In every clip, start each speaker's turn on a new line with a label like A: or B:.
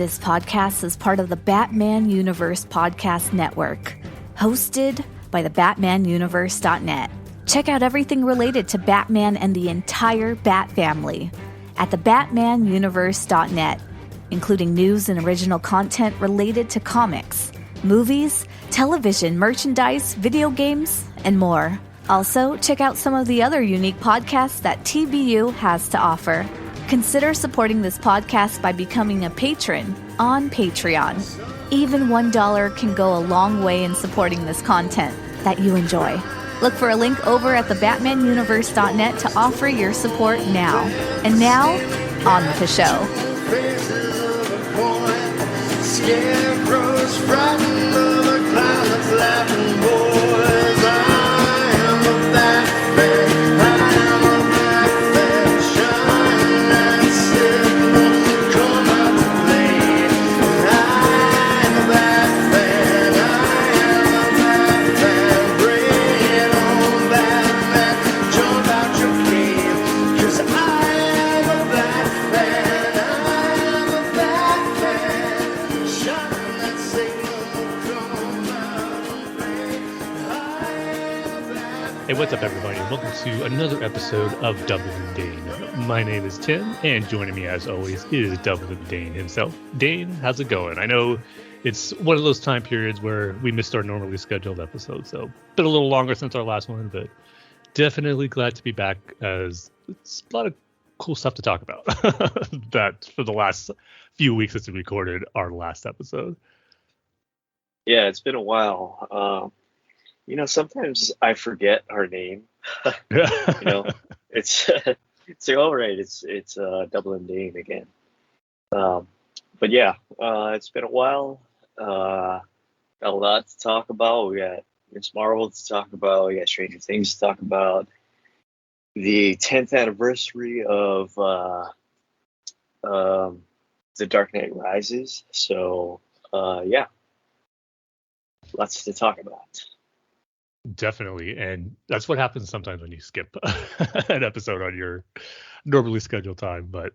A: This podcast is part of the Batman Universe Podcast Network, hosted by the BatmanUniverse.net. Check out everything related to Batman and the entire Bat family at the BatmanUniverse.net, including news and original content related to comics, movies, television, merchandise, video games, and more. Also, check out some of the other unique podcasts that TBU has to offer. Consider supporting this podcast by becoming a patron on Patreon. Even $1 can go a long way in supporting this content that you enjoy. Look for a link over at thebatmanuniverse.net to offer your support now. And now, on with the show.
B: Scarecrows frightened of the clouds, laughing boys. I am a Batman. I am a Batman. Shine and signal, come out to play. I am a Batman. I am a Batman. Bring it on, Batman. Jump out your cave, 'cause I am a Batman. I am a Batman. Shine that signal, come out and play. I am a Batman.
C: Hey, what's up, everybody? Welcome to another episode of Double and Dane. My name is Tim, and joining me, as always, is Double and Dane himself. Dane, how's it going? I know it's one of those time periods where we missed our normally scheduled episode, so been a little longer since our last one, but definitely glad to be back, as it's a lot of cool stuff to talk about. That for the last few weeks since we recorded our last episode.
D: Yeah, it's been a while. Sometimes I forget our name. It's it's like, all right, it's Double and Dane again. But yeah, it's been a while. Got a lot to talk about. We got Miss Marvel to talk about. We got Stranger Things to talk about. The 10th anniversary of The Dark Knight Rises. So yeah, lots to talk about.
C: Definitely, and that's what happens sometimes when you skip an episode on your normally scheduled time, but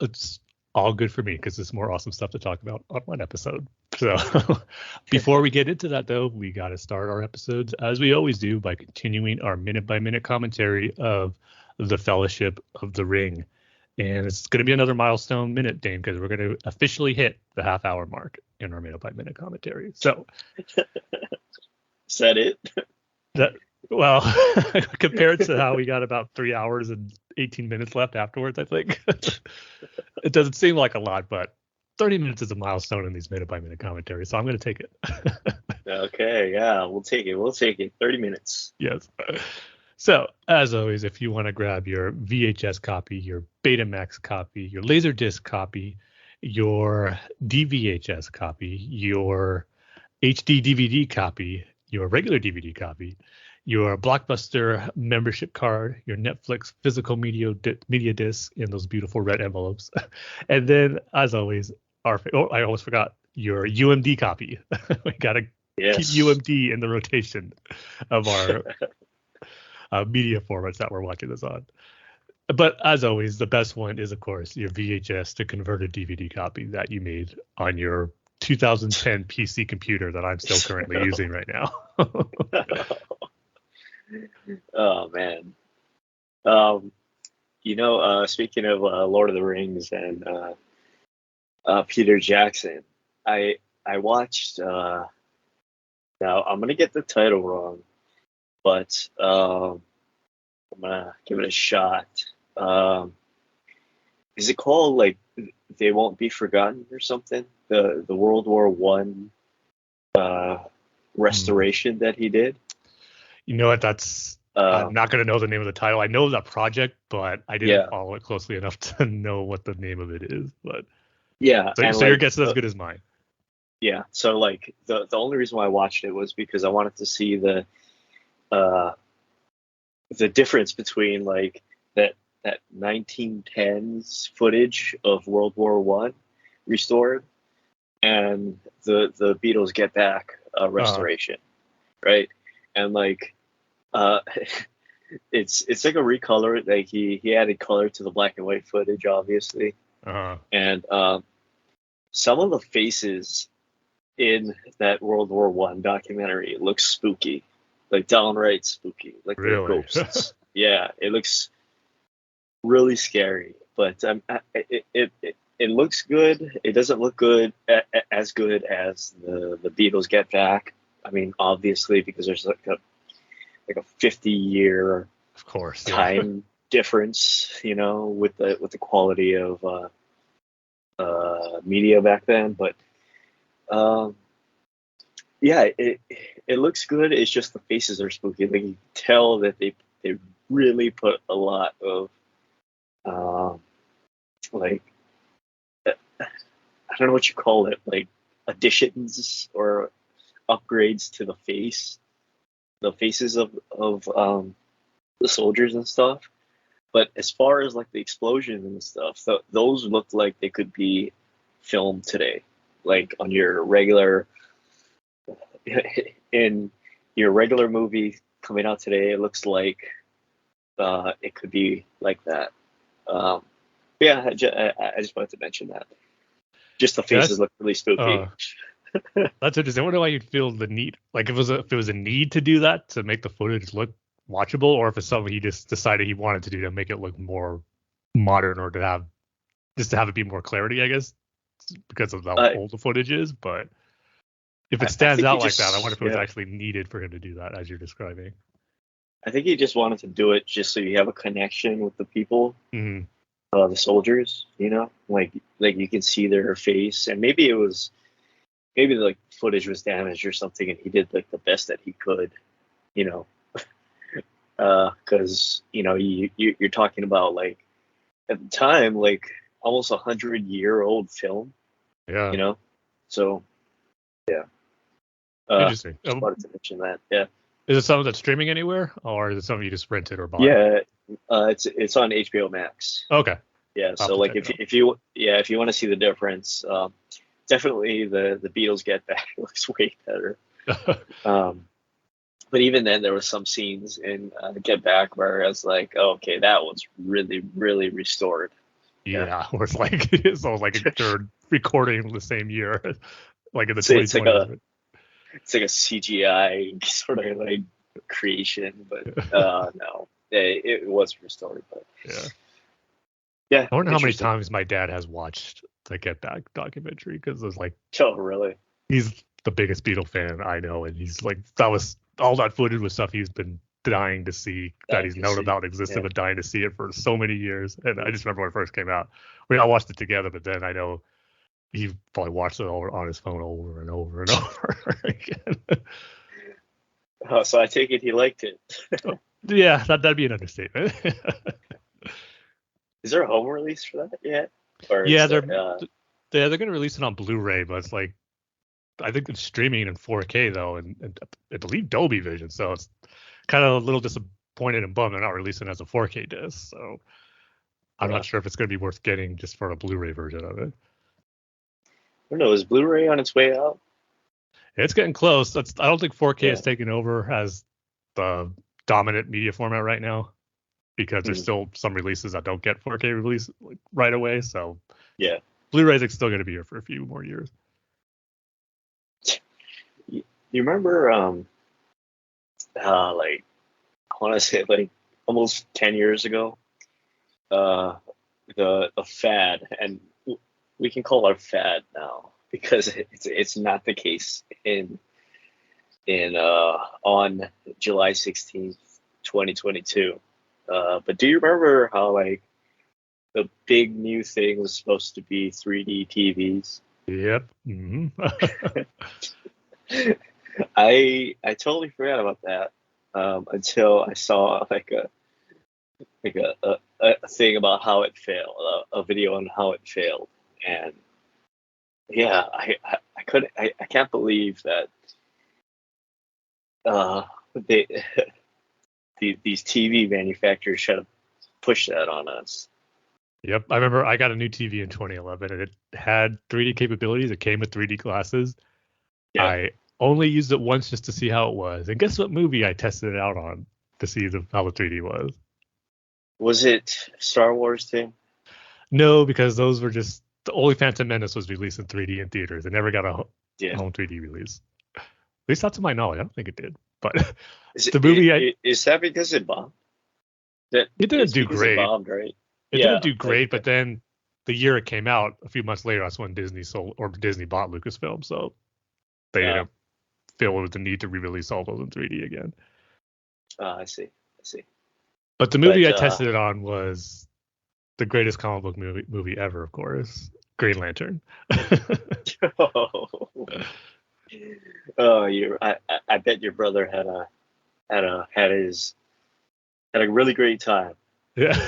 C: it's all good for me because there's more awesome stuff to talk about on one episode. So before we get into that, though, we got to start our episodes, as we always do, by continuing our minute-by-minute commentary of the Fellowship of the Ring. And it's going to be another milestone minute, Dane, because we're going to officially hit the half-hour mark in our minute-by-minute commentary. So
D: Is that it?
C: Well, compared to how we got about 3 hours and 18 minutes left afterwards, I think it doesn't seem like a lot, but 30 minutes is a milestone in these minute-by-minute commentaries, so I'm going to take it.
D: Okay, yeah, we'll take it. 30 minutes.
C: Yes. So, as always, if you want to grab your VHS copy, your Betamax copy, your Laserdisc copy, your DVHS copy, your HD DVD copy, your regular DVD copy, your Blockbuster membership card, your Netflix physical media disc in those beautiful red envelopes, and then, as always, I almost forgot, your UMD copy. We gotta keep UMD in the rotation of our media formats that we're watching this on. But as always, the best one is, of course, your VHS to converted DVD copy that you made on your 2010 PC computer that I'm still currently using right now.
D: Oh man. Speaking of Lord of the Rings and Peter Jackson, I watched. Now I'm gonna get the title wrong, but I'm gonna give it a shot. Is it called like They Won't Be Forgotten or something? The World War One restoration that he did.
C: You know what? That's I'm not going to know the name of the title. I know that project, but I didn't follow it closely enough to know what the name of it is. But
D: yeah,
C: so your guess is as good as mine.
D: Yeah. So like the only reason why I watched it was because I wanted to see the difference between like that 1910s footage of World War One restored and the Beatles Get Back restoration, right? And like it's like a recolor. Like he added color to the black and white footage, obviously, and some of the faces in that World War One documentary look spooky, like downright spooky, like they're
C: Really?
D: ghosts. Yeah, it looks really scary, but it looks good. It doesn't look as good as the Beatles Get Back. I mean, obviously, because there's like a 50-year
C: Of course. Yeah.
D: time difference, with the quality of media back then. But yeah, it looks good. It's just the faces are spooky. Like you can tell that they really put a lot of like I don't know what you call it, like additions or upgrades to the faces of the soldiers and stuff. But as far as like the explosions and stuff, those look like they could be filmed today, like on your regular in your regular movie coming out today. It looks like it could be like that. Yeah, I just wanted to mention that. Just the faces look really spooky.
C: That's interesting. I wonder why you'd feel the need, like if it was a need to do that to make the footage look watchable, or if it's something he just decided he wanted to do to make it look more modern, or to have it be more clarity, I guess, because of how old the footage is. But if it stands out like that, I wonder if it was actually needed for him to do that, as you're describing.
D: I think he just wanted to do it just so you have a connection with the people, the soldiers. Like you can see their face, and maybe like footage was damaged or something, and he did like the best that he could, because you're talking about like at the time like almost 100-year-old film.
C: Yeah.
D: So yeah.
C: Interesting.
D: Just wanted to mention that. Yeah.
C: Is it something that's streaming anywhere, or is it something you just rented or bought?
D: Yeah, it's on HBO Max.
C: Okay.
D: Yeah, so like if you want to see the difference, definitely the Beatles Get Back looks way better. But even then, there were some scenes in Get Back where I was like, oh, okay, that was really, really restored.
C: Yeah, where it's like they're recording the same year, like in the 2020s.
D: It's like a CGI sort of like creation, but no, it was restored. But yeah.
C: I wonder how many times my dad has watched the Get Back documentary, because it's like,
D: oh really?
C: He's the biggest Beatle fan I know, and he's like, that was all that footage was stuff he's been dying to see, that he's known about existed, but dying to see it for so many years. And I just remember when it first came out, we all watched it together, but then I know he probably watched it over on his phone over and over and over again.
D: Oh, so I take it he liked it.
C: Yeah, that'd be an understatement.
D: Is there a home release for that yet? Or
C: yeah, they're going to release it on Blu-ray, but it's like, I think it's streaming in 4K though, and I believe Dolby Vision. So it's kind of a little disappointed and bummed they're not releasing it as a 4K disc. So I'm not sure if it's going to be worth getting just for a Blu-ray version of it.
D: I don't know. Is Blu-ray on its way out?
C: It's getting close. I don't think 4K is taking over as the dominant media format right now, because there's still some releases that don't get 4K release right away. So
D: yeah,
C: Blu-rays are still going to be here for a few more years.
D: You remember, like, I want to say like almost 10 years ago, the fad, and we can call it a fad now because it's not the case in on July 16th, 2022. But do you remember how like the big new thing was supposed to be 3D TVs?
C: Yep. Mm-hmm.
D: I totally forgot about that until I saw like a thing about how it failed, a video on how it failed, and yeah, I can't believe that these TV manufacturers try to push that on us.
C: Yep, I remember I got a new TV in 2011, and it had 3D capabilities. It came with 3D glasses. Yeah. I only used it once just to see how it was. And guess what movie I tested it out on to see how the 3D was?
D: Was it Star Wars thing?
C: No, because those were just the only Phantom Menace was released in 3D in theaters. It never got a
D: Yeah.
C: home 3D release. At least not to my knowledge. I don't think it did. But
D: Is
C: the movie,
D: is that because it bombed? That
C: it didn't
D: it's
C: do
D: because it
C: great.
D: bombed, right?
C: It
D: Yeah,
C: didn't do
D: like,
C: great, but then the year it came out, a few months later, that's when Disney sold or Disney bought Lucasfilm, so they didn't feel it was the need to re-release all those in 3D again.
D: I see.
C: But the movie I tested it on was the greatest comic book movie ever, of course, Green Lantern.
D: Oh, I bet your brother had a really great time.
C: Yeah.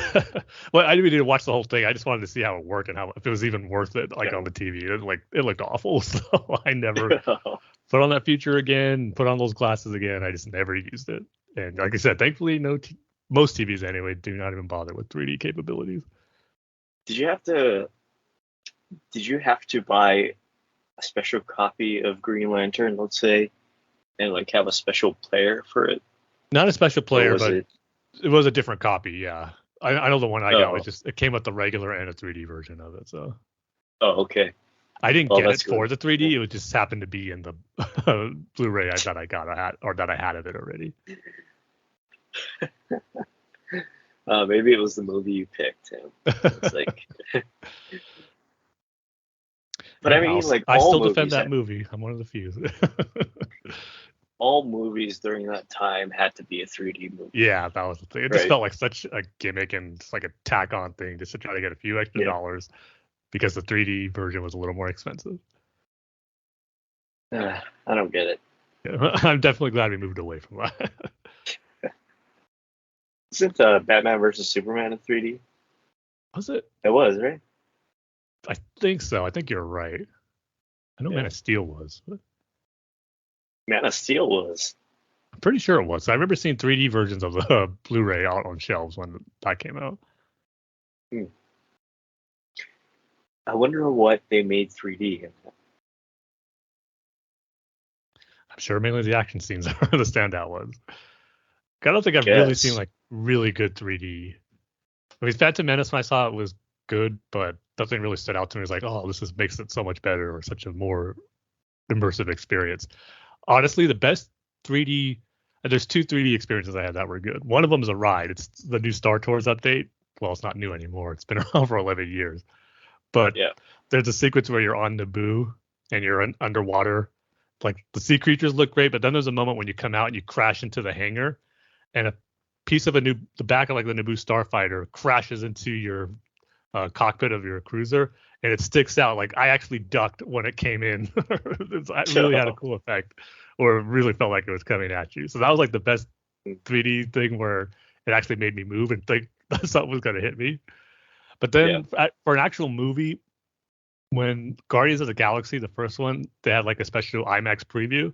C: Well, I didn't even watch the whole thing. I just wanted to see how it worked and how if it was even worth it, like on the TV. It looked awful, so I never put on that feature again, put on those glasses again. I just never used it. And like I said, thankfully, most TVs anyway do not even bother with 3D capabilities.
D: Did you have to buy a special copy of Green Lantern, let's say, and like have a special player for it?
C: Not a special player, but
D: it
C: was a different copy. Yeah, I know the one I got was it came with the regular and a 3D version of it. So.
D: Oh, okay.
C: I didn't get it for
D: good.
C: the 3D. It just happened to be in the Blu-ray that I had of it already.
D: Maybe it was the movie you picked, Tim. It's like, but
C: yeah,
D: I mean, like
C: I
D: all
C: still
D: movies,
C: defend that movie. I'm one of the few.
D: all movies during that time had to be a 3D movie.
C: Yeah, that was the thing. It just felt like such a gimmick and just like a tack-on thing just to try to get a few extra dollars because the 3D version was a little more expensive.
D: I don't get it.
C: Yeah, I'm definitely glad we moved away from that.
D: Isn't Batman versus Superman in 3D?
C: Was it?
D: It was, right?
C: I think so. I think you're right. I know Man of Steel was. But
D: Man of Steel was.
C: I'm pretty sure it was. I remember seeing 3D versions of the Blu-ray out on shelves when that came out.
D: I wonder what they made 3D in.
C: I'm sure mainly the action scenes are the standout ones. I don't think I've really seen like really good 3D. I mean, Phantom Menace when I saw it was good, but nothing really stood out to me. It's like, oh, makes it so much better or such a more immersive experience. Honestly, the best 3D, there's two 3D experiences I had that were good. One of them is a ride. It's the new Star Tours update. Well, it's not new anymore. It's been around for 11 years. But there's a sequence where you're on Naboo and you're underwater. Like the sea creatures look great, but then there's a moment when you come out and you crash into the hangar and a piece of the back of like the Naboo starfighter crashes into your cockpit of your cruiser and it sticks out. Like I actually ducked when it came in. It really had a cool effect, or it really felt like it was coming at you. So that was like the best 3D thing where it actually made me move and think something was going to hit me. But then for an actual movie, when Guardians of the Galaxy, the first one, they had like a special IMAX preview,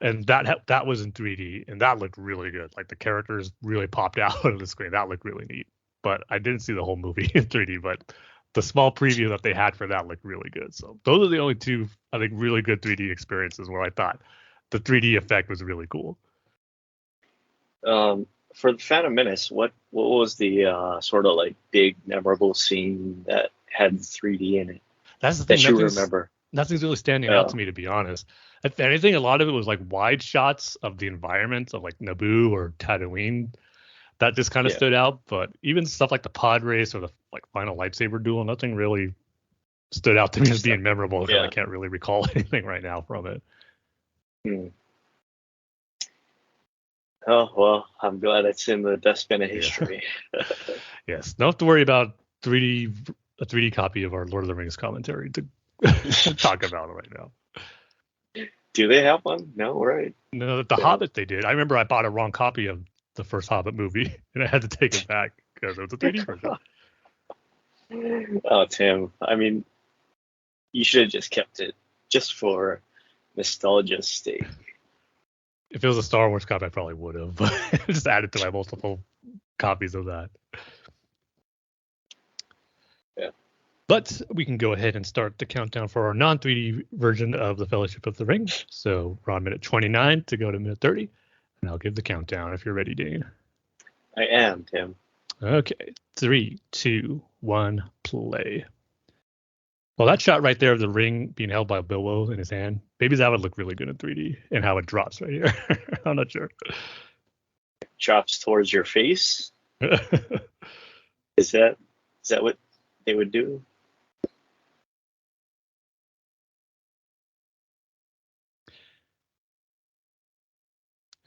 C: and that was in 3D, and that looked really good. Like the characters really popped out of the screen. That looked really neat. But I didn't see the whole movie in 3D, but the small preview that they had for that looked really good. So those are the only two, I think, really good 3D experiences where I thought the 3D effect was really cool.
D: For the Phantom Menace, what was the sort of like big memorable scene that had 3D in it?
C: That's the thing
D: that you remember.
C: Nothing's really standing out to me, to be honest. If anything, a lot of it was like wide shots of the environment of like Naboo or Tatooine. That just kind of stood out. But even stuff like the pod race or the like final lightsaber duel, nothing really stood out to me as being memorable. I can't really recall anything right now from it.
D: Oh, well, I'm glad it's in the dustbin of history.
C: Yes. Don't have to worry about a 3D copy of our Lord of the Rings commentary to talk about it right now.
D: Do they have one? No, right?
C: No, the Hobbit they did. I remember I bought a wrong copy of the first Hobbit movie and I had to take it back because it was a 3D version.
D: Oh, Tim. I mean, you should have just kept it just for nostalgia's sake.
C: If it was a Star Wars copy, I probably would have, but just added to my multiple copies of that.
D: Yeah.
C: But we can go ahead and start the countdown for our non-3D version of the Fellowship of the Ring. So we're on minute 29 to go to minute 30, and I'll give the countdown if you're ready, Dane.
D: I am, Tim.
C: Okay, 3, 2, 1, play. Well, that shot right there of the ring being held by Bilbo in his hand, maybe that would look really good in 3D, and how it drops right here. I'm not sure.
D: Drops towards your face. Is that what they would do?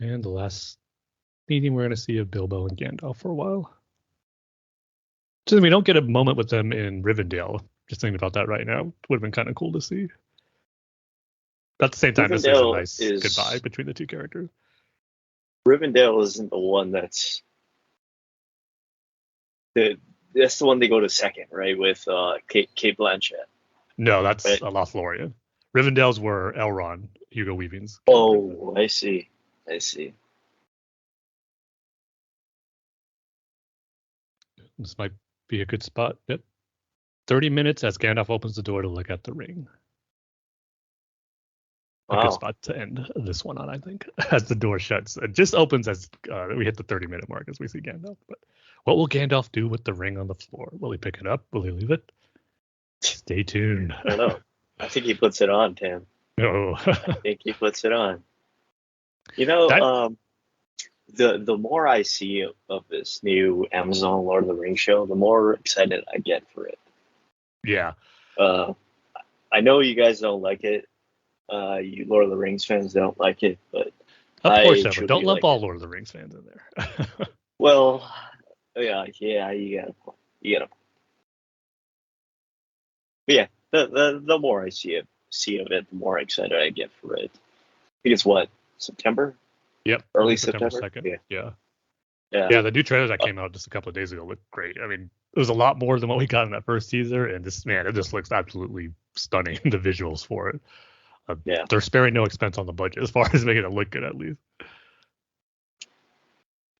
C: And the last meeting we're going to see of Bilbo and Gandalf for a while. So we don't get a moment with them in Rivendell. Just thinking about that right now. Would have been kind of cool to see. But at the same time, this is a
D: Rivendell
C: nice goodbye between the two characters.
D: Rivendell isn't the one that's the one they go to second, right? With Kate Blanchett.
C: No, that's
D: Right.
C: Lothlorien. Rivendell's were Elrond, Hugo Weaving's character.
D: Oh, I see.
C: This might be a good spot. Yep. 30 minutes as Gandalf opens the door to look at the ring. A
D: Wow.
C: good spot to end this one on, I think, as the door shuts. It just opens as we hit the 30-minute mark as we see Gandalf. But what will Gandalf do with the ring on the floor? Will he pick it up? Will he leave it? Stay tuned.
D: I don't know. I think he puts it on, Tim.
C: Oh.
D: I think he puts it on. You know, the more I see of this new Amazon Lord of the Rings show, the more excited I get for it.
C: Yeah.
D: I know you guys don't like it. You Lord of the Rings fans don't like it, but
C: Of course,
D: truly
C: don't lump
D: like
C: all
D: it.
C: Lord of the Rings fans in there.
D: Well, yeah, you got a point. But yeah, the more I see of it, the more excited I get for it. I think it's what, September?
C: Yep.
D: Early
C: September
D: September?
C: 2nd.
D: Yeah.
C: Yeah, the new trailer that came out just a couple of days ago looked great. I mean, it was a lot more than what we got in that first teaser, and this, man, it just looks absolutely stunning, the visuals for it.
D: Yeah.
C: They're sparing no expense on the budget as far as making it look good, at least.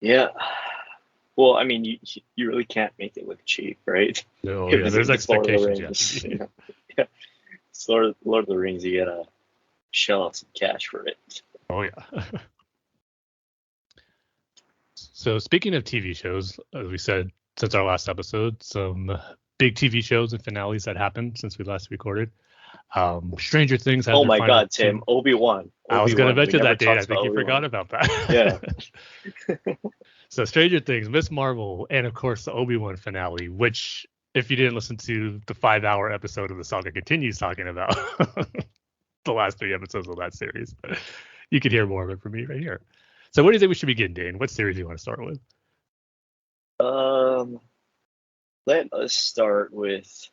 D: Yeah. Well, I mean, you really can't make it look cheap, right?
C: No,
D: If
C: yeah,
D: it's
C: there's
D: Lord of the
C: expectations you have
D: Rings,
C: to be.
D: Yeah. It's Lord of the Rings, you gotta shell out some cash for it.
C: Oh, yeah. So speaking of TV shows, as we said since our last episode, some big TV shows and finales that happened since we last recorded. Stranger Things has
D: Oh
C: their
D: my
C: final
D: God, Tim, Obi-Wan.
C: I was going to
D: We
C: mention
D: never
C: that, Dane. I
D: talked
C: think
D: about
C: you
D: Obi-Wan.
C: forgot about that.
D: Yeah.
C: So Stranger Things, Miss Marvel, and of course the Obi-Wan finale, which if you didn't listen to the 5-hour episode of the Saga Continues talking about the last 3 episodes of that series, you could hear more of it from me right here. So what do you think we should begin, Dane? What series do you want to start with?
D: Let us start with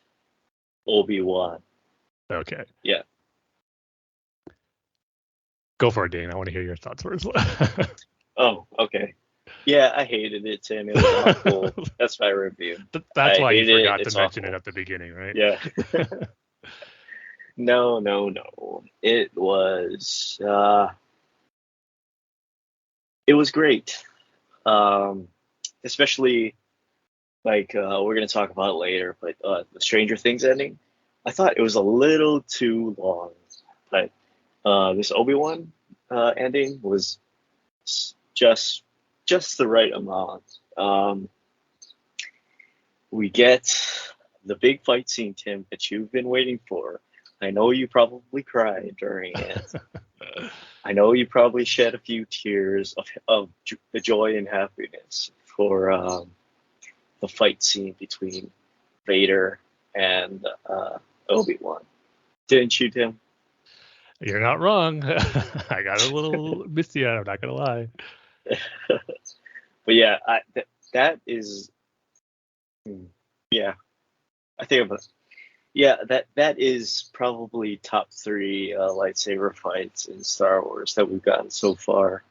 D: Obi-Wan.
C: Okay.
D: Yeah.
C: Go for it, Dane. I want to hear your thoughts first.
D: Oh, okay. Yeah, I hated it, Tim. It was awful. That's my review.
C: That's why you
D: hate it.
C: forgot to
D: It's
C: mention it
D: awful.
C: at the beginning, right?
D: Yeah. No. It was great. Especially like we're gonna talk about it later, but the Stranger Things ending, I thought it was a little too long. But this Obi-Wan ending was just the right amount. We get the big fight scene, Tim, that you've been waiting for. I know you probably cried during it. I know you probably shed a few tears of the joy and happiness for the fight scene between Vader and Obi-Wan. Didn't you, Tim?
C: You're not wrong. I got a little misty eyed, I'm not going to lie.
D: But yeah, that is, yeah, I think of it. Yeah, that is probably top 3 lightsaber fights in Star Wars that we've gotten so far.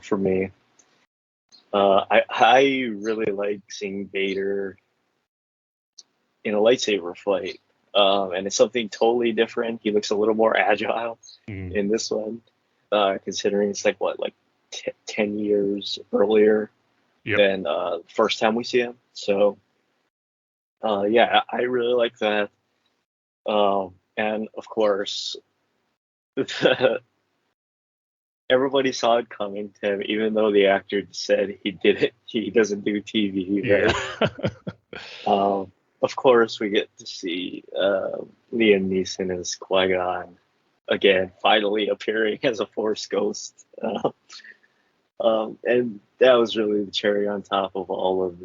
D: For me, I really like seeing Vader in a lightsaber fight, and it's something totally different. He looks a little more agile in this one, considering it's like 10 years earlier than the first time we see him. So, yeah, I really like that. And of course, everybody saw it coming, Tim, even though the actor said he doesn't do TV, right? of course, we get to see Liam Neeson as Qui-Gon again, finally appearing as a Force ghost. And that was really the cherry on top of all of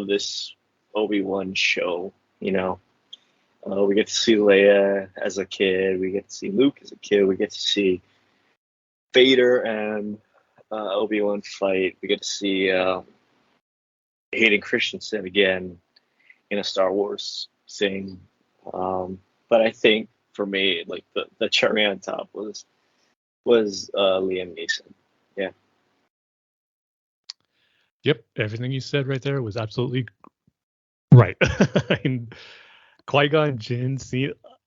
D: this Obi-Wan show. We get to see Leia as a kid. We get to see Luke as a kid. We get to see Vader and Obi-Wan fight. We get to see Hayden Christensen again in a Star Wars thing. But I think for me, like the cherry on top was Liam Neeson. Yeah.
C: Yep, everything you said right there was absolutely right. And Qui-Gon Jinn,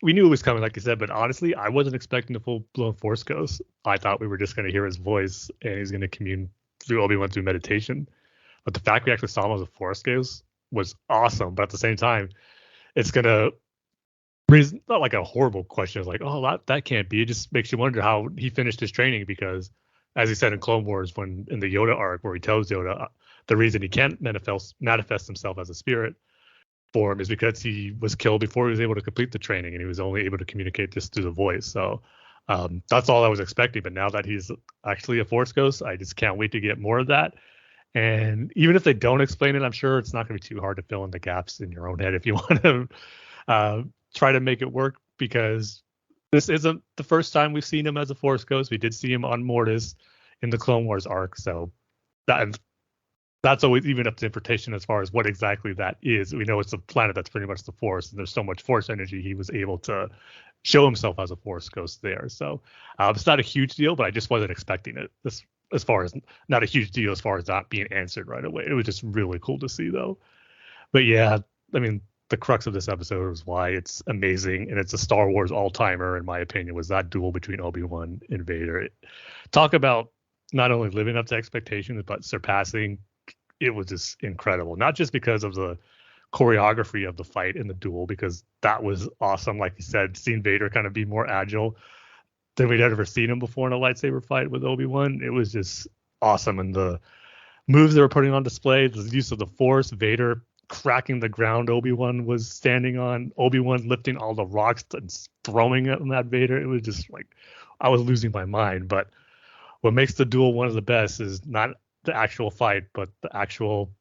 C: we knew it was coming, like you said, but honestly, I wasn't expecting a full-blown Force ghost. I thought we were just going to hear his voice and he's going to commune through Obi-Wan through meditation. But the fact we actually saw him as a Force ghost was awesome. But at the same time, it's going to raise not like a horrible question. It's like, oh, that can't be. It just makes you wonder how he finished his training because, as he said in Clone Wars, when in the Yoda arc where he tells Yoda the reason he can't manifest himself as a spirit form is because he was killed before he was able to complete the training and he was only able to communicate just through the voice. So that's all I was expecting. But now that he's actually a Force ghost, I just can't wait to get more of that. And even if they don't explain it, I'm sure it's not going to be too hard to fill in the gaps in your own head if you want to try to make it work, because this isn't the first time we've seen him as a Force ghost. We did see him on Mortis in the Clone Wars arc. So that's always even up to interpretation as far as what exactly that is. We know it's a planet that's pretty much the Force, and there's so much Force energy. He was able to show himself as a Force ghost there. So it's not a huge deal, but I just wasn't expecting it. As far as not a huge deal as far as not being answered right away. It was just really cool to see, though. But yeah, I mean, the crux of this episode is why it's amazing, and it's a Star Wars all-timer, in my opinion, was that duel between Obi-Wan and Vader. Talk about not only living up to expectations, but surpassing. It was just incredible, not just because of the choreography of the fight in the duel, because that was awesome. Like you said, seeing Vader kind of be more agile than we'd ever seen him before in a lightsaber fight with Obi-Wan. It was just awesome. And the moves they were putting on display, the use of the Force, Vader cracking the ground Obi-Wan was standing on, Obi-Wan lifting all the rocks and throwing it at Vader. It was just like, I was losing my mind. But what makes the duel one of the best is not the actual fight, but the actual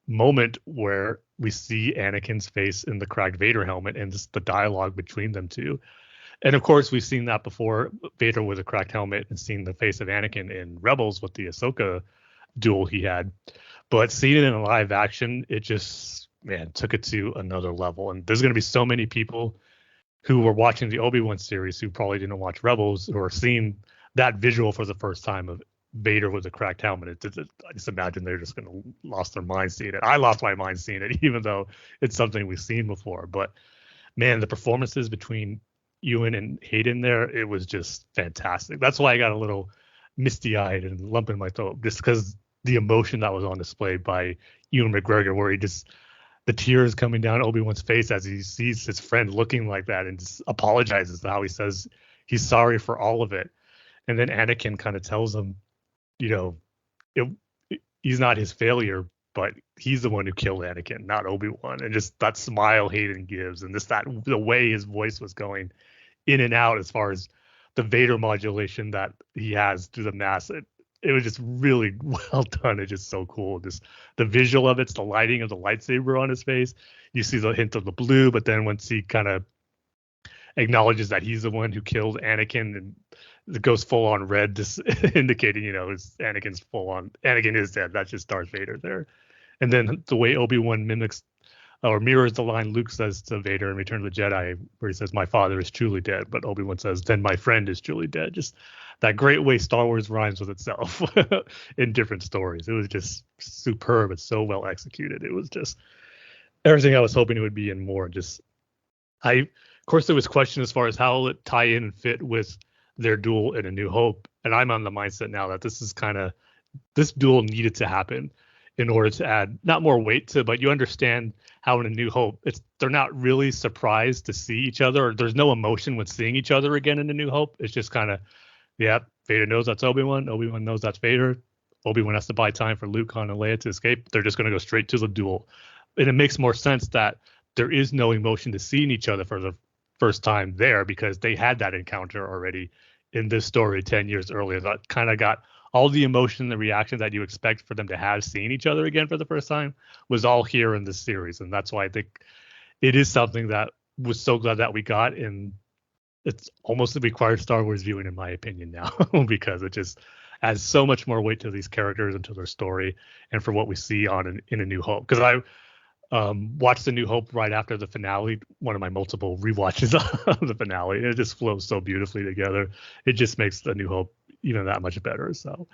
C: moment where we see Anakin's face in the cracked Vader helmet and just the dialogue between them two. And of course, we've seen that before, Vader with a cracked helmet, and seen the face of Anakin in Rebels with the Ahsoka duel he had. But seeing it in live action, it just, took it to another level. And there's going to be so many people who were watching the Obi-Wan series who probably didn't watch Rebels, who are seeing that visual for the first time of Vader with a cracked helmet. I just imagine they're just going to lost their mind seeing it. I lost my mind seeing it, even though it's something we've seen before. But man, the performances between Ewan and Hayden there, it was just fantastic. That's why I got a little misty-eyed and lump in my throat, just because the emotion that was on display by Ewan McGregor, where the tears coming down Obi-Wan's face as he sees his friend looking like that and just apologizes for how he says he's sorry for all of it. And then Anakin kind of tells him, he's not his failure, but he's the one who killed Anakin, not Obi-Wan. And just that smile Hayden gives, and just the way his voice was going in and out as far as the Vader modulation that he has through the mask. It was just really well done. It's just so cool. Just the visual of it's the lighting of the lightsaber on his face. You see the hint of the blue, but then once he kind of acknowledges that he's the one who killed Anakin, and it goes full on red, just indicating, Anakin is dead. That's just Darth Vader there. And then the way Obi-Wan mimics or mirrors the line Luke says to Vader in Return of the Jedi, where he says, "My father is truly dead," but Obi-Wan says, "Then my friend is truly dead." Just that great way Star Wars rhymes with itself in different stories. It was just superb. It's so well executed. It was just everything I was hoping it would be and more. Of course, there was question as far as how will it tie in and fit with their duel in A New Hope. And I'm on the mindset now that this duel needed to happen in order to add not more weight to, but you understand how in A New Hope, they're not really surprised to see each other, or there's no emotion when seeing each other again in A New Hope. It's just kind of, Vader knows that's Obi-Wan. Obi-Wan knows that's Vader. Obi-Wan has to buy time for Luke, Han, and Leia to escape. They're just going to go straight to the duel. And it makes more sense that there is no emotion to seeing each other for the first time there because they had that encounter already in this story 10 years earlier. That kind of got all the emotion, the reaction that you expect for them to have seeing each other again for the first time was all here in this series. And that's why I think it is something that was so glad that we got. And it's almost a required Star Wars viewing, in my opinion, now, because it just adds so much more weight to these characters and to their story and for what we see on in A New Hope. Because I watched A New Hope right after the finale, one of my multiple rewatches of the finale, and it just flows so beautifully together. It just makes A New Hope even that much better. So,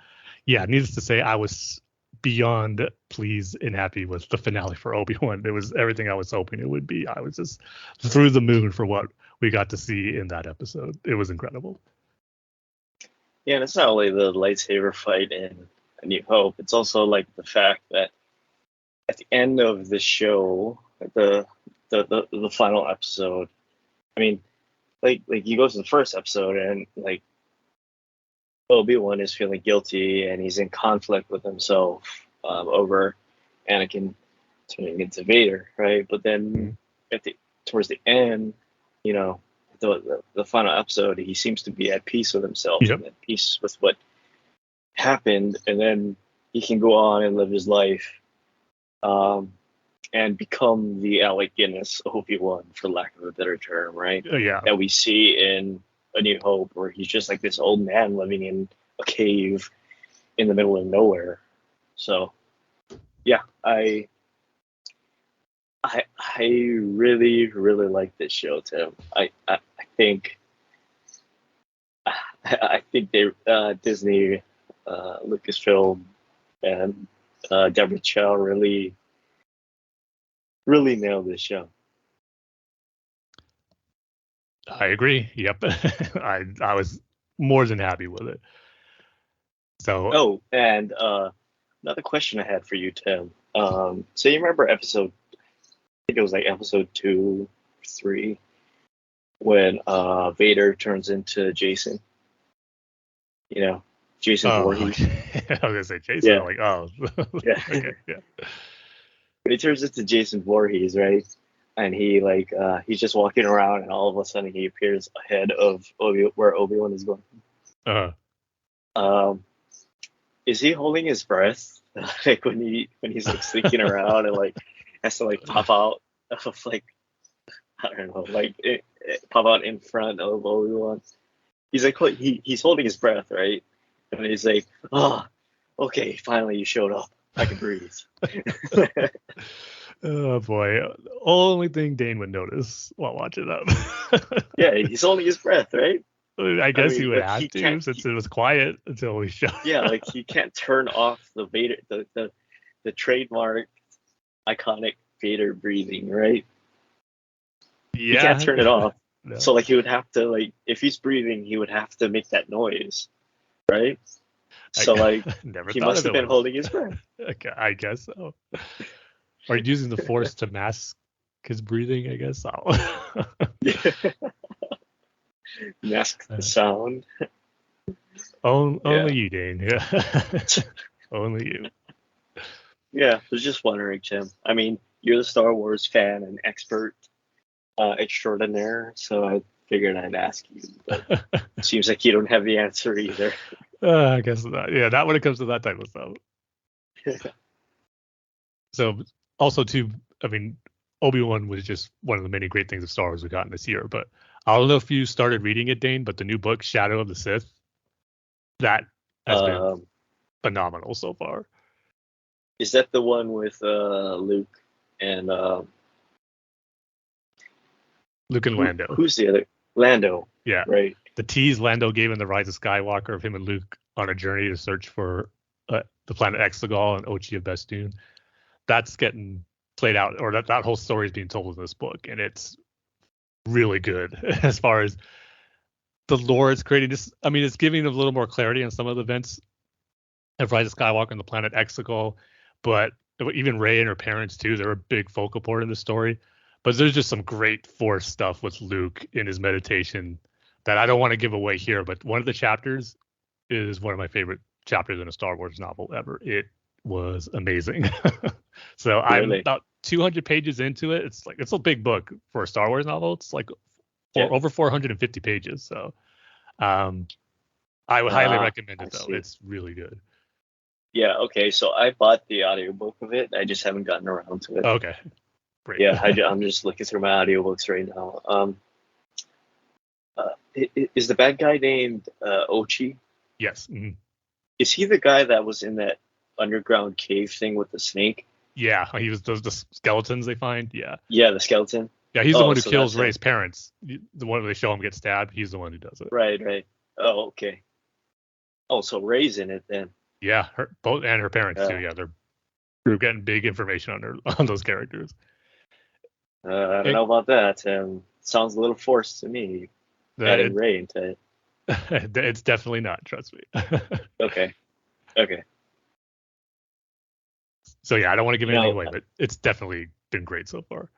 C: yeah, needless to say, I was beyond pleased and happy with the finale for Obi-Wan. It was everything I was hoping it would be. I was just through the moon for what we got to see in that episode. It was incredible.
D: Yeah, and it's not only the lightsaber fight in A New Hope, it's also like the fact that at the end of the show, the final episode, I mean, like you go to the first episode and like Obi-Wan is feeling guilty and he's in conflict with himself over Anakin turning into Vader, right? But then towards the end, you know, the final episode, he seems to be at peace with himself and at peace with what happened, and then he can go on and live his life and become the Alec Guinness Obi-Wan, for lack of a better term, right? That we see in A New Hope, where he's just like this old man living in a cave in the middle of nowhere. So, yeah, I really, really like this show, Tim. I think they Disney, Lucasfilm, and Deborah Chow really nailed this show.
C: I agree. Yep. I was more than happy with it. So.
D: And another question I had for you, Tim. So you remember episode? I think it was like episode 2, 3, when Vader turns into Jason. You know, Jason Voorhees.
C: Okay. I was gonna say Jason.
D: Yeah.
C: I'm like, oh.
D: Yeah.
C: Okay. Yeah.
D: But he turns into Jason Voorhees, right? And he he's just walking around, and all of a sudden he appears ahead of where Obi-Wan is going. Is he holding his breath like when he's like sneaking around and like has to like pop out of like, I don't know, like pop out in front of Obi-Wan? He's like he's holding his breath, right? And he's like, oh, okay, finally you showed up. I can breathe.
C: Oh boy, only thing Dane would notice while watching that.
D: Yeah, he's holding his breath, right?
C: I guess he would have to, since it was quiet until we showed.
D: Yeah, like he can't turn off the Vader, the trademark, iconic Vader breathing, right?
C: Yeah,
D: he can't turn it off.
C: No.
D: So like he would have to, like, if he's breathing, he would have to make that noise, right? So like he must have been holding his breath.
C: Okay, I guess so. Or using the Force to mask his breathing, I guess.
D: Mask the sound.
C: Only you, Dane. Yeah. Only you.
D: Yeah, I was just wondering, Tim. I mean, you're the Star Wars fan and expert extraordinaire, so I figured I'd ask you. But it seems like you don't have the answer either.
C: I guess not. Yeah, not when it comes to that type of stuff. So, also, too, I mean, Obi-Wan was just one of the many great things of Star Wars we've gotten this year. But I don't know if you started reading it, Dane, but the new book, Shadow of the Sith, that has been phenomenal so far.
D: Is that the one with Luke and
C: Lando?
D: Who's the other? Lando.
C: Yeah.
D: Right.
C: The tease Lando gave in The Rise of Skywalker of him and Luke on a journey to search for the planet Exegol and Ochi of Bestoon. That's getting played out, or that whole story is being told in this book, and it's really good as far as the lore it's creating. This, I mean, it's giving a little more clarity on some of the events of Rise of Skywalker and the planet Exegol, but even Rey and her parents too, they're a big focal point in the story. But there's just some great Force stuff with Luke in his meditation that I don't want to give away here, but one of the chapters is one of my favorite chapters in a Star Wars novel ever. It was amazing. So I'm
D: Really?
C: about 200 pages into it. It's a big book for a Star Wars novel. It's like
D: Yeah.
C: over 450 pages. So I would highly recommend
D: I
C: it though.
D: see.
C: It's really good.
D: Yeah. Okay. So I bought the audiobook of it. I just haven't gotten around to it.
C: Okay, great.
D: Yeah. I'm just looking through my audiobooks right now. Is the bad guy named Ochi?
C: Yes. Mhm.
D: Is he the guy that was in that underground cave thing with the snake?
C: Yeah, he was the skeletons they find. Yeah.
D: Yeah, the skeleton.
C: Yeah, he's the one who
D: So
C: kills
D: that's it.
C: Rey's parents. The one where they show him get stabbed. He's the one who does it.
D: Right, right. Oh, okay. Oh, so Ray's in it then.
C: Yeah, both and her parents too.
D: Uh,
C: Yeah, they're getting big information on those characters.
D: I don't
C: It,
D: know about that. Sounds a little forced to me, adding
C: it,
D: Ray into it.
C: it's definitely not. Trust me.
D: Okay, okay.
C: So yeah, I don't want to give anything
D: No,
C: away, but it's definitely been great so far.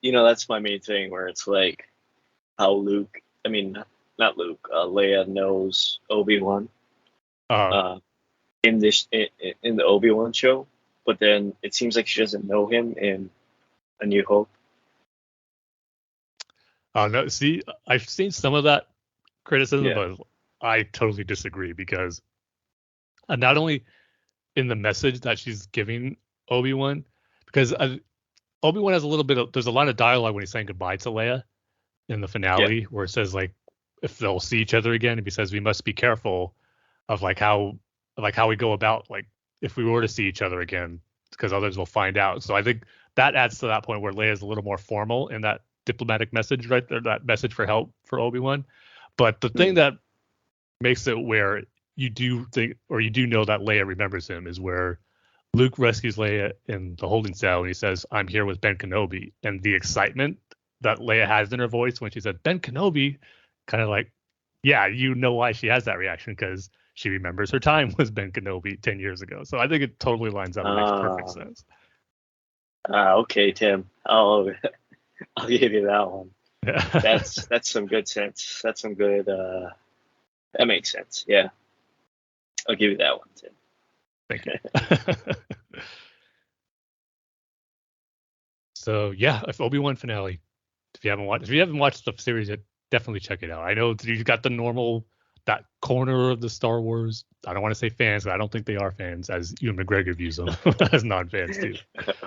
D: that's my main thing where it's like how Luke, I mean, not Luke, Leia knows Obi-Wan
C: Uh,
D: in in the Obi-Wan show, but then it seems like she doesn't know him in A New Hope.
C: no, see, I've seen some of that criticism,
D: Yeah,
C: but I totally disagree because not only in the message that she's giving Obi-Wan, because Obi-Wan has there's a lot of dialogue when he's saying goodbye to Leia in the
D: yeah,
C: finale, where it says like if they'll see each other again, and he says we must be careful of how we go about like if we were to see each other again because others will find out. So I think that adds to that point where Leia is a little more formal in that diplomatic message right there, that message for help for Obi-Wan. But the thing
D: Mhm.
C: that makes it where you do think or you do know that Leia remembers him is where Luke rescues Leia in the holding cell and he says, "I'm here with Ben Kenobi," and the excitement that Leia has in her voice when she said Ben Kenobi, kind of like, yeah, you know why she has that reaction because she remembers her time with Ben Kenobi 10 years ago. So I think it totally lines up and makes perfect
D: Uh,
C: sense.
D: okay, Tim. I'll give you that one.
C: Yeah.
D: That's some good sense. That's some good. That makes sense. Yeah, I'll give you that one, Tim.
C: Thank you. So yeah, if Obi-Wan finale. If you haven't watched the series yet, definitely check it out. I know you've got the normal that corner of the Star Wars. I don't want to say fans, but I don't think they are fans, as Ewan McGregor views them as non-fans too,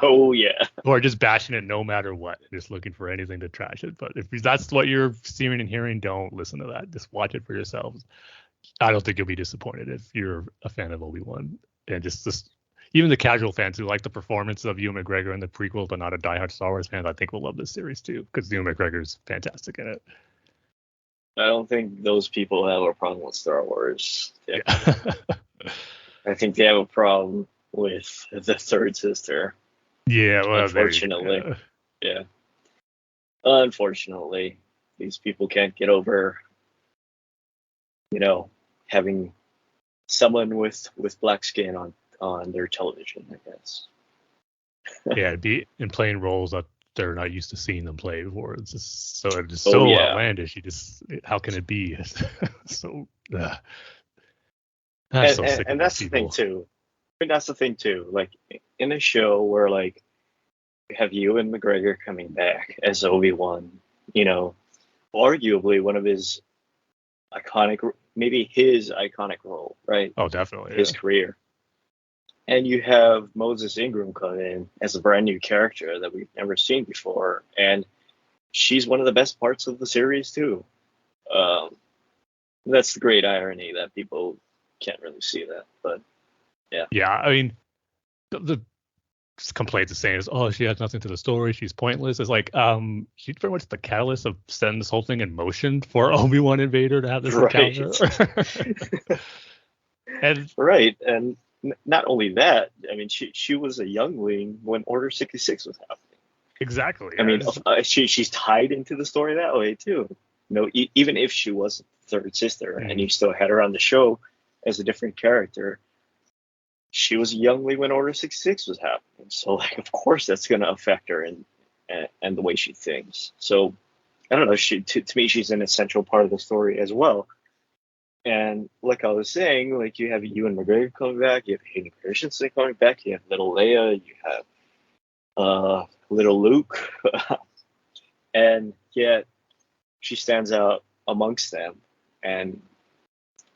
D: Oh yeah.
C: who are just bashing it no matter what, just looking for anything to trash it. But if that's what you're seeing and hearing, don't listen to that. Just watch it for yourselves. I don't think you'll be disappointed if you're a fan of Obi-Wan and just even the casual fans who like the performance of Ewan McGregor in the prequel, but not a diehard Star Wars fan, I think will love this series too because Ewan McGregor's fantastic in it.
D: I don't think those people have a problem with Star Wars. Yeah. I think they have a problem with the third sister.
C: Yeah, well,
D: Unfortunately. Yeah. Unfortunately, these people can't get over, having someone with black skin on their television, I guess.
C: yeah, be in playing roles that they're not used to seeing them play before. It's
D: Oh
C: so
D: yeah.
C: outlandish. How can it be? So, I'm
D: And,
C: so
D: and,
C: sick of
D: and
C: these
D: that's the thing
C: people.
D: too. I mean, that's the thing too. Like in a show where like you have Ewan McGregor coming back as Obi-Wan, arguably one of his maybe his iconic role, right?
C: Oh, definitely.
D: His career. And you have Moses Ingram come in as a brand new character that we've never seen before, and she's one of the best parts of the series too. Um, that's the great irony that people can't really see that, but yeah.
C: Yeah, I mean, the complaints is saying is, oh, she has nothing to the story. She's pointless. It's like, she's pretty much the catalyst of setting this whole thing in motion for Obi-Wan and Vader to have this
D: Right.
C: encounter. And
D: Right, and not only that, I mean, she was a youngling when Order 66 was happening.
C: exactly.
D: I
C: Yeah,
D: mean, she's tied into the story that way too. Even if she was third sister and you still had her on the show as a different character, she was a youngling when Order 66 was happening. So, like, of course, that's going to affect her and the way she thinks. So, I don't know. To me, she's an essential part of the story as well. And like I was saying, like you have Ewan McGregor coming back, you have Hayden Christensen coming back, you have little Leia, you have little Luke, and yet she stands out amongst them. And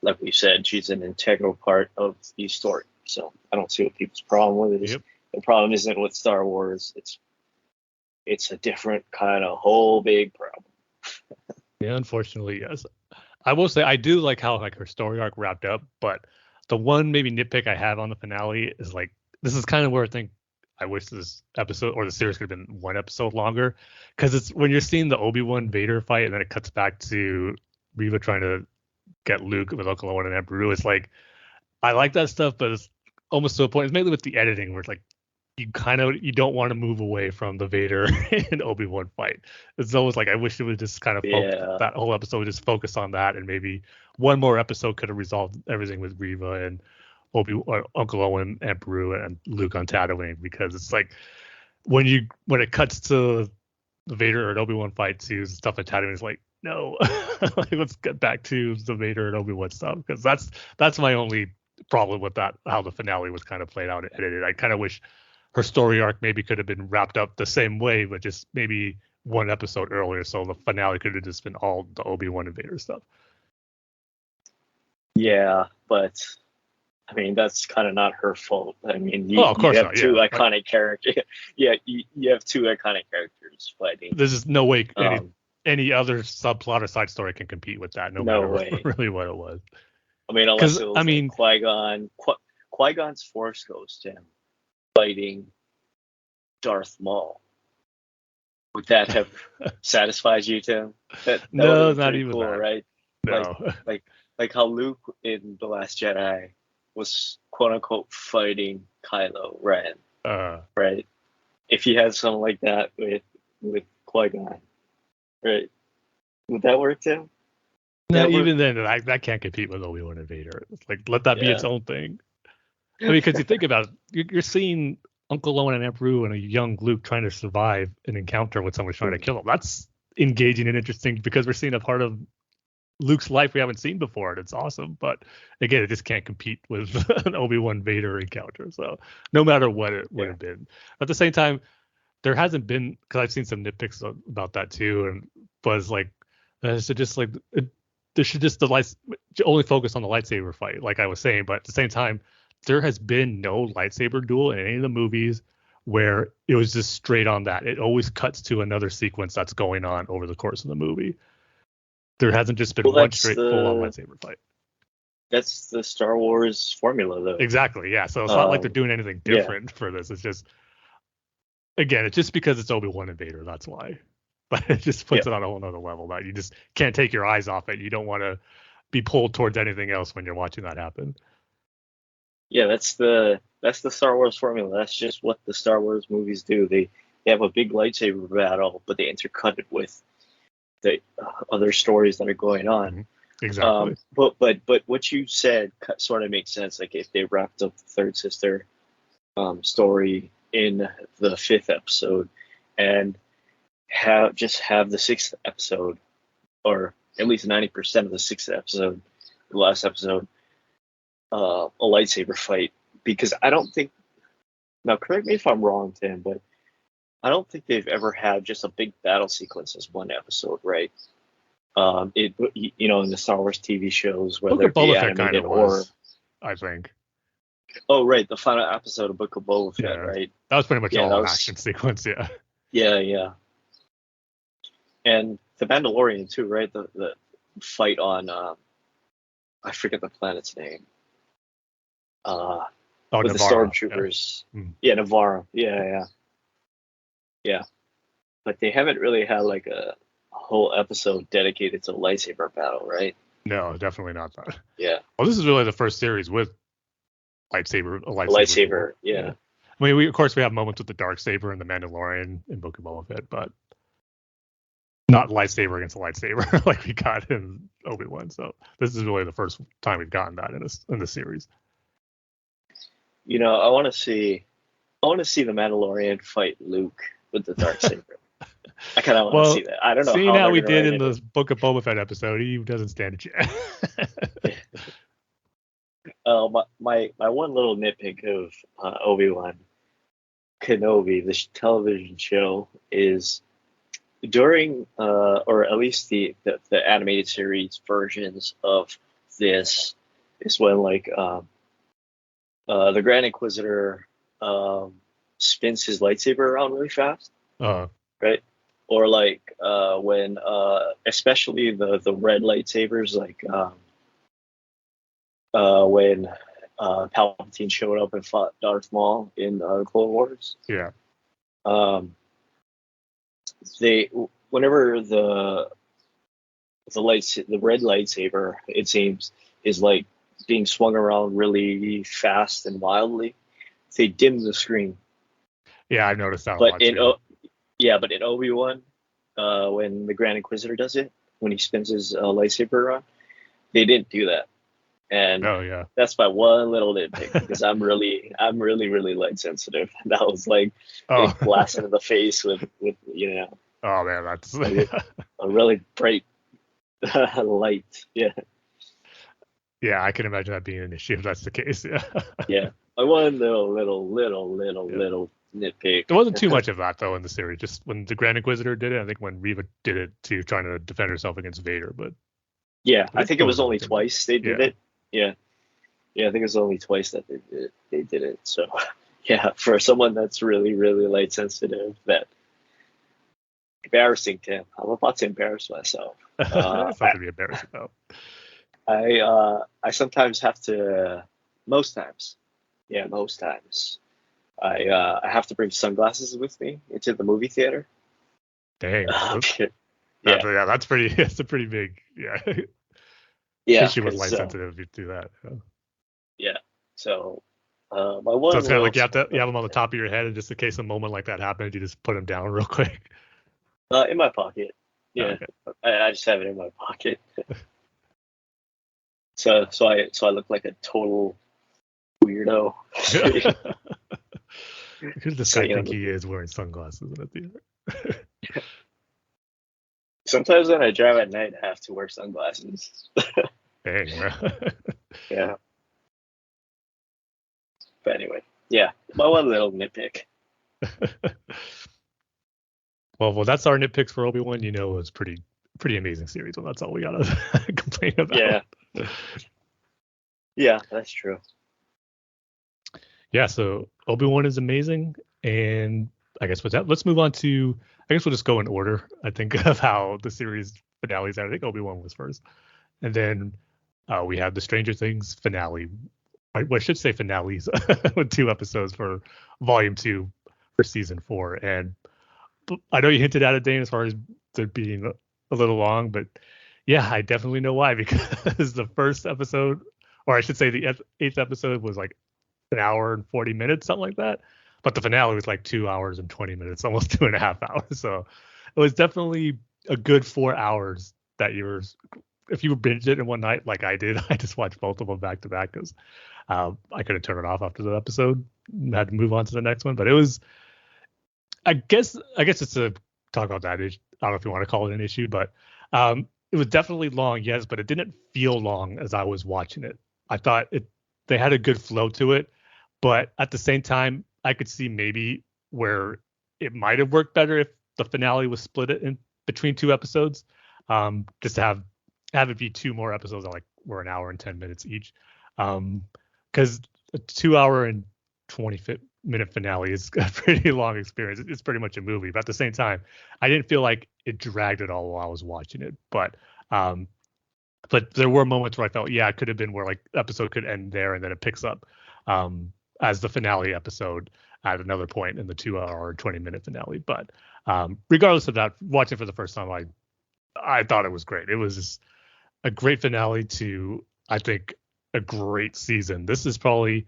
D: like we said, she's an integral part of the story. So I don't see what people's problem with it is.
C: Yep.
D: The problem isn't with Star Wars. It's a different kind of whole big problem.
C: Yeah, unfortunately, yes. I will say I do like how like her story arc wrapped up, but the one maybe nitpick I have on the finale is like this is kind of where I think I wish this episode or the series could have been one episode longer, because it's when you're seeing the Obi-Wan Vader fight and then it cuts back to Reva trying to get Luke with Uncle Owen and Aunt Beru. It's like I like that stuff, but it's almost to a point. It's mainly with the editing where it's like you don't want to move away from the Vader and Obi-Wan fight. It's almost like I wish it would just kind of that whole episode would just focus on that, and maybe one more episode could have resolved everything with Reva and Uncle Owen and Beru and Luke on Tatooine, because it's like when it cuts to the Vader and Obi-Wan fight to stuff at Tatooine, it's like no, like, let's get back to the Vader and Obi-Wan stuff, because that's my only problem with that, how the finale was kind of played out and edited. I kind of wish her story arc maybe could have been wrapped up the same way, but just maybe one episode earlier, so the finale could have just been all the Obi-Wan and Vader stuff.
D: Yeah, but I mean that's kind of not her fault. I mean, you have two iconic characters. Yeah, you have two iconic characters fighting.
C: There's just no way any other subplot or side story can compete with that. No matter really what it was.
D: I mean, unless it was like Qui-Gon. Qui-Gon's Force Ghost him fighting Darth Maul. Would that have satisfied you, Tim? That
C: no, not even
D: cool,
C: that.
D: Right?
C: No.
D: Like how Luke in The Last Jedi was quote unquote fighting Kylo Ren. Right? If you had something like that with Qui-Gon, right? Would that work, Tim?
C: No, even then, that can't compete with Obi-Wan and Vader. It's like, let that be its own thing. I mean, because you think about it, you're seeing Uncle Owen and Aunt Beru and a young Luke trying to survive an encounter with someone trying to kill him. That's engaging and interesting, because we're seeing a part of Luke's life we haven't seen before, and it's awesome. But again, it just can't compete with an Obi-Wan Vader encounter. So no matter what it would have been. At the same time, there hasn't been, because I've seen some nitpicks about that too, and was like, so just like there should just only focus on the lightsaber fight, like I was saying. But at the same time, there has been no lightsaber duel in any of the movies where it was just straight on that. It always cuts to another sequence that's going on over the course of the movie. There hasn't just been one straight full-on lightsaber fight.
D: That's the Star Wars formula, though.
C: Exactly, yeah. So it's not like they're doing anything different for this. It's just, again, it's just because it's Obi-Wan and Vader, that's why. But it just puts it on a whole nother level that you just can't take your eyes off it. You don't want to be pulled towards anything else when you're watching that happen.
D: Yeah, that's the Star Wars formula. That's just what the Star Wars movies do. They have a big lightsaber battle, but they intercut it with the other stories that are going on.
C: Exactly.
D: But what you said sort of makes sense. Like if they wrapped up the third sister story in the fifth episode, and have the sixth episode, or at least 90% of the sixth episode, the last episode, a lightsaber fight, because I don't think, now correct me if I'm wrong, Tim, but I don't think they've ever had just a big battle sequence as one episode, right? In the Star Wars TV shows, whether it be animated or,
C: I think.
D: Oh, right, the final episode of Book of Boba Fett, right?
C: That was pretty much all an action sequence, yeah.
D: Yeah. And the Mandalorian too, right? The fight on I forget the planet's name. With
C: Navarro,
D: the stormtroopers. Yeah, Navarro. Yeah. But they haven't really had like a whole episode dedicated to a lightsaber battle, right?
C: No, definitely not that.
D: Yeah.
C: Well, this is really the first series with a lightsaber.
D: Yeah.
C: I mean, we have moments with the Darksaber and the Mandalorian in Book of Boba Fett, but not lightsaber against a lightsaber like we got in Obi-Wan. So this is really the first time we've gotten that in the series.
D: You know, I want to see the Mandalorian fight Luke with the Darksaber. I kind of want to see that. I don't know.
C: Seeing how we did in the Book of Boba Fett episode, he doesn't stand a chance.
D: my one little nitpick of Obi-Wan Kenobi, this television show, is during or at least the animated series versions of this is when like the Grand Inquisitor spins his lightsaber around really fast,
C: Uh,
D: right? Or like when especially the red lightsabers, like when Palpatine showed up and fought Darth Maul in Clone Wars.
C: yeah.
D: Um, they whenever the red lightsaber, it seems, is like being swung around really fast and wildly, they dim the screen.
C: Yeah, I noticed that a
D: But
C: lot
D: in
C: too.
D: but in Obi-Wan, when the Grand Inquisitor does it, when he spins his lightsaber around, they didn't do that, and
C: Oh yeah.
D: that's my one little nitpick because I'm really light sensitive. And that was like getting
C: Oh.
D: blasted in the face with
C: Oh man, that's
D: a really bright light. Yeah,
C: yeah. I can imagine that being an issue if that's the case. Yeah.
D: yeah. My one little
C: Yeah.
D: nitpick.
C: There wasn't too much of that though in the series. Just when the Grand Inquisitor did it, I think when Reva did it too, trying to defend herself against Vader. But
D: Yeah, I
C: it
D: think it was
C: wasn't
D: only
C: too much.
D: twice they did
C: Yeah.
D: it. Yeah, yeah. I think it was only twice that they did it. So yeah, for someone that's really light sensitive, that embarrassing, Tim. I'm about to embarrass myself.
C: It's not to be embarrassed about.
D: I sometimes have to. Most times, yeah, most times. I have to bring sunglasses with me into the movie theater.
C: Dang.
D: Yeah,
C: Yeah, that's pretty. It's a pretty big
D: yeah,
C: issue with light
D: because
C: sensitive. You do that. Yeah.
D: yeah. So my
C: So
D: one
C: it's kind of
D: little
C: like you have them on the top of your head, and just in case a moment like that happens, you just put them down real quick.
D: in my pocket. Yeah,
C: Okay.
D: I just have it in my pocket. So I look like a total weirdo.
C: Who does this guy
D: Sitting on
C: think
D: the-
C: he is wearing sunglasses in a theater?
D: Sometimes when I drive at night, I have to wear sunglasses.
C: Dang.
D: Yeah. But anyway, yeah, my one little nitpick.
C: Well, that's our nitpicks for Obi-Wan. You know, it was pretty amazing series. Well, that's all we gotta complain about.
D: Yeah, that's true.
C: Yeah. So Obi-Wan is amazing, and I guess with that, let's move on to. I guess we'll just go in order. I think of how the series finales are. I think Obi-Wan was first, and then we had the Stranger Things finale. I should say finales with 2 episodes for Volume 2 for Season 4, and I know you hinted at it, Dane, as far as there being a little long, but yeah, I definitely know why, because the first episode, or I should say the 8th episode, was like an hour and 40 minutes, something like that. But the finale was like 2 hours and 20 minutes, almost 2.5 hours. So it was definitely a good 4 hours that if you binged it in one night, like I did, I just watched both of them back to back because I couldn't turn it off after the episode. Had to move on to the next one, but it was. I guess it's a talk about that. I don't know if you want to call it an issue, but it was definitely long, yes, but it didn't feel long as I was watching it. I thought they had a good flow to it, but at the same time, I could see maybe where it might have worked better if the finale was split it in between 2 episodes, just to have it be 2 more episodes that were an hour and 10 minutes each, because a 2 hour and 20-minute finale is a pretty long experience. It's pretty much a movie, but at the same time, I didn't feel like it dragged at all while I was watching it. But there were moments where I felt, yeah, it could have been where like episode could end there and then it picks up as the finale episode at another point in the 2 hour and 20-minute finale. But regardless of that, watching for the first time, I thought it was great. It was just a great finale to, I think, a great season. This is probably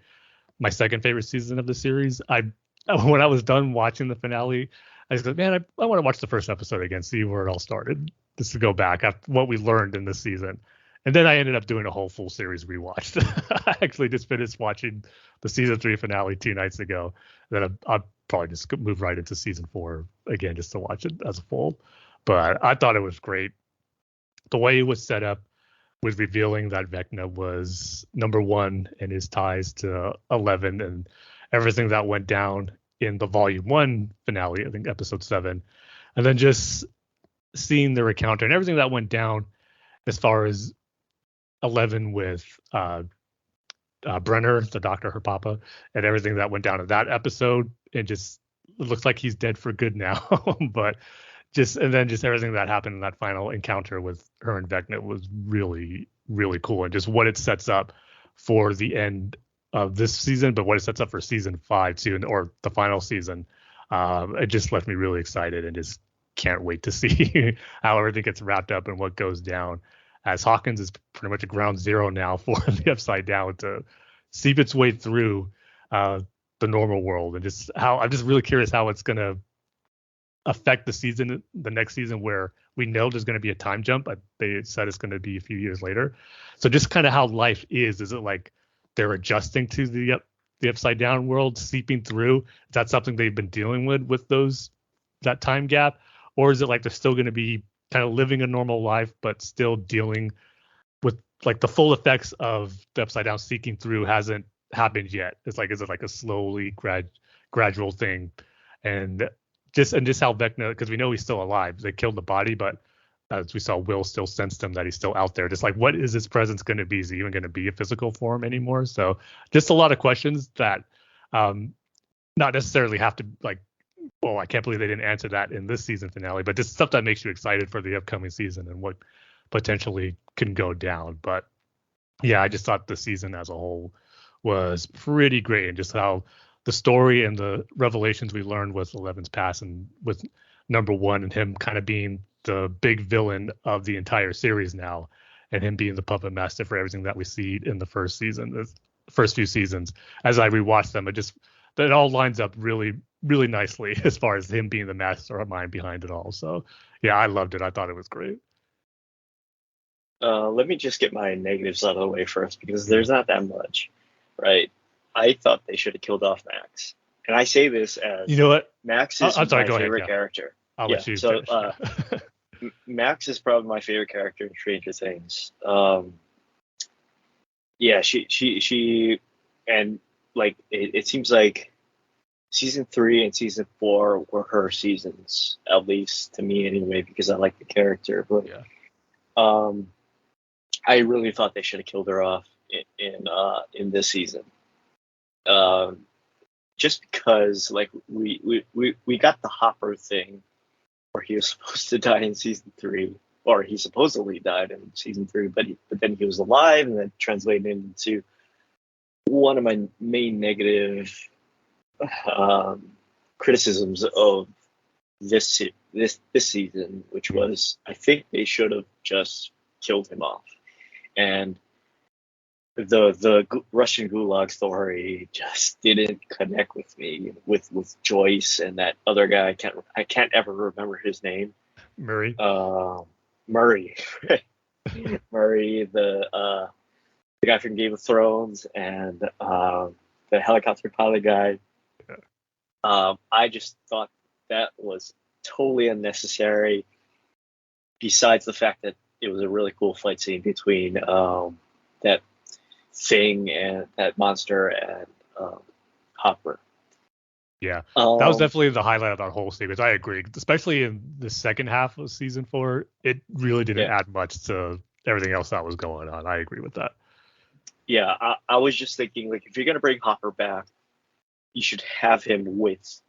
C: my second favorite season of the series. When I was done watching the finale, I was like, man, I want to watch the first episode again, see where it all started, just to go back at what we learned in this season. And then I ended up doing a whole full series rewatch. I actually just finished watching the season 3 finale 2 nights ago. Then I'll probably just move right into season 4 again, just to watch it as a full. But I thought it was great. The way it was set up, with revealing that Vecna was number one in his ties to 11 and everything that went down in the Volume 1 finale, I think episode 7. And then just seeing their encounter and everything that went down as far as 11 with Brenner, the doctor, her papa, and everything that went down in that episode. It just it looks like he's dead for good now. But just everything that happened in that final encounter with her and Vecna was really, really cool. And just what it sets up for the end of this season, but what it sets up for season 5 too, or the final season. It just left me really excited and just can't wait to see how everything gets wrapped up and what goes down, as Hawkins is pretty much a ground zero now for the Upside Down to seep its way through the normal world. And just how I'm just really curious how it's going to affect the next season, where we know there's going to be a time jump. They said it's going to be a few years later. So just kind of how life is it like they're adjusting to the Upside Down world seeping through? Is that something they've been dealing with that time gap? Or is it like they're still going to be kind of living a normal life, but still dealing with like the full effects of the Upside Down seeking through hasn't happened yet? Is it like a slowly gradual thing? And just how Vecna, because we know he's still alive. They killed the body, but as we saw, Will still sensed him that he's still out there. Just like, what is his presence going to be? Is he even going to be a physical form anymore? So just a lot of questions that not necessarily have to like, well, I can't believe they didn't answer that in this season finale, but just stuff that makes you excited for the upcoming season and what potentially can go down. But yeah, I just thought the season as a whole was pretty great, and just how the story and the revelations we learned with Eleven's past and with number one and him kind of being the big villain of the entire series now, and him being the puppet master for everything that we see in the first season, the first few seasons. As I rewatched them, it all lines up really, really nicely as far as him being the mastermind behind it all. So yeah, I loved it. I thought it was great.
D: Let me just get my negatives out of the way first, because there's not that much, right? I thought they should have killed off Max, and I say this as,
C: you know what,
D: Max is
C: I'm sorry,
D: my
C: go ahead,
D: favorite
C: yeah.
D: character.
C: I'll let you
D: so
C: finish.
D: Max is probably my favorite character in Stranger Things. She and like it seems like season 3 and season 4 were her seasons, at least to me anyway, because I like the character. But
C: Yeah.
D: I really thought they should have killed her off in this season. Just because like we got the Hopper thing where he was supposed to die in season 3, or he supposedly died in season 3, but then he was alive, and then translated into one of my main negative criticisms of this season, which was, I think they should have just killed him off. And the Russian Gulag story just didn't connect with me with Joyce and that other guy. I can't ever remember his name.
C: Murray.
D: Murray. Murray, the guy from Game of Thrones, and the helicopter pilot guy. I just thought that was totally unnecessary. Besides the fact that it was a really cool fight scene between that thing and that monster and Hopper.
C: Yeah, that was definitely the highlight of that whole sequence. I agree, especially in the second half of season 4. It really didn't add much to everything else that was going on. I agree with that.
D: Yeah, I was just thinking, like, if you're gonna bring Hopper back, you should have him with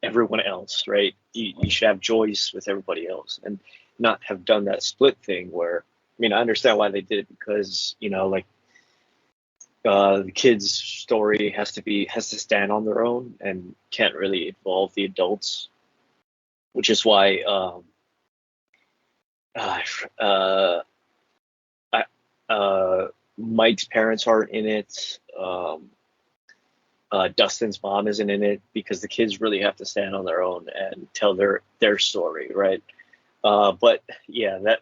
D: everyone else, right? You should have Joyce with everybody else, and not have done that split thing where, I mean, I understand why they did it, because, you know, like, the kids' story has to stand on their own and can't really involve the adults, which is why Mike's parents aren't in it. Dustin's mom isn't in it, because the kids really have to stand on their own and tell their story, right? But yeah,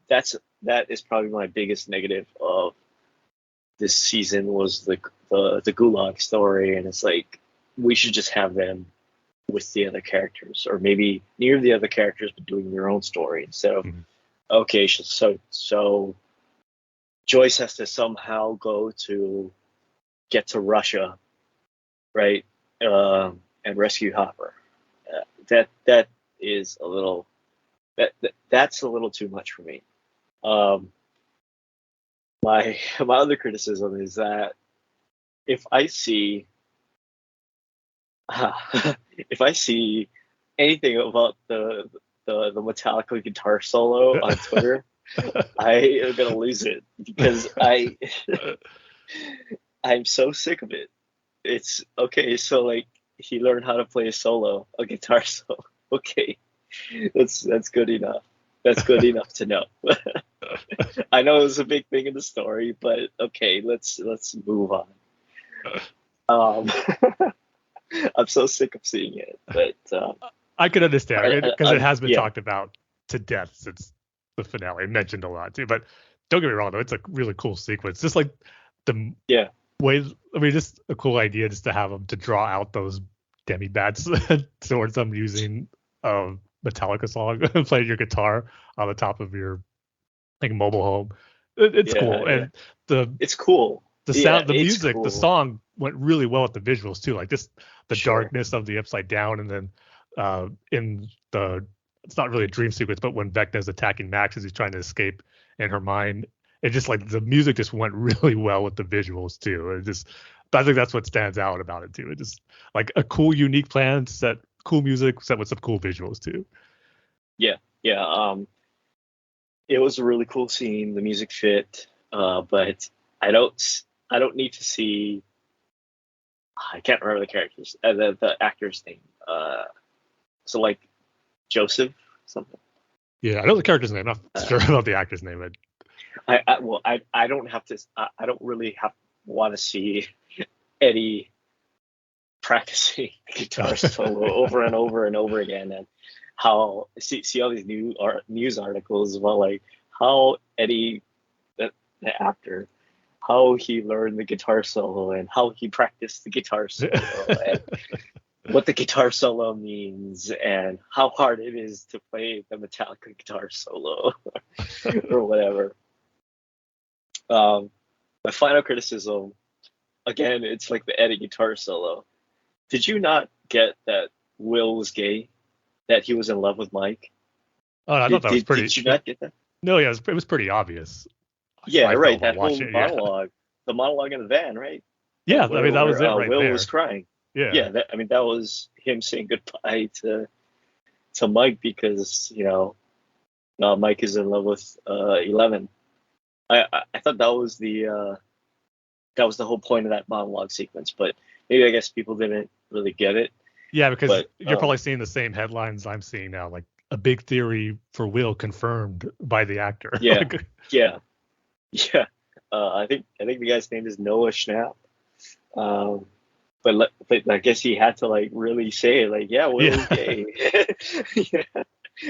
D: that is probably my biggest negative of this season, was the Gulag story. And it's like, we should just have them with the other characters, or maybe near the other characters, but doing their own story instead of okay, so Joyce has to somehow get to Russia, right, and rescue Hopper. That is a little that's a little too much for me. Um, my other criticism is that if I see if I see anything about the Metallica guitar solo on Twitter, I am gonna lose it because I'm so sick of it. It's okay, so like he learned how to play a guitar solo. Okay, that's good enough. That's good enough to know. I know it was a big thing in the story, but okay, let's move on. Um, I'm so sick of seeing it, but
C: I could understand because it has been
D: yeah,
C: talked about to death since the finale, mentioned a lot too. But don't get me wrong, though, it's a really cool sequence. Just like the
D: yeah,
C: way, I mean, just a cool idea just to have them to draw out those demi-bats towards them using a Metallica song and play your guitar on the top of your like mobile home. It's cool,
D: yeah.
C: and the
D: It's cool.
C: the
D: Yeah,
C: sound, the
D: it's
C: music, the
D: cool.
C: song went really well with the visuals too. Like just the
D: Sure.
C: darkness of the upside down, and then in the it's not really a dream sequence, but when Vecna's attacking Max as he's trying to escape in her mind, it just like the music just went really well with the visuals too. It just I think that's what stands out about it too. It just like a cool, unique plan, set cool music, set with some cool visuals too.
D: Yeah, yeah. It was a really cool scene. The music fit, but I don't need to see. I can't remember the characters, the actor's name. So like Joseph something.
C: Yeah, I know the character's name. I'm not sure
D: Uh,
C: about the actor's name. But
D: I don't have to. I don't really want to see Eddie practicing guitar solo over and over and over again, and how see all these news articles about like how Eddie, the actor, how he learned the guitar solo and how he practiced the guitar solo and what the guitar solo means and how hard it is to play the Metallica guitar solo or whatever. My final criticism, again, it's like the Eddie guitar solo. Did you not get that Will was gay? That he was in love with Mike?
C: Oh, I thought that was pretty.
D: Did you not get that?
C: No, yeah, it was pretty obvious.
D: Yeah,
C: I felt
D: right.
C: about
D: That whole
C: watching it. Yeah,
D: monologue, the monologue in the van, right?
C: yeah. I mean, that was
D: Where
C: it right
D: Will was
C: there.
D: crying.
C: Yeah,
D: Yeah, that was him saying goodbye to Mike because Mike is in love with 11. I thought that was the whole point of that monologue sequence, but maybe I guess people didn't really get it.
C: yeah, because
D: But
C: you're probably seeing the same headlines I'm seeing now, like a big theory for Will confirmed by the actor.
D: yeah,
C: Like,
D: yeah, yeah. I think the guy's name is Noah Schnapp. Um, but I guess he had to like really say it, like, yeah, Will is
C: yeah,
D: gay. Yeah.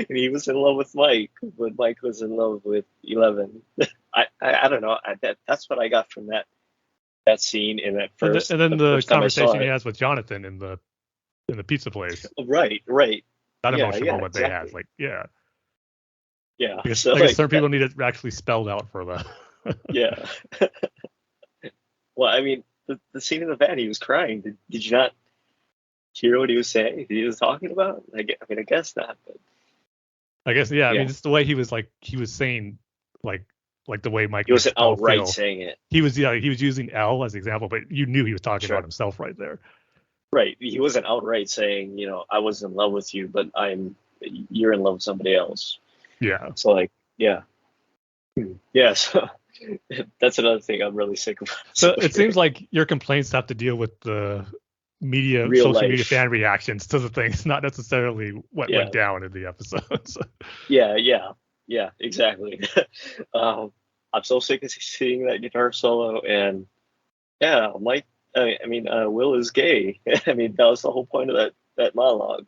D: And he was in love with Mike, but Mike was in love with 11. I don't know. That's what I got from that scene in that
C: and then
D: the
C: the
D: first time I saw
C: conversation he
D: it.
C: has with Jonathan in the pizza place,
D: Right, right.
C: that
D: Yeah,
C: emotional
D: yeah,
C: moment they has,
D: exactly.
C: like, yeah.
D: Yeah. So
C: I guess
D: like
C: certain
D: that,
C: people need it actually spelled out for them.
D: yeah. Well, I mean, the scene in the van, he was crying. Did you not hear what he was saying? He was talking about? I mean, I guess not, but
C: I guess, yeah. I
D: yeah.
C: mean, just the way he was like, he was saying like the way Mike
D: He
C: makes
D: wasn't
C: Elle
D: outright
C: feel.
D: saying it.
C: He was, yeah, he was using Elle as an example, but you knew he was talking about
D: Sure.
C: himself right there.
D: Right. He wasn't outright saying, I was in love with you, but you're in love with somebody else.
C: Yeah.
D: So like, yeah. Yeah, so that's another thing I'm really sick of.
C: So
D: Sick of
C: it seems
D: hearing.
C: like your complaints have to deal with the
D: Real
C: social media
D: life.
C: fan reactions to the things, not necessarily what
D: Yeah.
C: went down in the episodes.
D: Yeah, yeah. Yeah, exactly. I'm so sick of seeing that guitar solo and yeah, Mike Will is gay. I mean, that was the whole point of that monologue.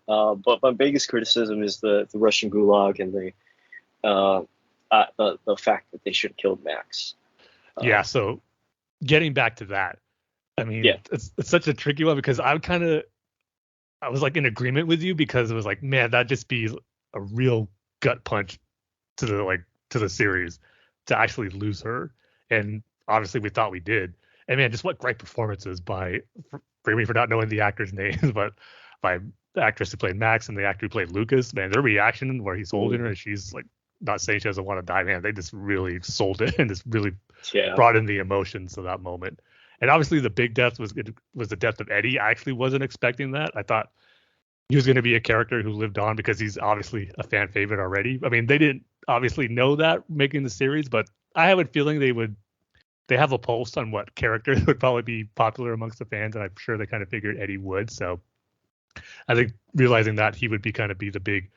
D: But my biggest criticism is the Russian gulag and the fact that they should have killed Max.
C: Yeah. So getting back to that, I
D: Yeah,
C: mean, it's such a tricky one because I was like in agreement with you because it was like, man, that'd just be a real gut punch to the series to actually lose her. And obviously we thought we did. And man, just what great performances by, forgive me for not knowing the actors' names, but by the actress who played Max and the actor who played Lucas. Man, their reaction where he's holding her and she's like not saying she doesn't want to die, man, they just really sold it and just really brought in the emotions of that moment. And obviously the big death was the death of Eddie. I actually wasn't expecting that. I thought he was going to be a character who lived on because he's obviously a fan favorite already. I mean, they didn't obviously know that making the series, but I have a feeling they have a pulse on what characters would probably be popular amongst the fans, and I'm sure they kind of figured Eddie would. So I think realizing that he would be the big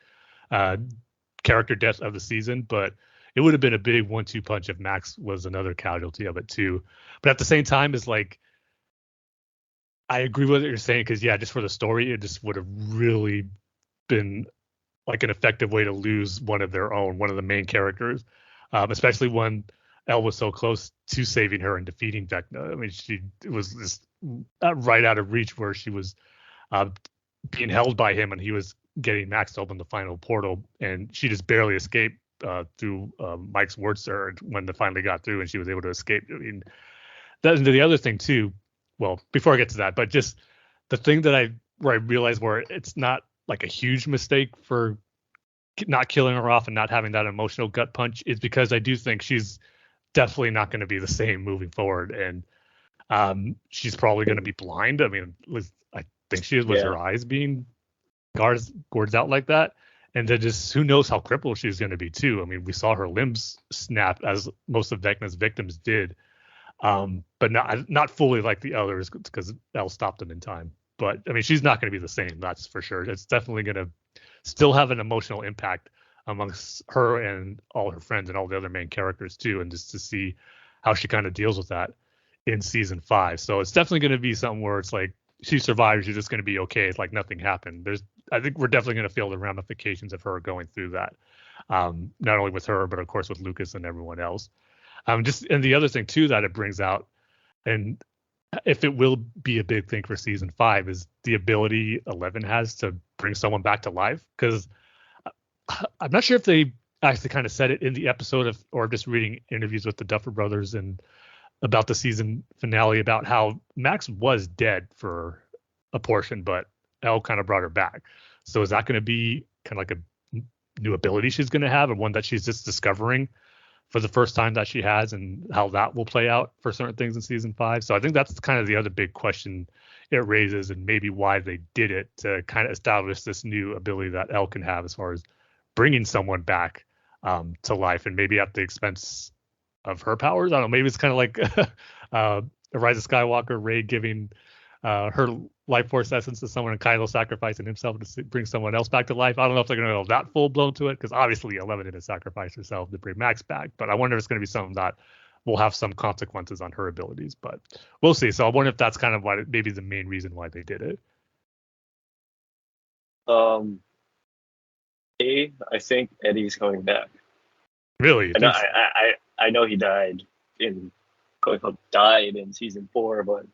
C: character death of the season, but it would have been a big 1-2 punch if Max was another casualty of it too. But at the same time, it's like, I agree with what you're saying, because just for the story, it just would have really been like an effective way to lose one of the main characters, especially when Elle was so close to saving her and defeating Vecna. I mean, it was just right out of reach where she was being held by him and he was getting Max to open the final portal, and she just barely escaped through Mike's word surge when they finally got through and she was able to escape. I mean, that's the other thing too. Well, before I get to that, but just the thing where I realized where it's not like a huge mistake for not killing her off and not having that emotional gut punch is because I do think she's definitely not going to be the same moving forward, and she's probably going to be blind. I mean, I think she is with her eyes being gouged out like that. And then just who knows how crippled she's going to be too. I mean, we saw her limbs snap as most of Vecna's victims did, but not fully like the others because Elle stopped them in time. But I mean, she's not going to be the same, that's for sure. It's definitely going to still have an emotional impact amongst her and all her friends and all the other main characters too, and just to see how she kind of deals with that in season 5. So it's definitely going to be something where it's like she survives, you're just going to be okay. It's like nothing happened. I think we're definitely going to feel the ramifications of her going through that, not only with her, but of course with Lucas and everyone else. And the other thing too that it brings out, and if it will be a big thing for season 5, is the ability Eleven has to bring someone back to life. Because I'm not sure if they actually kind of said it in the episode or just reading interviews with the Duffer Brothers and about the season finale about how Max was dead for a portion, but Elle kind of brought her back. So is that going to be kind of like a new ability she's going to have, and one that she's just discovering for the first time that she has, and how that will play out for certain things in season 5? So I think that's kind of the other big question it raises, and maybe why they did it, to kind of establish this new ability that Elle can have as far as bringing someone back to life, and maybe at the expense of her powers. I don't know. Maybe it's kind of like a Rise of Skywalker, Rey giving her life force essence to someone and Kylo sacrificing himself to bring someone else back to life. I don't know if they're going to go that full blown to it, because obviously Eleven didn't sacrifice herself to bring Max back. But I wonder if it's going to be something that will have some consequences on her abilities. But we'll see. So I wonder if that's kind of why, maybe the main reason why they did it.
D: I think Eddie's coming back.
C: Really?
D: I know he died died in season 4, but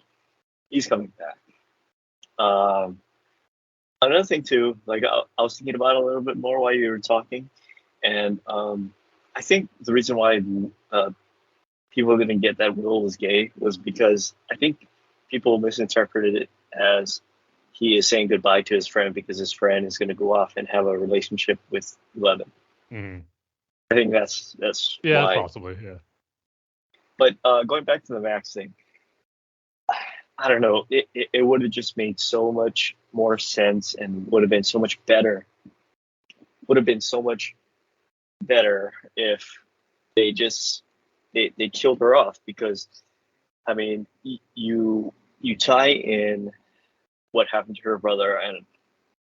D: he's coming back. Another thing too, like I was thinking about it a little bit more while you were talking, and I think the reason why people didn't get that Will was gay was because I think people misinterpreted it as he is saying goodbye to his friend because his friend is going to go off and have a relationship with Eleven.
C: Mm-hmm.
D: I think that's why.
C: Possibly, yeah.
D: But going back to the Max thing, I don't know. It would have just made so much more sense and would have been so much better. Would have been so much better if they just they killed her off, because I mean you tie in what happened to her brother and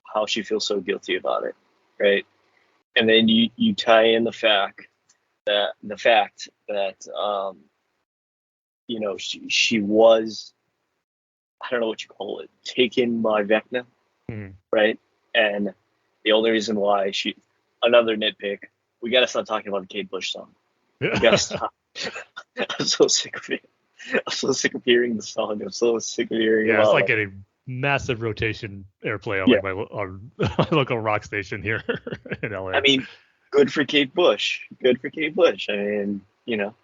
D: how she feels so guilty about it, right? And then you tie in the fact that you know, she was, I don't know what you call it, taken by Vecna, right? And the only reason why another nitpick, we gotta stop talking about the Kate Bush song. We gotta stop. I'm so sick of it. I'm so sick of hearing the song. I'm so sick of hearing about it.
C: It's like getting massive rotation airplay on like my local rock station here in LA.
D: I mean, good for Kate Bush. Good for Kate Bush. I mean, you know.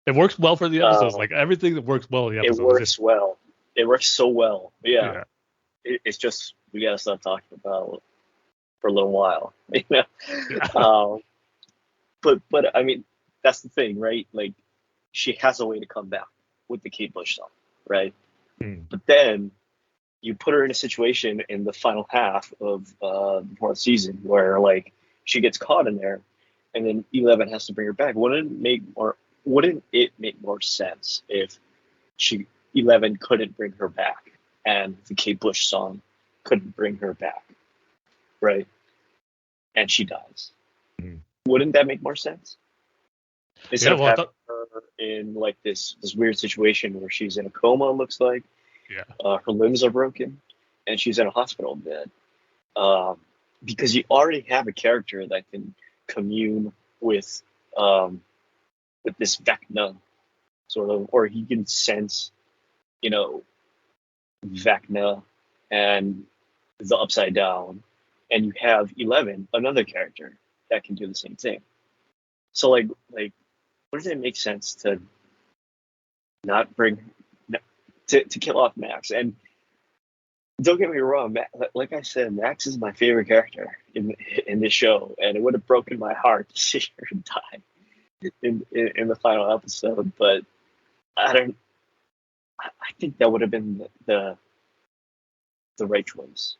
C: It works well for the episodes.
D: Uh,
C: Like everything that works well in the
D: it
C: episodes is
D: works
C: just
D: well. It works so well. Yeah.
C: yeah.
D: It's just we gotta stop talking about it for a little while. You know.
C: Yeah.
D: Um, but I mean that's the thing, right? Like she has a way to come back with the Kate Bush song, right?
C: Mm.
D: But then you put her in a situation in the final half of the fourth season where like she gets caught in there, and then 11 has to bring her back. Wouldn't it make more sense if she 11 couldn't bring her back and the Kate Bush song couldn't bring her back, right? And she dies.
C: Mm.
D: Wouldn't that make more sense?
C: Yeah,
D: Instead of
C: well,
D: having her in like this weird situation where she's in a coma, it looks like
C: yeah.
D: her limbs are broken, and she's in a hospital bed. Um, because you already have a character that can commune um, with this Vecna sort of, or he can sense, you know, Vecna and the Upside Down, and you have 11, another character that can do the same thing. So like, wouldn't it make sense to not bring to kill off Max? And don't get me wrong, like I said, Max is my favorite character in this show, and it would have broken my heart to see her die in the final episode. But I don't. I think that would have been the right choice.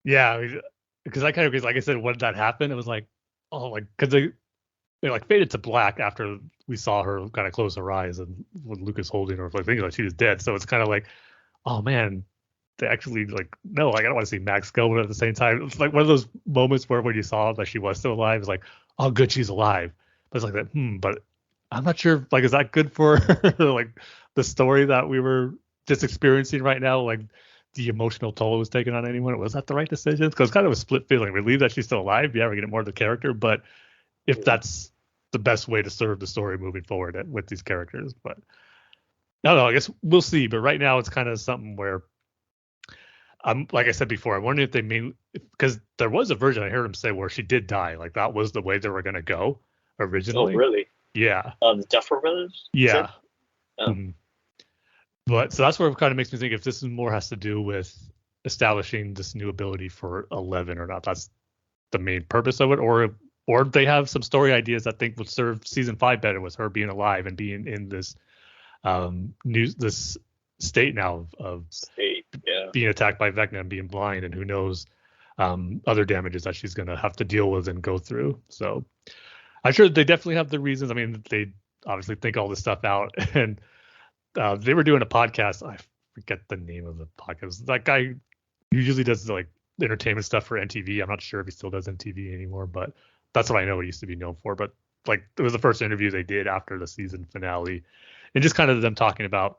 C: Yeah, I mean, because I kind of, because like I said, when that happened, it was like, oh, like because they like faded to black after we saw her kind of close her eyes and with Lucas holding her, like thinking like she was dead. So it's kind of like, oh man, they actually like no, like I don't want to see Max go, but at the same time, it's like one of those moments where when you saw that she was still alive, it's like, oh, good, she's alive. But it's like that, but I'm not sure, like, is that good for like the story that we were just experiencing right now? Like the emotional toll it was taking on anyone. Was that the right decision? Because it's kind of a split feeling. Relieved that she's still alive. Yeah, we're getting more of the character, but if that's the best way to serve the story moving forward with these characters, but I don't know. I guess we'll see. But right now, it's kind of something where I'm like I said before, I'm wondering if they mean because there was a version I heard him say where she did die, like that was the way they were gonna go
D: Oh,
C: originally.
D: really?
C: Yeah,
D: The Duffer Brothers? Is it?
C: yeah.
D: Oh,
C: Mhm. But so that's where it kind of makes me think if this is more has to do with establishing this new ability for 11 or not. That's the main purpose of it, or they have some story ideas that think would serve season 5 better with her being alive and being in this this state now of
D: State. Yeah.
C: being attacked by Vecna and being blind, and who knows other damages that she's going to have to deal with and go through. So I'm sure they definitely have the reasons. I mean, they obviously think all this stuff out, and they were doing a podcast. I forget the name of the podcast. That guy usually does like entertainment stuff for NTV. I'm not sure if he still does NTV anymore, but that's what I know he used to be known for. But like, it was the first interview they did after the season finale, and just kind of them talking about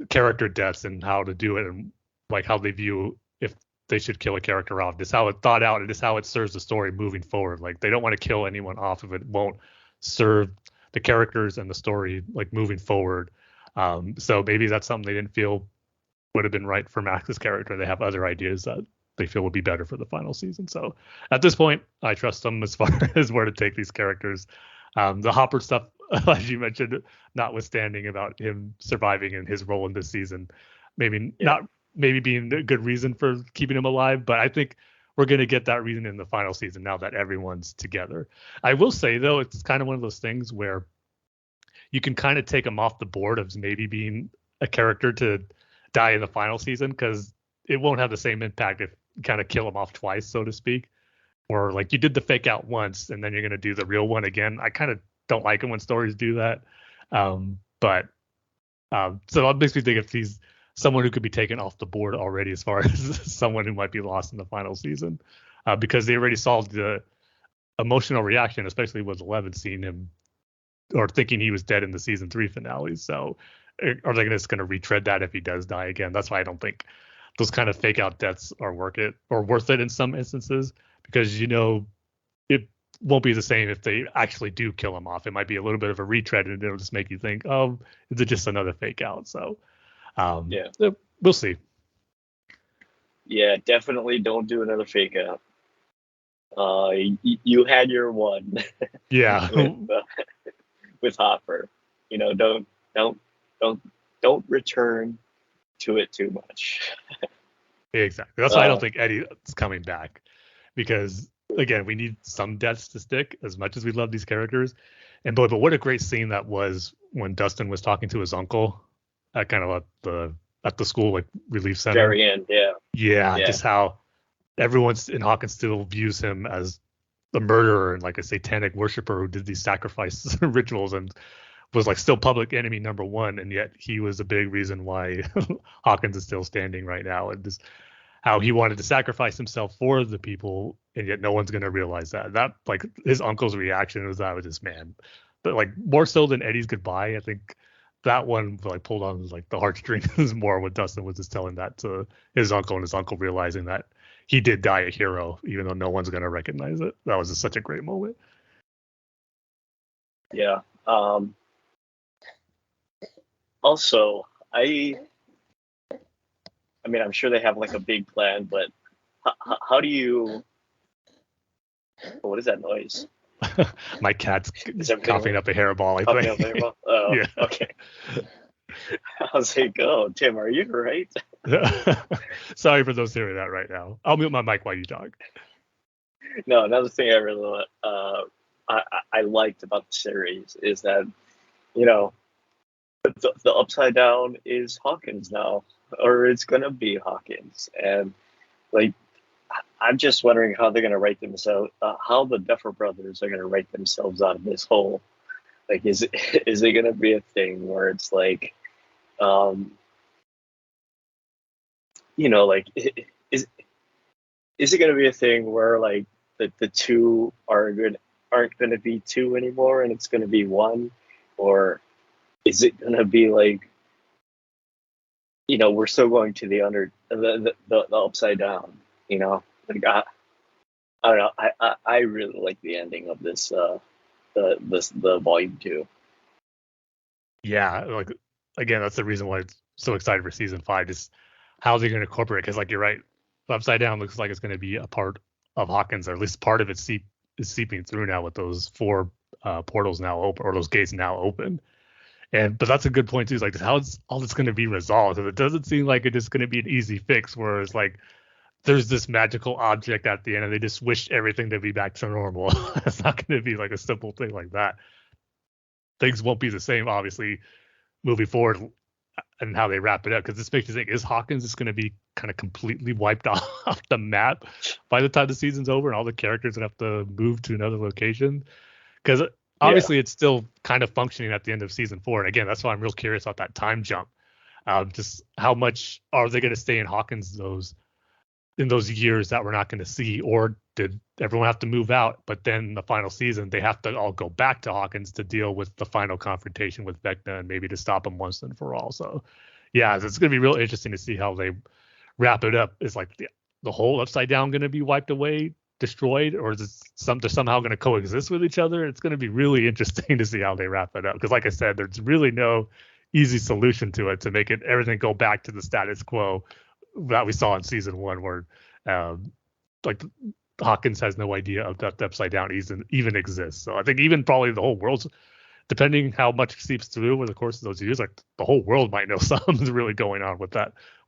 C: character deaths and how to do it and like how they view if they should kill a character off. Just how it thought out and just how it serves the story moving forward. Like they don't want to kill anyone off if it won't serve the characters and the story like moving forward. So maybe that's something they didn't feel would have been right for Max's character. They have other ideas that they feel would be better for the final season. So at this point, I trust them as far as where to take these characters. The Hopper stuff, as you mentioned, notwithstanding about him surviving and his role in this season, maybe
D: Yeah.
C: not maybe being a good reason for keeping him alive, but I think we're going to get that reason in the final season now that everyone's together. I will say though, it's kind of one of those things where you can kind of take him off the board of maybe being a character to die in the final season because it won't have the same impact if you kind of kill him off twice, so to speak. Or like you did the fake out once and then you're going to do the real one again. I kind of don't like it when stories do that. But so it makes me think if he's someone who could be taken off the board already as far as someone who might be lost in the final season because they already solved the emotional reaction, especially with 11 seeing him or thinking he was dead in the season 3 finale. So are they just going to retread that if he does die again? That's why I don't think those kind of fake out deaths are worth it in some instances because it won't be the same if they actually do kill him off. It might be a little bit of a retread and it'll just make you think, oh, is it just another fake out? So
D: Yeah.
C: we'll see.
D: Yeah. Definitely don't do another fake out. You had your one
C: Yeah.
D: with with Hopper. You know, don't return to it too much.
C: Exactly. That's why I don't think Eddie is coming back, because again, we need some deaths to stick as much as we love these characters. And boy, but what a great scene that was when Dustin was talking to his uncle at kind of at the school like relief center.
D: Very end, yeah.
C: Yeah, just how everyone's in Hawkins still views him as the murderer and like a satanic worshiper who did these sacrifice rituals and was like still public enemy number one, and yet he was a big reason why Hawkins is still standing right now, and just how he wanted to sacrifice himself for the people, and yet no one's gonna realize that. That like his uncle's reaction was that was just man, but like more so than Eddie's goodbye, I think that one like pulled on like the heartstrings more when Dustin was just telling that to his uncle, and his uncle realizing that he did die a hero, even though no one's gonna recognize it. That was just such a great moment.
D: Yeah. Also, I mean, I'm sure they have like a big plan, but how do you? What is that noise?
C: My cat's coughing up a hairball. I
D: Coughing up a
C: think.
D: hairball? Oh,
C: Yeah.
D: okay. How's it go, Tim? Are you right?
C: Sorry for those hearing that right now. I'll mute my mic while you talk.
D: No, another thing I really I liked about the series is that, you know, the Upside Down is Hawkins now, or it's gonna be Hawkins, and like I'm just wondering how they're gonna write themselves, how the Duffer Brothers are gonna write themselves out of this hole. Like, is it gonna be a thing where it's like, you know, like is it gonna be a thing where like the two aren't gonna be two anymore, and it's gonna be one, or is it gonna be like, you know, we're still going to the upside down, you know? Like I don't know. I really like the ending of this the volume 2.
C: Yeah, like again, that's the reason why it's so excited for season 5. Just how they're going to incorporate, because like you're right, Upside Down looks like it's going to be a part of Hawkins, or at least part of it is seeping through now with those 4 portals now open, or those gates now open. But that's a good point too. Is like how is all this going to be resolved? Because it doesn't seem like it is going to be an easy fix. Whereas like there's this magical object at the end, and they just wish everything to be back to normal. It's not going to be like a simple thing like that. Things won't be the same, obviously, moving forward, and how they wrap it up. Because this makes you think: is Hawkins just going to be kind of completely wiped off the map by the time the season's over, and all the characters have to move to another location? Because obviously, it's still kind of functioning at the end of season 4. And again, that's why I'm real curious about that time jump. Just how much are they going to stay in Hawkins in those years that we're not going to see, or did everyone have to move out? But then the final season, they have to all go back to Hawkins to deal with the final confrontation with Vecna, and maybe to stop him once and for all. So, yeah, it's going to be real interesting to see how they wrap it up. Is like the whole Upside Down going to be wiped away, destroyed, or is it they're somehow going to coexist with each other? It's going to be really interesting to see how they wrap it up. Because, like I said, there's really no easy solution to it to make it everything go back to the status quo that we saw in season 1, where like Hawkins has no idea of that the Upside Down even exists. So I think even probably the whole world's, depending how much seeps through over the course of those years, like the whole world might know something's really going on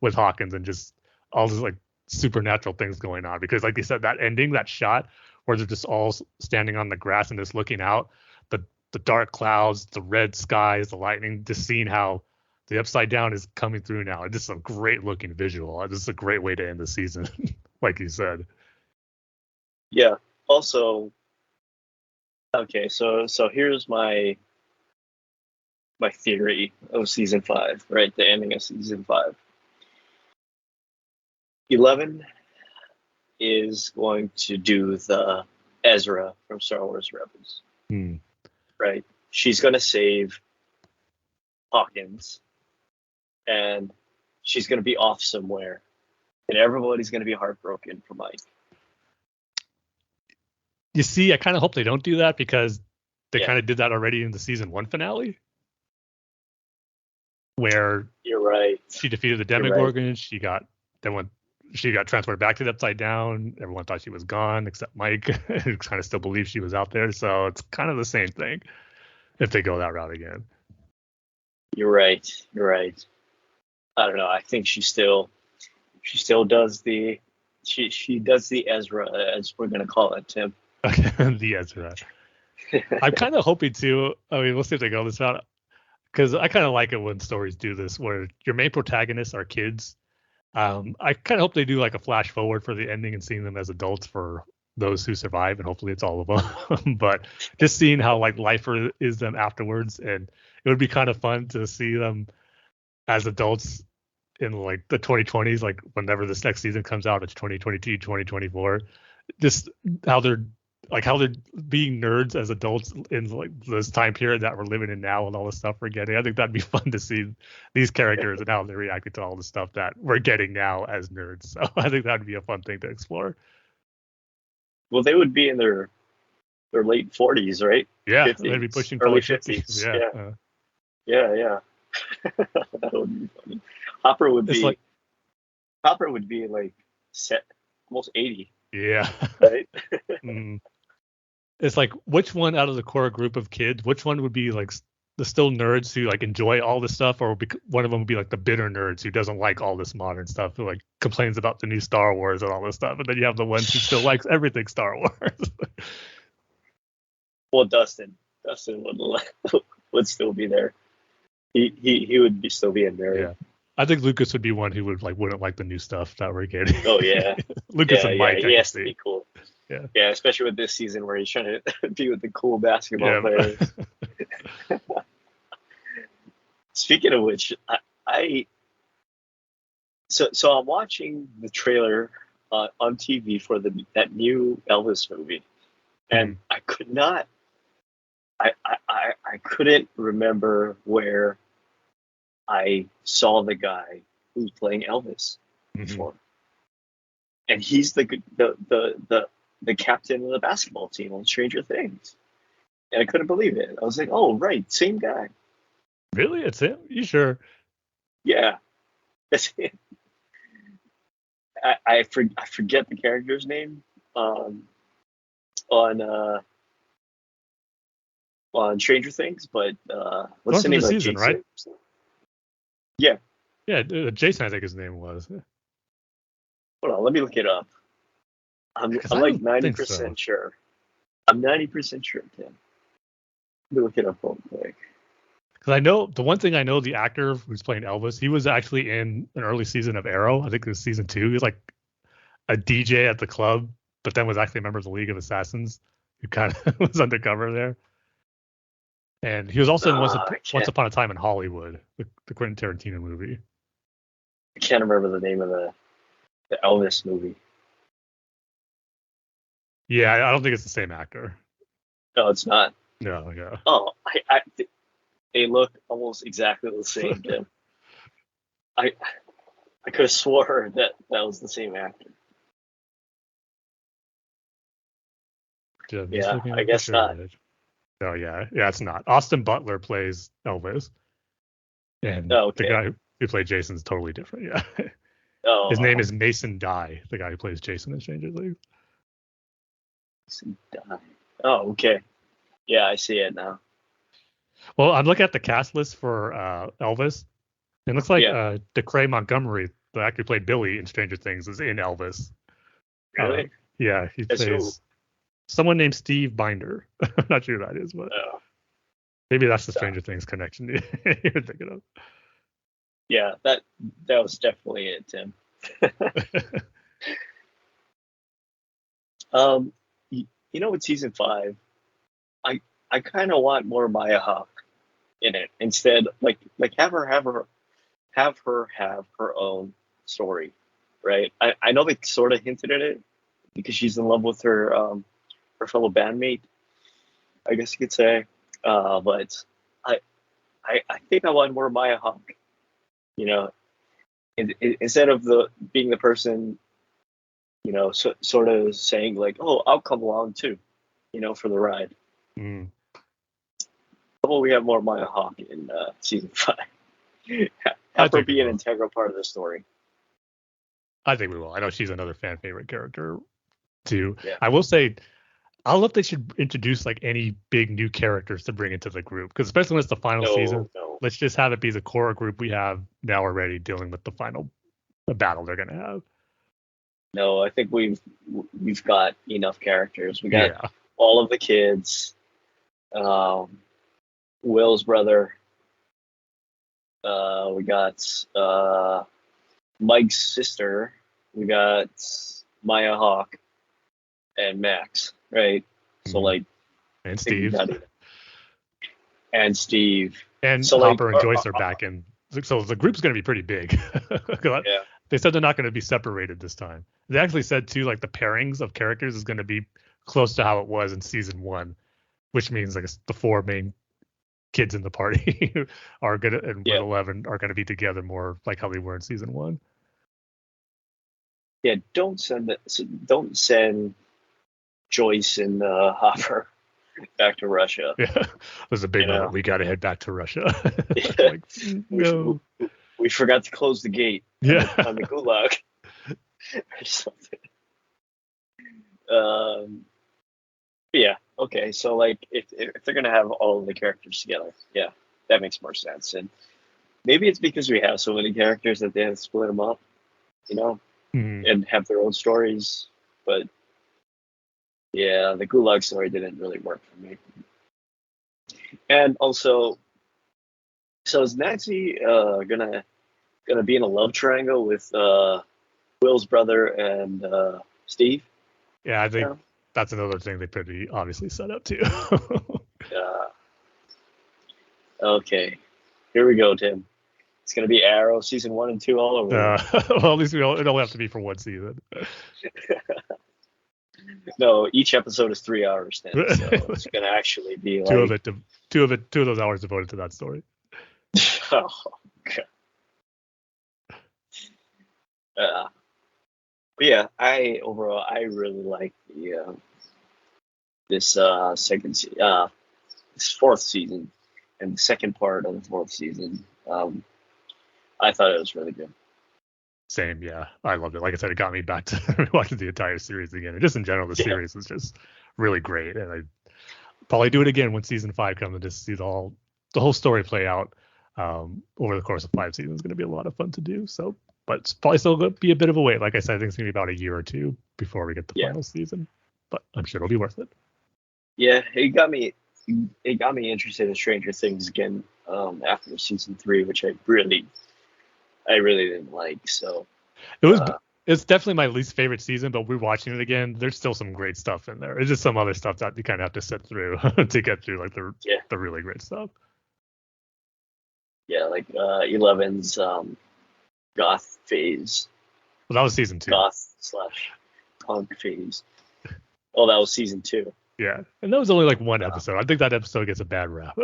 C: with Hawkins, and just all these like supernatural things going on. Because like you said, that ending, that shot where they're just all standing on the grass and just looking out, the dark clouds, the red skies, the lightning, just seeing how the Upside Down is coming through now. This is a great looking visual. This is a great way to end the season, like you said.
D: Yeah. Also, okay, so here's my theory of season 5, right? The ending of season 5. 11 is going to do the Ezra from Star Wars Rebels, right? She's going to save Hawkins, and she's going to be off somewhere, and everybody's going to be heartbroken for Mike.
C: You see, I kind of hope they don't do that, because they kind of did that already in the season 1 finale, where
D: you're right.
C: She defeated the Demogorgon. Right. She got transported back to the Upside Down. Everyone thought she was gone except Mike, who kind of still believes she was out there. So it's kind of the same thing. if they go that route again.
D: You're right. I don't know. I think she still does the she does the Ezra, as we're gonna call it, Tim.
C: Okay, the Ezra. I'm kind of hoping to. I mean, we'll see if they go this route, because I kind of like it when stories do this, where your main protagonists are kids. I kind of hope they do like a flash forward for the ending and seeing them as adults for those who survive, and hopefully it's all of them. But just seeing how like life is them afterwards, and it would be kind of fun to see them as adults in like the 2020s, like whenever this next season comes out, it's 2022, 2024. Just how they're being nerds as adults in like this time period that we're living in now, and all the stuff we're getting. I think that'd be fun to see these characters and how they're reacting to all the stuff that we're getting now as nerds. So I think that'd be a fun thing to explore.
D: Well, they would be in their late 40s, right?
C: Yeah,
D: 50s,
C: they'd be pushing
D: early
C: probably 50s.
D: 50s.
C: Yeah.
D: Yeah. That would be funny. Hopper would
C: It's
D: be
C: like,
D: like almost 80,
C: yeah.
D: right?
C: Mm. It's like, which one out of the core group of kids, which one would be like the still nerds who like enjoy all this stuff, or one of them would be like the bitter nerds who doesn't like all this modern stuff, who like complains about the new Star Wars and all this stuff, and then you have the ones who still likes everything Star Wars.
D: Well, Dustin would still be there. He would be still being very.
C: Yeah, I think Lucas would be one who wouldn't like the new stuff that we're getting.
D: Oh yeah,
C: Lucas and Mike.
D: He has to be cool.
C: Yeah,
D: especially with this season where he's trying to be with the cool basketball players. Speaking of which, so I'm watching the trailer on TV for that new Elvis movie, and I could not. I couldn't remember where I saw the guy who's playing Elvis before, and he's the captain of the basketball team on Stranger Things, and I couldn't believe it. I was like, "Oh, right, same guy."
C: Really, it's him? You sure?
D: Yeah, that's him. I forget the character's name on Stranger Things, but what's the name of
C: season,
D: Jason?
C: right?
D: Yeah.
C: Yeah, Jason, I think his name was.
D: Hold on, let me look it up. I'm like 90% sure. I'm 90% sure, Tim. Let me look it up real quick.
C: Because I know the one thing I know, the actor who's playing Elvis, he was actually in an early season of Arrow. I think it was season 2. He was like a DJ at the club, but then was actually a member of the League of Assassins, who kind of was undercover there. And he was also in Once Upon a Time in Hollywood, the Quentin Tarantino movie.
D: I can't remember the name of the Elvis movie.
C: Yeah, I don't think it's the same actor.
D: No, it's not.
C: No, yeah.
D: Oh, they look almost exactly the same, Tim. I could have swore that was the same actor. Yeah, I guess not.
C: Oh yeah, it's not. Austin Butler plays Elvis, and the guy who played Jason's totally different. Yeah. His name is Mason Dye, the guy who plays Jason in Stranger Things.
D: Mason Dye. Oh, okay. Yeah, I see it now.
C: Well, I'm looking at the cast list for Elvis. It looks like DeCray Montgomery, the actor who played Billy in Stranger Things, is in Elvis.
D: Really?
C: Yeah, he plays someone named Steve Binder. I'm not sure who that is, but maybe that's the Stranger Things connection you're thinking of.
D: Yeah, that was definitely it, Tim. With season 5, I kind of want more Maya Hawke in it. Instead, like have her have her own story, right? I know they sort of hinted at it because she's in love with her fellow bandmate, I guess you could say. But I think I want more Maya Hawke. Instead of being the person, sort of saying like, "Oh, I'll come along too," for the ride. How about we have more Maya Hawke in season 5? Have her be an integral part of the story.
C: I think we will. I know she's another fan favorite character too.
D: Yeah.
C: I will say, I don't know if they should introduce like any big new characters to bring into the group, because especially when it's the final season,
D: No.
C: let's just have it be the core group we have now already dealing with the battle they're gonna have.
D: No, I think we've got enough characters. We got
C: Yeah.
D: all of the kids, Will's brother. We got Mike's sister. We got Maya Hawk and Max, right? So
C: Mhm.
D: like,
C: And
D: I think we
C: Steve
D: got it. And Steve.
C: and
D: So like,
C: Hopper and Joyce are back in, so the group's gonna be pretty big.
D: yeah,
C: They said they're not going to be separated this time. They actually said too, like the pairings of characters is going to be close to how it was in season 1, which means like the 4 main kids in the party are gonna and
D: yeah,
C: 11 are gonna be together more like how they were in season 1.
D: yeah. Don't send Joyce and Hopper back to Russia.
C: Yeah, there's a big
D: You
C: moment.
D: know?
C: We gotta head back to Russia.
D: Yeah.
C: Like,
D: We,
C: no.
D: we forgot to close the gate
C: Yeah.
D: on the gulag or something. Yeah. Okay. So like, if they're gonna have all of the characters together, yeah, that makes more sense. And maybe it's because we have so many characters that they have to split them up,
C: Mhm.
D: and have their own stories. But yeah, the gulag story didn't really work for me. And also, so is Nancy gonna be in a love triangle with Will's brother and Steve?
C: Yeah, I think
D: Yeah.
C: that's another thing they pretty obviously set up too.
D: Uh, okay, here we go, Tim. It's gonna be Arrow season 1 and 2 all over.
C: Well, at least it don't have to be for one season.
D: No, each episode is 3 hours then, so it's gonna actually be like
C: two of those hours devoted to that story.
D: oh, God. But yeah, I really like the this this 4th season and the second part of the 4th season. I thought it was really good.
C: Same, yeah. I loved it. Like I said, it got me back to watching the entire series again. And just in general, the
D: Yeah.
C: series was just really great. And I probably do it again when season 5 comes and just see the whole story play out over the course of 5 seasons. Is going to be a lot of fun to do. So, but it's probably still going to be a bit of a wait. Like I said, I think it's going to be about a year or 2 before we get the
D: Yeah.
C: final season. But I'm sure it'll be worth it.
D: Yeah, it got me interested in Stranger Things again after season 3, which I really didn't like. So
C: It's definitely my least favorite season, but we're watching it again. There's still some great stuff in there. It's just some other stuff that you kind of have to sit through to get through, like the really great stuff.
D: yeah, like 11's goth phase,
C: Well, that was season 2.
D: goth/punk phase. Oh, that was season 2.
C: Yeah, and that was only like one episode. I think that episode gets a bad rap.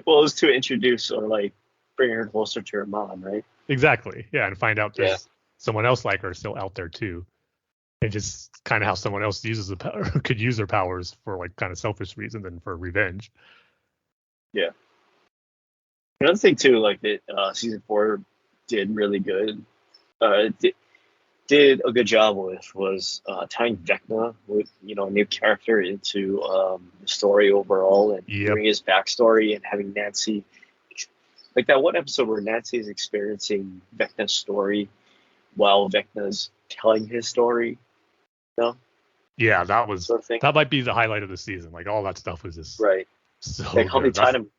D: Well, it was to introduce or like bring her closer to her mom, right?
C: Exactly. Yeah, and find out there's
D: Yeah.
C: someone else like her still out there too, and just kind of how someone else uses the power, could use their powers for like kind of selfish reasons and for revenge.
D: Yeah. Another thing too, like that season 4 did really good. Did a good job with was tying Vecna with a new character into the story overall and
C: Yep.
D: doing his backstory and having Nancy like that one episode where Nancy is experiencing Vecna's story while Vecna's telling his story.
C: Yeah, that was
D: Sort of thing.
C: that might be the highlight of the season. Like all that stuff was just
D: Right.
C: so
D: Like how they
C: good.
D: tied him.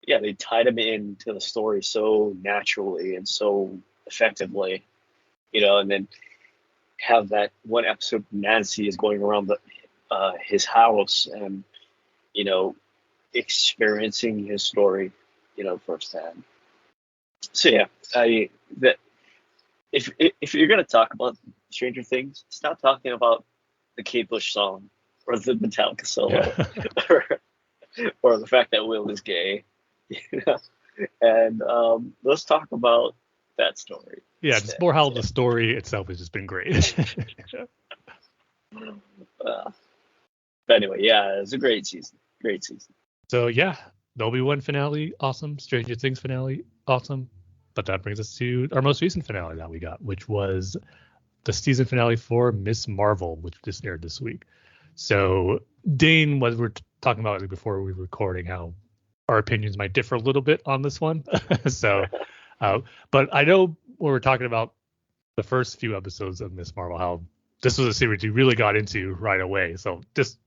D: Yeah, they tied him into the story so naturally and so effectively, and then have that one episode Nancy is going around his house and experiencing his story, firsthand. So yeah, if you're gonna talk about Stranger Things, stop talking about the Kate Bush song or the Metallica solo
C: Yeah.
D: or the fact that Will is gay, and let's talk about that story.
C: Yeah, just more how the story itself has just been great.
D: But anyway, yeah, it was a great season. Great season.
C: So yeah, the Obi-Wan finale, awesome. Stranger Things finale, awesome. But that brings us to our most recent finale that we got, which was the season finale for Miss Marvel, which just aired this week. So Dane, was we're talking about before we were recording, how our opinions might differ a little bit on this one. So, but I know when we're talking about the first few episodes of Miss Marvel, how this was a series you really got into right away. So just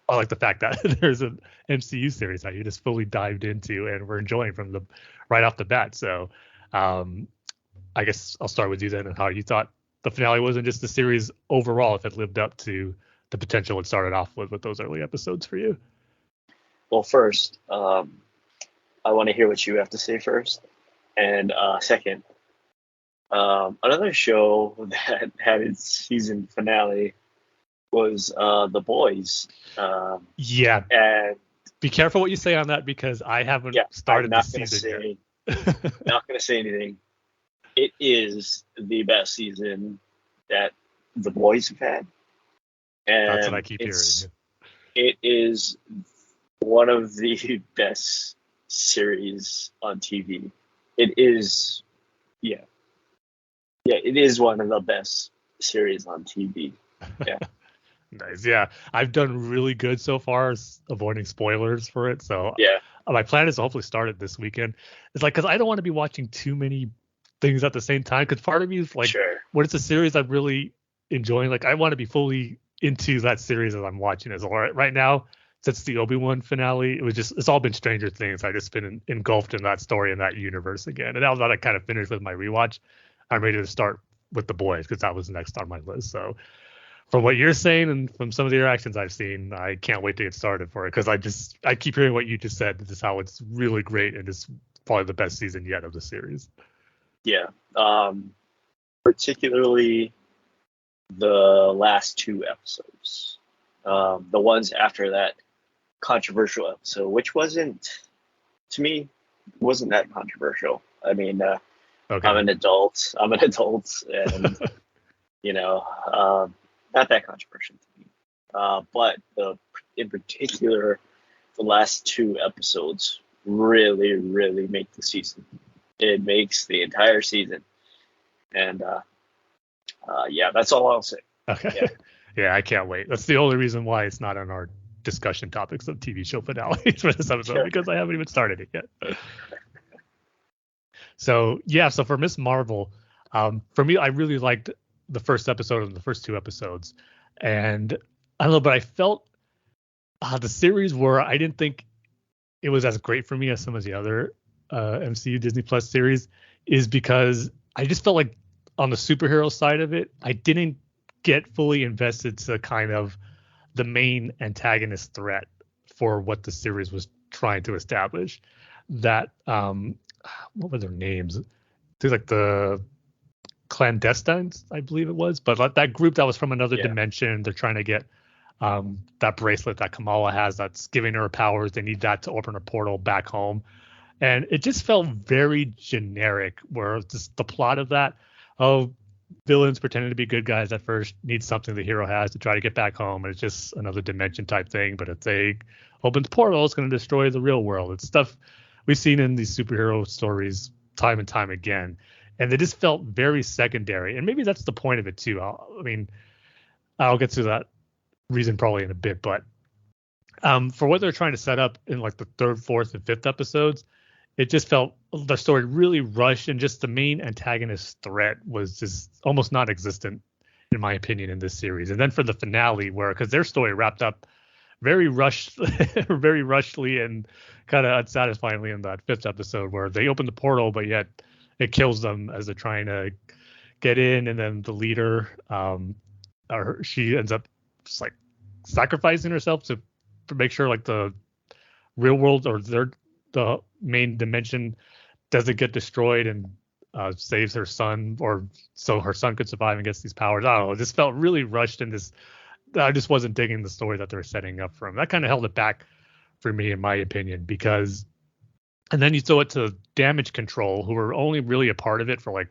C: I like the fact that there's an MCU series that you just fully dived into and we're enjoying from the right off the bat. So I guess I'll start with you then, and how you thought the finale was, and just the series overall, if it lived up to the potential it started off with those early episodes for you.
D: Well, first, I want to hear what you have to say first. And second, another show that had its season finale was The Boys.
C: Yeah.
D: And
C: be careful what you say on that, because I haven't started the season yet.
D: Not going to say anything. It is the best season that The Boys have had. And
C: that's what I keep hearing.
D: It is one of the best series on TV. It is, it is one of the best series on TV. Yeah.
C: Nice. Yeah, I've done really good so far, avoiding spoilers for it. So my plan is to hopefully start it this weekend. It's like, because I don't want to be watching too many things at the same time. Because part of me is like, when it's a series I'm really enjoying, like I want to be fully into that series as I'm watching it. So right now, since the Obi-Wan finale, it's all been Stranger Things. I just been engulfed in that story and that universe again. And now that I kind of finished with my rewatch, I'm ready to start with The Boys, because that was next on my list. So from what you're saying and from some of the interactions I've seen, I can't wait to get started for it, because I keep hearing what you just said. This is how it's really great, and it's probably the best season yet of the series.
D: Yeah. Particularly the last two episodes. The ones after that controversial episode, which wasn't that controversial. I mean, I'm an adult, and not that controversial to me. But in particular, the last two episodes really, really make the season. It makes the entire season. And that's all I'll say.
C: Okay. Yeah, I can't wait. That's the only reason why it's not on our discussion topics of TV show finales for this episode, because I haven't even started it yet. So for Miss Marvel, for me, I really liked the first episode and the first two episodes. And I don't know, but I felt the series where I didn't think it was as great for me as some of the other MCU Disney Plus series, is because I just felt like on the superhero side of it, I didn't get fully invested to kind of the main antagonist threat for what the series was trying to establish. That what were their names? Things like the clandestines, I believe it was, but that group that was from another dimension. They're trying to get that bracelet that Kamala has that's giving her powers. They need that to open a portal back home. And it just felt very generic, where just the plot of that, villains pretending to be good guys at first, need something the hero has to try to get back home, and it's just another dimension type thing. But if they open the portal, it's going to destroy the real world. It's stuff we've seen in these superhero stories time and time again. And they just felt very secondary. And maybe that's the point of it too. I'll get to that reason probably in a bit. But for what they're trying to set up in like the third, fourth, and fifth episodes, it just felt the story really rushed, and just the main antagonist threat was just almost non-existent, in my opinion, in this series. And then for the finale, because their story wrapped up very very rushly and kind of unsatisfyingly in that fifth episode, where they open the portal, but yet it kills them as they're trying to get in. And then the leader, she ends up just like sacrificing herself to make sure like the real world, or the main dimension, doesn't get destroyed, and saves her son, or so her son could survive and gets these powers. I don't know. It just felt really rushed, and I just wasn't digging the story that they were setting up for him. That kind of held it back for me, in my opinion, because, and then you throw it to Damage Control, who were only really a part of it for like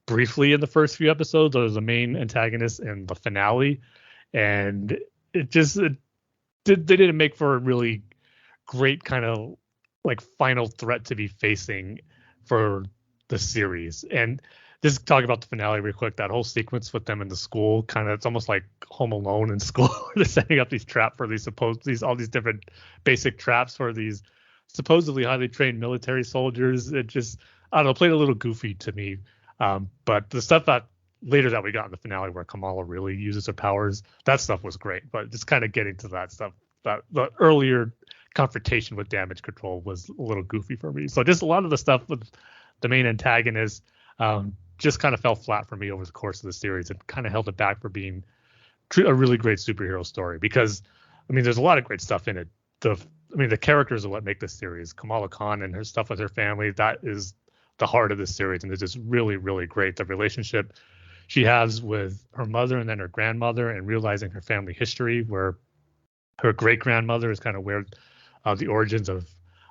C: briefly in the first few episodes. There was the main antagonist in the finale, and they didn't make for a really great kind of like final threat to be facing for the series. And just talk about the finale real quick. That whole sequence with them in the school, kind of, it's almost like Home Alone in school. They're setting up these traps for all these different basic traps for these supposedly highly trained military soldiers. It just, I don't know, played a little goofy to me. But the stuff that later that we got in the finale where Kamala really uses her powers, that stuff was great. But just kind of getting to that stuff, that the earlier confrontation with damage control was a little goofy for me. So just a lot of the stuff with the main antagonist just kind of fell flat for me over the course of the series and kind of held it back for being a really great superhero story. Because I mean, there's a lot of great stuff in it. The characters are what make this series. Kamala Khan and her stuff with her family, that is the heart of this series, and it's just really, really great. The relationship she has with her mother and then her grandmother, and realizing her family history, where her great grandmother is kind of where the origins of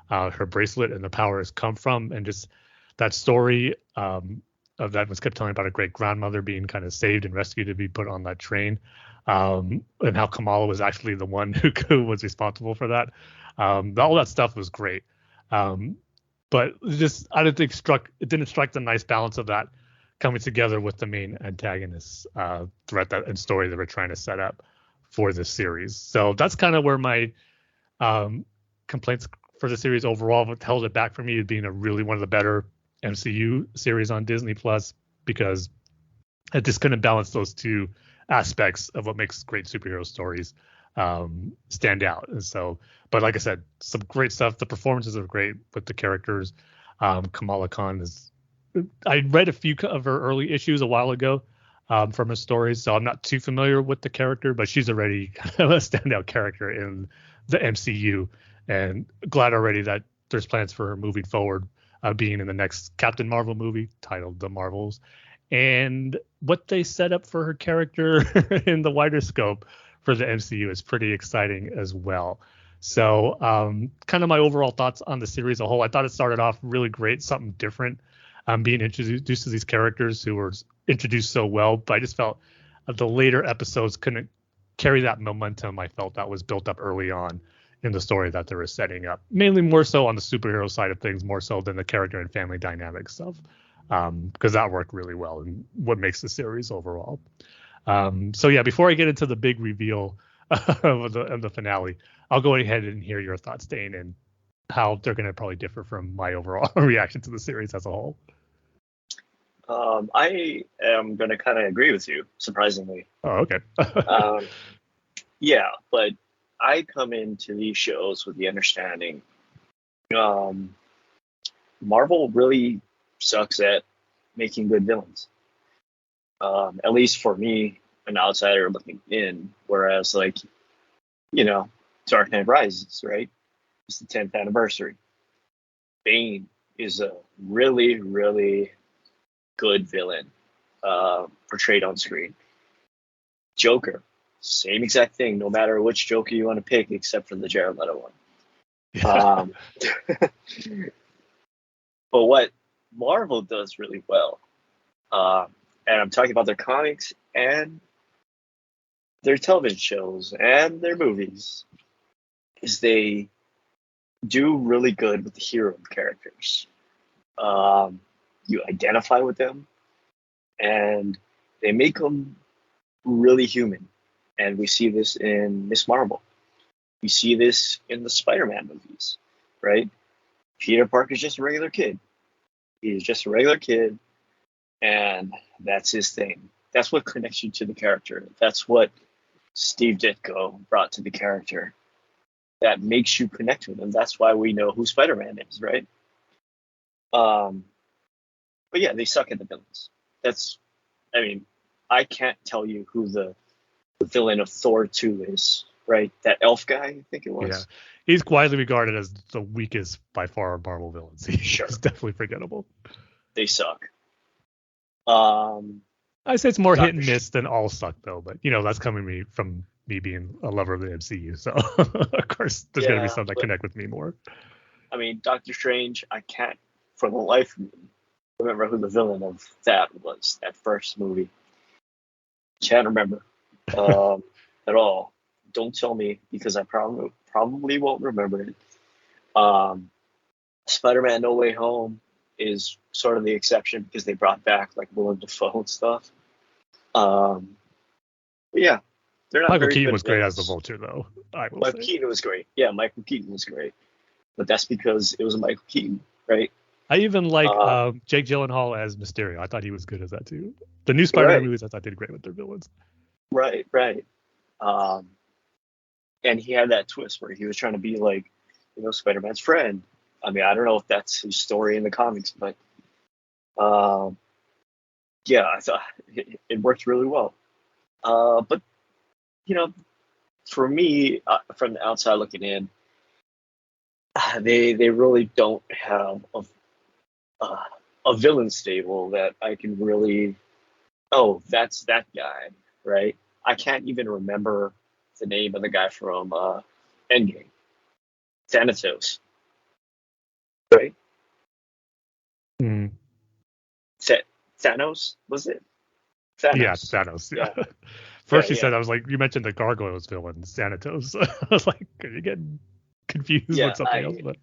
C: her bracelet and the powers come from, and just that story of that was kept telling about a great grandmother being kind of saved and rescued to be put on that train, and how Kamala was actually the one who was responsible for that. All that stuff was great, but just I didn't think it didn't strike the nice balance of that coming together with the main antagonist threat and story that we're trying to set up for this series. So that's kind of where my complaints for the series overall held it back for me as being one of the better MCU series on Disney Plus, because it just couldn't balance those two aspects of what makes great superhero stories stand out. And so, but like I said, some great stuff. The performances are great with the characters. Kamala Khan I read a few of her early issues a while ago from her stories, so I'm not too familiar with the character, but she's already kind of a standout character in the MCU, and glad already that there's plans for her moving forward, being in the next Captain Marvel movie titled The Marvels, and what they set up for her character in the wider scope for the MCU is pretty exciting as well. So kind of my overall thoughts on the series as a whole. I thought it started off really great, something different, being introduced to these characters who were introduced so well, but I just felt the later episodes couldn't carry that momentum I felt that was built up early on in the story that they were setting up, mainly more so on the superhero side of things, more so than the character and family dynamic stuff, because that worked really well and what makes the series overall. So yeah, before I get into the big reveal of the finale, I'll go ahead and hear your thoughts, Dane, and how they're going to probably differ from my overall reaction to the series as a whole.
D: I am going to kind of agree with you, surprisingly.
C: Oh, okay.
D: Yeah, but I come into these shows with the understanding Marvel really sucks at making good villains. At least for me, an outsider looking in. Whereas, like, Dark Knight Rises, right? It's the 10th anniversary. Bane is a really, really good villain portrayed on screen. Joker, same exact thing, no matter which Joker you want to pick, except for the Jared Leto one. But what Marvel does really well, and I'm talking about their comics and their television shows and their movies, is they do really good with the hero characters. You identify with them, and they make them really human. And we see this in Miss Marvel. We see this in the Spider-Man movies, right? Peter Parker's just a regular kid. He's just a regular kid, and that's his thing. That's what connects you to the character. That's what Steve Ditko brought to the character. That makes you connect with him. That's why we know who Spider-Man is, right? But yeah, they suck at the villains. I can't tell you who the villain of Thor 2 is, right? That elf guy, I think it was.
C: Yeah, he's widely regarded as the weakest by far of Marvel villains. He's
D: Sure.
C: definitely forgettable.
D: They suck.
C: I say it's more hit and miss than all suck, though. But that's coming from me being a lover of the MCU, so of course there's going to be some that connect with me more.
D: I mean, Doctor Strange, I can't for the life of me remember who the villain of that was, that first movie. Can't remember at all. Don't tell me, because I probably won't remember it. Spider-Man No Way Home, is sort of the exception because they brought back like Willem Dafoe and stuff. But yeah, they're not
C: Michael
D: very
C: Keaton
D: good
C: was great as the
D: villains.
C: Vulture, though. I will
D: Michael
C: say.
D: Keaton was great. Yeah, Michael Keaton was great, but that's because it was Michael Keaton, right?
C: I even like
D: Uh,
C: Jake Gyllenhaal as Mysterio. I thought he was good as that too. The new Spider-Man
D: right,
C: movies, I thought did great with their villains.
D: right. Um, and he had that twist where he was trying to be like, Spider-Man's friend. I mean, I don't know if that's his story in the comics, but um, yeah, I thought it worked really well. But you know, for me, from the outside looking in, they really don't have uh, a villain stable that I can really. Oh, that's that guy, right? I can't even remember the name of the guy from Endgame, Thanatos, right?
C: Mm.
D: Thanos was it?
C: Yeah,
D: Thanos.
C: Thanos.
D: Yeah,
C: Yeah.
D: yeah,
C: First, you
D: yeah,
C: said I was like, you mentioned the Gargoyles villain, Thanatos. I was like, are you getting confused
D: yeah.
C: with something else? But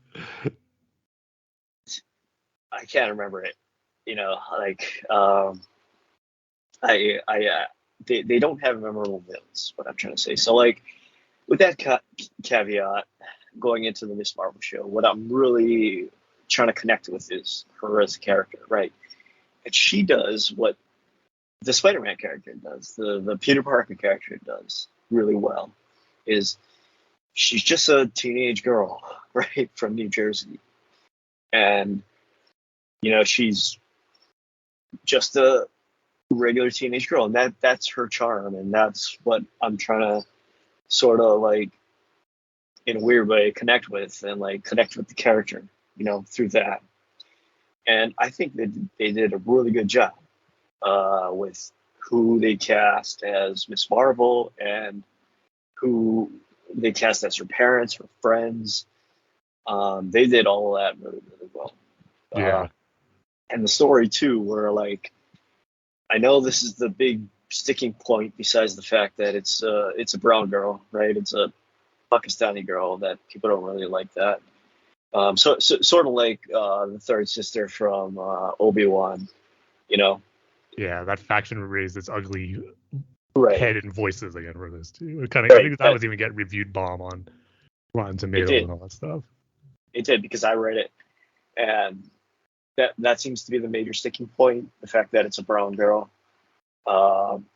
D: I can't remember it. Like I they don't have memorable villains. What I'm trying to say. So like with that caveat, going into the Miss Marvel show, what I'm really trying to connect with is her as a character, right? And she does what the Spider-Man character does, the Peter Parker character does really well. Is she's just a teenage girl, right, from New Jersey, and she's just a regular teenage girl, and that's her charm, and that's what I'm trying to sort of like in a weird way connect with and like connect with the character, through that. And I think that they did a really good job with who they cast as Miss Marvel and who they cast as her parents, her friends. They did all of that really, really well. Uh,
C: yeah,
D: and the story too, where like I know this is the big sticking point besides the fact that it's a brown girl, right? It's a Pakistani girl that people don't really like that. So sort of like the third sister from Obi-Wan, you know?
C: yeah, that faction raised its ugly
D: Right.
C: head and voices again for this too. It kind of, I
D: Right.
C: think that was even get reviewed bomb on Rotten
D: It
C: Tomatoes
D: did.
C: and all that stuff.
D: It did because I read it, and that seems to be the major sticking point: the fact that it's a brown girl, um,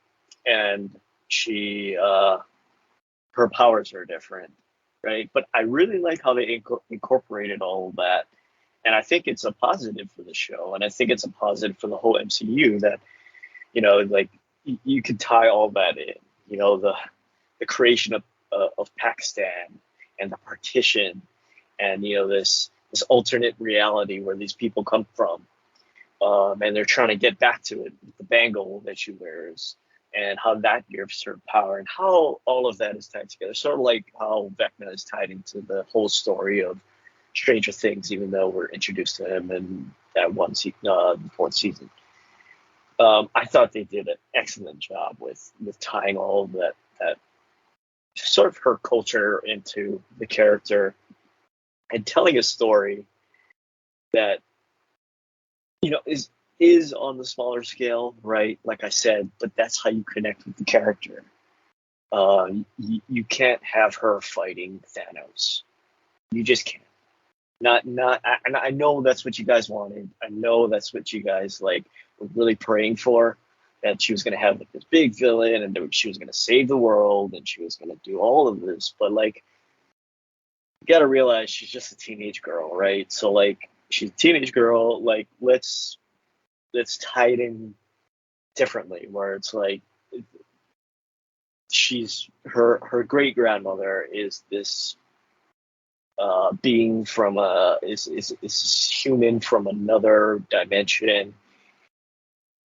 D: and she her powers are different, right? But I really like how they incorporated all of that, and I think it's a positive for the show, and I think it's a positive for the whole MCU that like you could tie all that in, the creation of Pakistan and the partition, and this alternate reality where these people come from, and they're trying to get back to it with the bangle that she wears, and how that gives her power, and how all of that is tied together. Sort of like how Vecna is tied into the whole story of Stranger Things, even though we're introduced to him in that the fourth season. I thought they did an excellent job with tying all of that sort of her culture into the character and telling a story that is on the smaller scale, right? Like I said, but that's how you connect with the character. You can't have her fighting Thanos. You just can't. Not. And I know that's what you guys wanted. I know that's what you guys like were really praying for. That she was going to have like this big villain, and that she was going to save the world, and she was going to do all of this. But like, you got to realize she's just a teenage girl, right? So like, she's a teenage girl. Like, let's tie it in differently, where it's like she's her great grandmother is this being from is human from another dimension,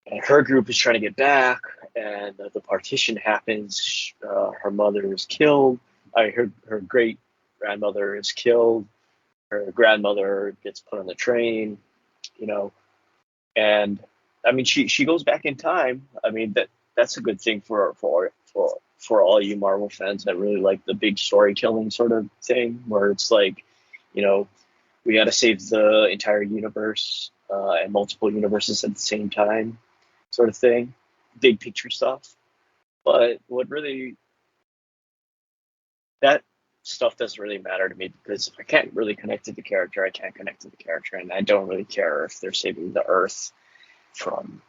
D: and her group is trying to get back, and the partition happens. Her mother is killed. Her great grandmother is killed. Her grandmother gets put on the train, you know, and I mean she goes back in time. I mean that's a good thing for all you Marvel fans that really like the big storytelling sort of thing, where it's like, you know, we got to save the entire universe and multiple universes at the same time, sort of thing, big picture stuff. But what really that stuff doesn't really matter to me because if I can't really connect to the character, I can't connect to the character, and I don't really care if they're saving the Earth from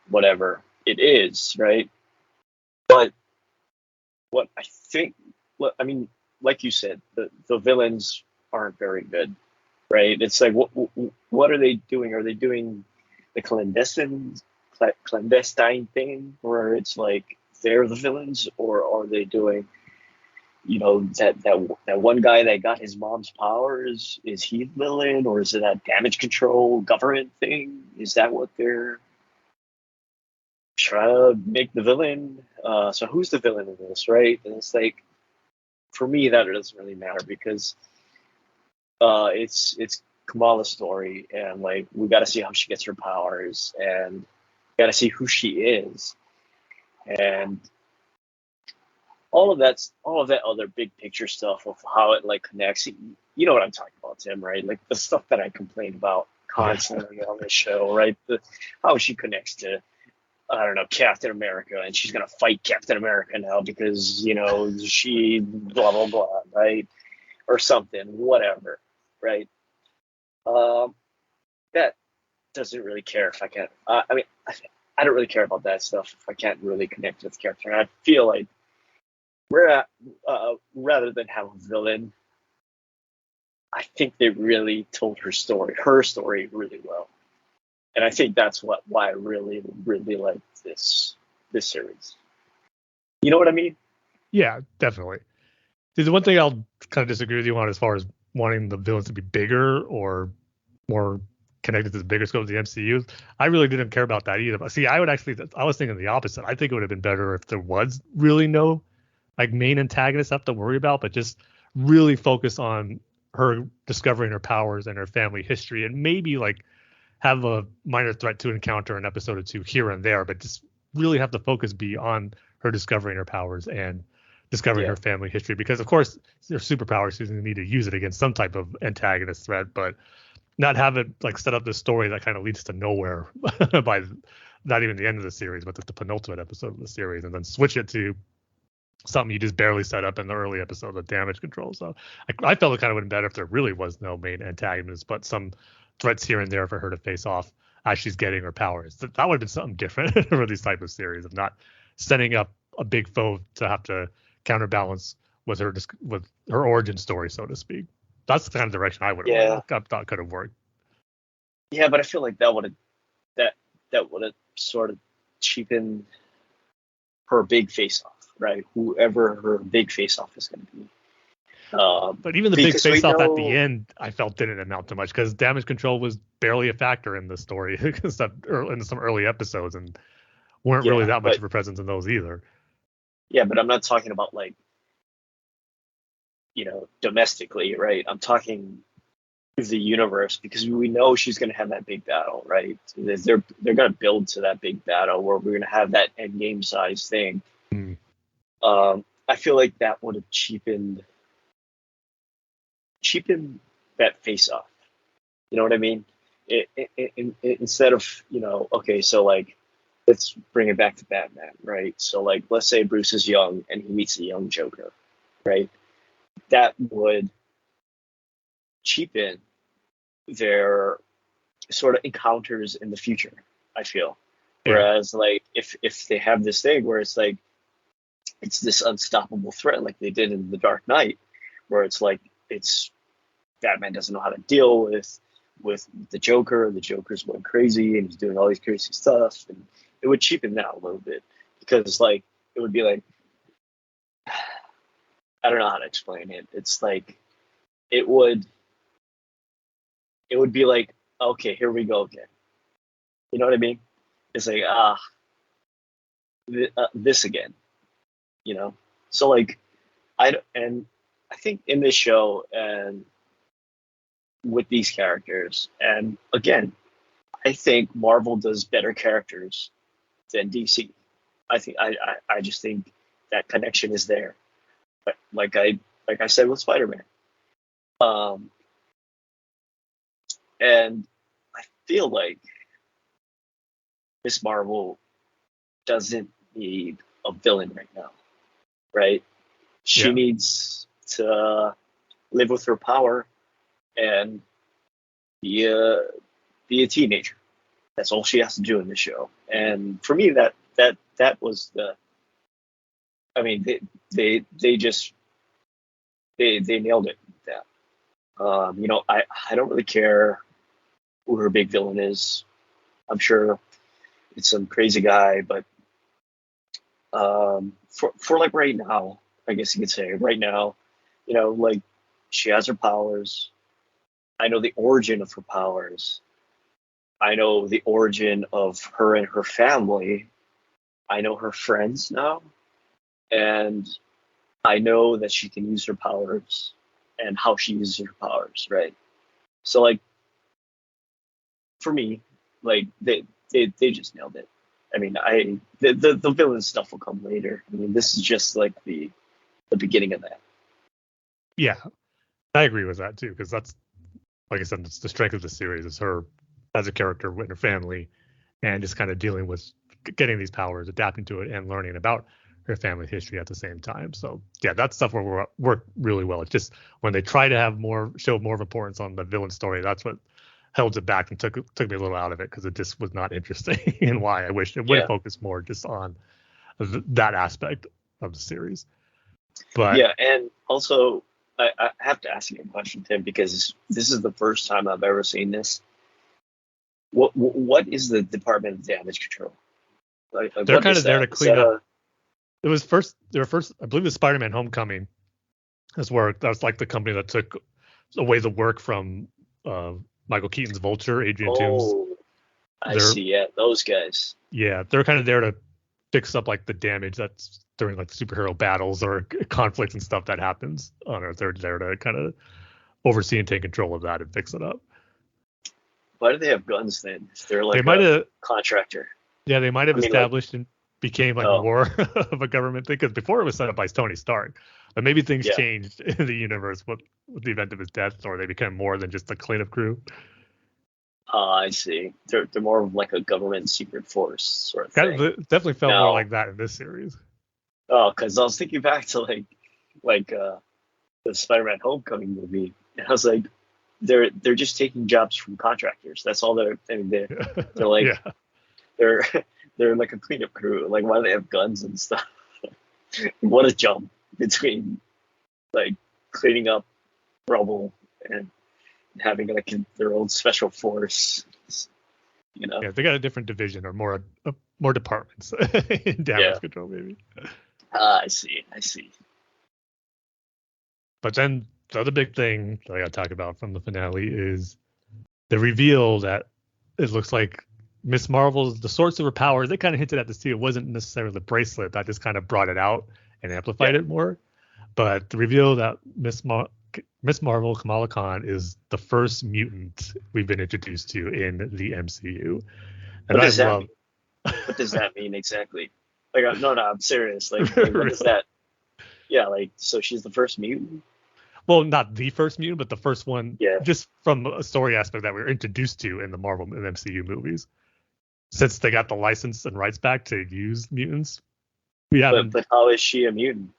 D: whatever it is, right? But what I think, I mean, like you said, the villains aren't very good, right? It's like, what are they doing? Are they doing the clandestine thing where it's like they're the villains, or are they doing, that one guy that got his mom's powers? Is he the villain, or is it that damage control government thing? Is that what they're trying to make the villain? So who's the villain in this, right? And it's like, for me, that doesn't really matter because it's Kamala's story, and like we got to see how she gets her powers, and got to see who she is, and all of that other big picture stuff of how it like connects. You know what I'm talking about, Tim, right? Like the stuff that I complain about constantly on this show, right? How she connects to, I don't know, Captain America, and she's gonna fight Captain America now because she blah blah blah, right? Or something, whatever, right? Um, that doesn't really care if I can't. I mean, I don't really care about that stuff if I can't really connect with the character. And I feel like rather than have a villain, I think they really told her story really well, and I think that's why I really really like this series. You know what I mean?
C: Yeah, definitely. The one thing I'll kind of disagree with you on as far as wanting the villains to be bigger or more connected to the bigger scope of the MCU, I really didn't care about that either. But see, I was thinking the opposite. I think it would have been better if there was really no like main antagonist have to worry about, but just really focus on her discovering her powers and her family history, and maybe like have a minor threat to encounter an episode or two here and there, but just really have the focus be on her discovering her powers and discovering
D: Yeah.
C: her family history. Because of course, their superpowers, she's going to need to use it against some type of antagonist threat, but not have it like set up this story that kind of leads to nowhere by not even the end of the series, but the penultimate episode of the series, and then switch it to something you just barely set up in the early episode of damage control. So I felt it kind of would have been better if there really was no main antagonist, but some threats here and there for her to face off as she's getting her powers. That would have been something different for these type of series, of not setting up a big foe to have to counterbalance with her origin story, so to speak. That's the kind of direction I would have
D: Yeah.
C: went. I thought could have worked.
D: Yeah, but I feel like that would have sort of cheapened her big face off, right? Whoever her big face off is going to be.
C: But even the big
D: Because we
C: face off at the
D: know,
C: end, I felt didn't amount to much because damage control was barely a factor in the story except in some early episodes, and weren't really
D: yeah,
C: that much
D: but
C: of a presence in those either.
D: yeah, but I'm not talking about like, domestically, right? I'm talking the universe because we know she's going to have that big battle, right? They're going to build to that big battle where we're going to have that end game size thing.
C: Hmm.
D: I feel like that would have cheapened that face off. You know what I mean? Instead of, okay, so like, let's bring it back to Batman, right? So like, let's say Bruce is young and he meets a young Joker, right? That would cheapen their sort of encounters in the future, I feel.
C: Yeah.
D: Whereas like if they have this thing where it's like it's this unstoppable threat like they did in The Dark Knight, where it's like it's Batman doesn't know how to deal with the Joker. The Joker's going crazy and he's doing all these crazy stuff, and it would cheapen that a little bit because like it would be like, I don't know how to explain it. It's like it would be like, okay, here we go again. You know what I mean? It's like this again. So like I think in this show and with these characters, and again, I think Marvel does better characters than DC. I just think that connection is there. But like I said with Spider-Man, um, And I feel like Miss Marvel doesn't need a villain right now, right? She
C: Yeah.
D: needs to live with her power and be a teenager. That's all she has to do in the show. And for me, that was the. I mean, they just they nailed it. With that. I don't really care who her big villain is. I'm sure it's some crazy guy, but for like right now, I guess you could say right now, like she has her powers. I know the origin of her powers. I know the origin of her and her family. I know her friends now, and I know that she can use her powers and how she uses her powers, right? So like for me, like they just nailed it. I mean, the villain stuff will come later. I mean, this is just like the beginning of that.
C: Yeah, I agree with that too, because that's, like I said, it's the strength of the series is her as a character with her family, and just kind of dealing with getting these powers, adapting to it, and learning about her family history at the same time. So yeah, that stuff will work really well. It's just when they try to show more of importance on the villain story, that's what held it back and took me a little out of it, because it just was not interesting. And why I wish it would have
D: Yeah,
C: focused more just on that aspect of the series. But
D: yeah, and also I have to ask you a question, Tim, because this is the first time I've ever seen this. What is the Department of Damage Control? Like
C: they're
D: what
C: kind
D: is
C: of there
D: that?
C: to
D: Is
C: clean
D: that
C: up.
D: a
C: It was first, I believe, the Spider-Man Homecoming. That's like the company that took away the work from Michael Keaton's Vulture, Adrian Toomes.
D: Oh, I
C: They're
D: see. Yeah, those guys.
C: Yeah, they're kind of there to fix up like the damage that's during like superhero battles or conflicts and stuff that happens on Earth. They're there to kind of oversee and take control of that and fix it up.
D: Why do they have guns then? If they're
C: They
D: like
C: might
D: a
C: have,
D: contractor.
C: yeah, they might have
D: I mean, like,
C: established and became like
D: oh,
C: more of a government thing, because before it was set up by Tony Stark, but maybe things
D: yeah.
C: changed in the universe with the event of his death, or they became more than just a cleanup crew.
D: I see. They're more of like a government secret force sort of
C: Kind of
D: thing.
C: definitely felt more
D: Now,
C: like that in this series.
D: oh, because I was thinking back to like the Spider-Man Homecoming movie, and I was like, they're just taking jobs from contractors. That's all they're. I mean, they're like
C: Yeah.
D: they're they're like a cleanup crew. Like, why do they have guns and stuff? What a jump between like cleaning up rubble and having like their own special force.
C: Yeah, they got a different division or more departments in
D: Yeah.
C: damage control, maybe.
D: I see. I see.
C: But then the other big thing that I got to talk about from the finale is the reveal that it looks like Miss Marvel's, the source of her powers, they kind of hinted at this too. It wasn't necessarily the bracelet that just kind of brought it out and amplified
D: Yeah.
C: it more. But the reveal that Miss Marvel, Kamala Khan, is the first mutant we've been introduced to in the MCU. And
D: What
C: I
D: does that
C: love
D: mean? What does that mean exactly? Like, no, I'm serious. Like what is
C: really.
D: that? Yeah, like, so she's the first mutant?
C: Well, not the first mutant, but the first one,
D: Yeah.
C: just from a story aspect that we were introduced to in the Marvel and MCU movies. Since they got the license and rights back to use mutants, we
D: But
C: haven't.
D: but how is she a mutant?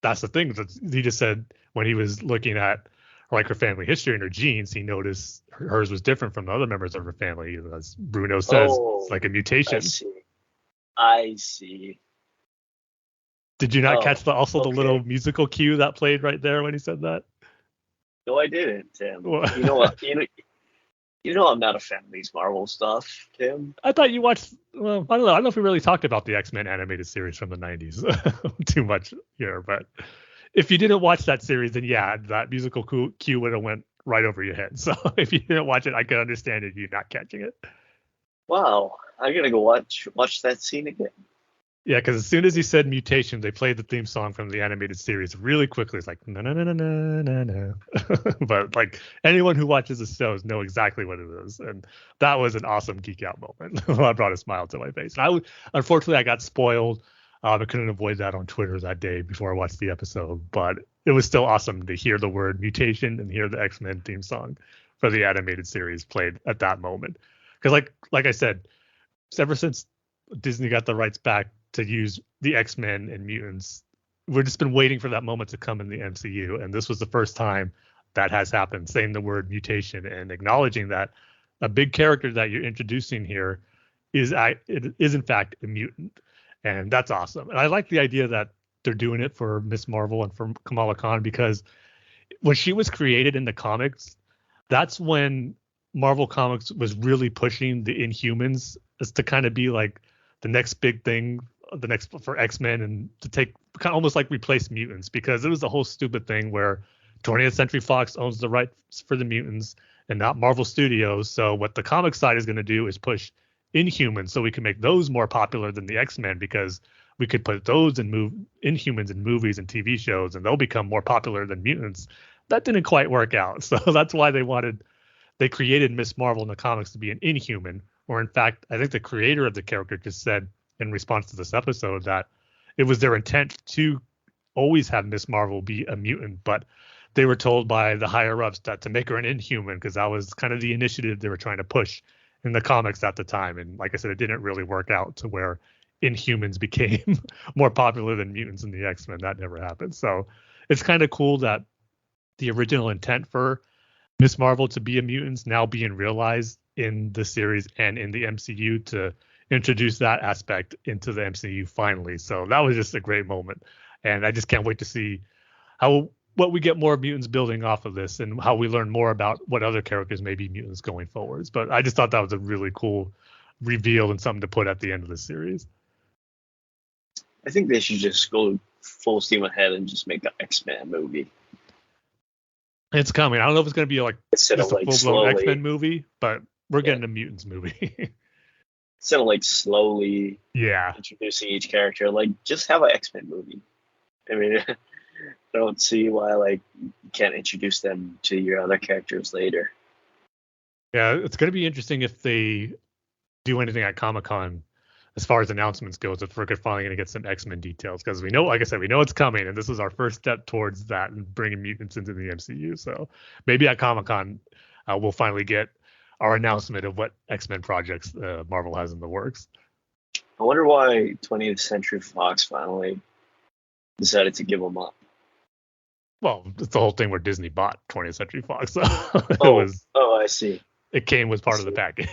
C: That's the thing. He just said when he was looking at like her family history and her genes, he noticed hers was different from the other members of her family. As Bruno says, it's
D: Oh,
C: like a
D: I
C: mutation.
D: see. I see.
C: Did you not
D: Oh,
C: catch the little
D: okay.
C: musical cue that played right there when he said that?
D: No, I didn't, Tim.
C: Well,
D: You know what? You know I'm not a fan of these Marvel stuff, Tim.
C: I thought you watched. Well, I don't know. I don't know if we really talked about the X-Men animated series from the '90s too much here, but if you didn't watch that series, then yeah, that musical cue would have went right over your head. So if you didn't watch it, I could understand if you're not catching it.
D: Wow, I gotta go watch that scene again.
C: Yeah, because as soon as he said mutation, they played the theme song from the animated series really quickly. It's like no no no no no no no. But like anyone who watches the shows know exactly what it is, and that was an awesome geek out moment. I brought a smile to my face. And unfortunately I got spoiled. I couldn't avoid that on Twitter that day before I watched the episode, but it was still awesome to hear the word mutation and hear the X-Men theme song for the animated series played at that moment. Because like I said, ever since Disney got the rights back to use the X-Men and mutants, we've just been waiting for that moment to come in the MCU, and this was the first time that has happened, saying the word mutation and acknowledging that a big character that you're introducing here is in fact a mutant, and that's awesome. And I like the idea that they're doing it for Miss Marvel and for Kamala Khan, because when she was created in the comics, that's when Marvel Comics was really pushing the Inhumans as to kind of be like the next big thing, the next for X-Men, and to take kind of almost like replace mutants, because it was a whole stupid thing where 20th Century Fox owns the rights for the mutants and not Marvel Studios. So what the comic side is going to do is push Inhumans so we can make those more popular than the X-Men, because we could put those in Inhumans in movies and TV shows and they'll become more popular than mutants. That didn't quite work out. So that's why they created Miss Marvel in the comics to be an Inhuman, or in fact, I think the creator of the character just said in response to this episode that it was their intent to always have Miss Marvel be a mutant, but they were told by the higher ups that to make her an Inhuman, because that was kind of the initiative they were trying to push in the comics at the time. And like I said, it didn't really work out to where Inhumans became more popular than mutants in the X-Men. That never happened. So it's kind of cool that the original intent for Miss Marvel to be a mutant's now being realized in the series and in the MCU, to introduce that aspect into the MCU finally. So that was just a great moment. And I just can't wait to see what we get more mutants building off of this, and how we learn more about what other characters may be mutants going forwards. But I just thought that was a really cool reveal and something to put at the end of the series.
D: I think they should just go full steam ahead and just make an X-Men movie.
C: It's coming. I don't know if it's going to be like
D: Instead
C: just
D: of
C: a
D: like
C: full-blown
D: slowly,
C: X-Men movie, but we're getting a mutants movie.
D: instead of like slowly
C: Yeah.
D: introducing each character, like just have an X-Men movie. I mean, I don't see why like you can't introduce them to your other characters later.
C: Yeah, it's going to be interesting if they do anything at Comic-Con as far as announcements goes, if we're finally going to get some X-Men details, because we know, like I said, we know it's coming, and this is our first step towards that and bringing mutants into the MCU. So maybe at Comic-Con we'll finally get our announcement of what X-Men projects Marvel has in the works.
D: I wonder why 20th Century Fox finally decided to give them up.
C: Well, it's the whole thing where Disney bought 20th Century Fox. So
D: I see.
C: It came with part of the package.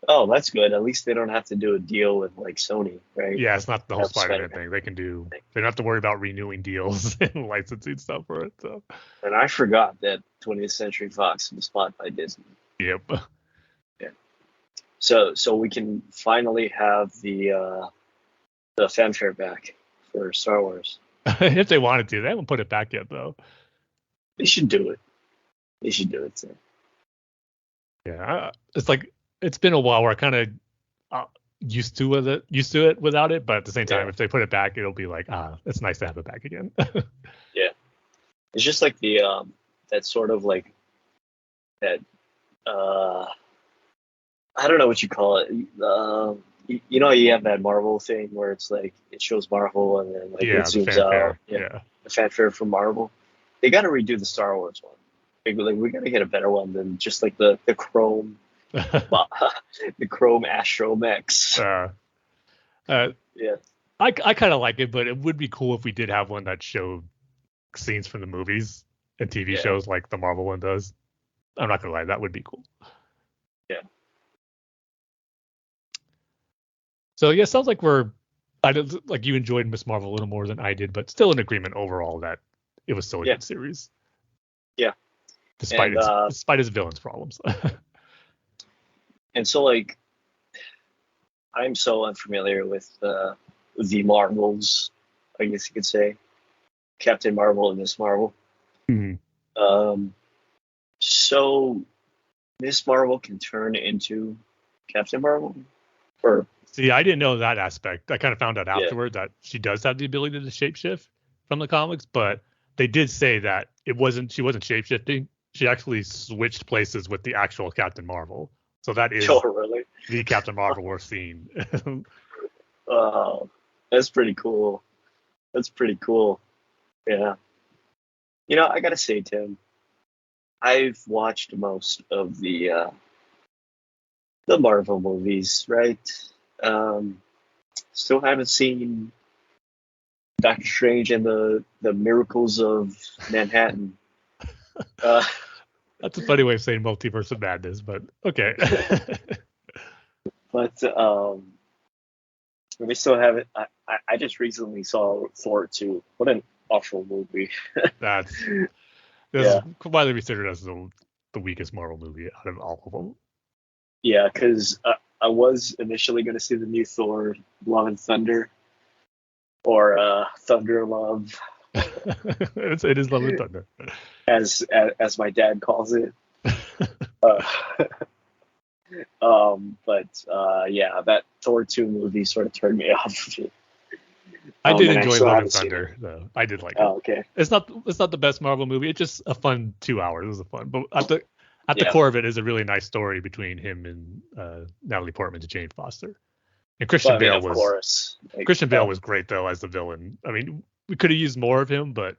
D: Oh, that's good. At least they don't have to do a deal with like Sony, right?
C: Yeah, it's not the whole
D: Have
C: Spider-Man
D: Spider-Man.
C: thing. They don't have to worry about renewing deals and licensing stuff for it. So,
D: And I forgot that 20th Century Fox was bought by Disney.
C: yep.
D: So we can finally have the fanfare back for Star Wars.
C: If they wanted to, they haven't put it back yet, though.
D: They should do it. They should do it. Too.
C: Yeah, it's like it's been a while where I kind of used to it without it, but at the same time, if they put it back, it'll be like, it's nice to have it back again.
D: Yeah, it's just like the that sort of like that I don't know what you call it. You know, you have that Marvel thing where it's like it shows Marvel and then like it
C: the
D: zooms
C: fanfare.
D: out. Yeah, the fanfare from Marvel. They got to redo the Star Wars one. Like we got to get a better one than just like the Chrome, the Chrome Astromechs. Yeah,
C: I kind of like it, but it would be cool if we did have one that showed scenes from the movies and TV shows like the Marvel one does. I'm not gonna lie, that would be cool.
D: Yeah.
C: So yeah, sounds like like you enjoyed Miss Marvel a little more than I did, but still in agreement overall that it was still a good series.
D: Yeah.
C: Despite its villain's problems.
D: And so like I'm so unfamiliar with the Marvels, I guess you could say. Captain Marvel and Miss Marvel.
C: Mm-hmm.
D: So Miss Marvel can turn into Captain Marvel? Or
C: see, I didn't know that aspect. I kind of found out afterward that she does have the ability to shapeshift from the comics, but they did say that she wasn't shapeshifting. She actually switched places with the actual Captain Marvel. So that is the Captain Marvel we're seeing.
D: Oh, that's pretty cool. Yeah. I gotta say, Tim, I've watched most of the Marvel movies, right? Um, Still haven't seen Doctor Strange and the Miracles of Manhattan. Uh,
C: That's a funny way of saying multiverse of madness, but okay.
D: but we still haven't. I just recently saw Thor 2. What an awful movie.
C: That's this is
D: Yeah,
C: widely considered as the weakest Marvel movie out of all of them.
D: yeah, because I was initially going to see the new Thor, Love and Thunder, or Thunder Love,
C: It is Love and Thunder.
D: as my dad calls it. Uh, but yeah, that Thor 2 movie sort of turned me off of it.
C: I did
D: And I
C: enjoy
D: still
C: Love and
D: haven't seen it.
C: Thunder, though. I did like it.
D: Oh, okay.
C: It's not the best Marvel movie. It's just a fun 2 hours. It was a fun, but at the
D: Yeah.
C: core of it is a really nice story between him and Natalie Portman to Jane Foster. And
D: Well, I mean, of course.
C: Christian Bale was great though as the villain. I mean, we could have used more of him, but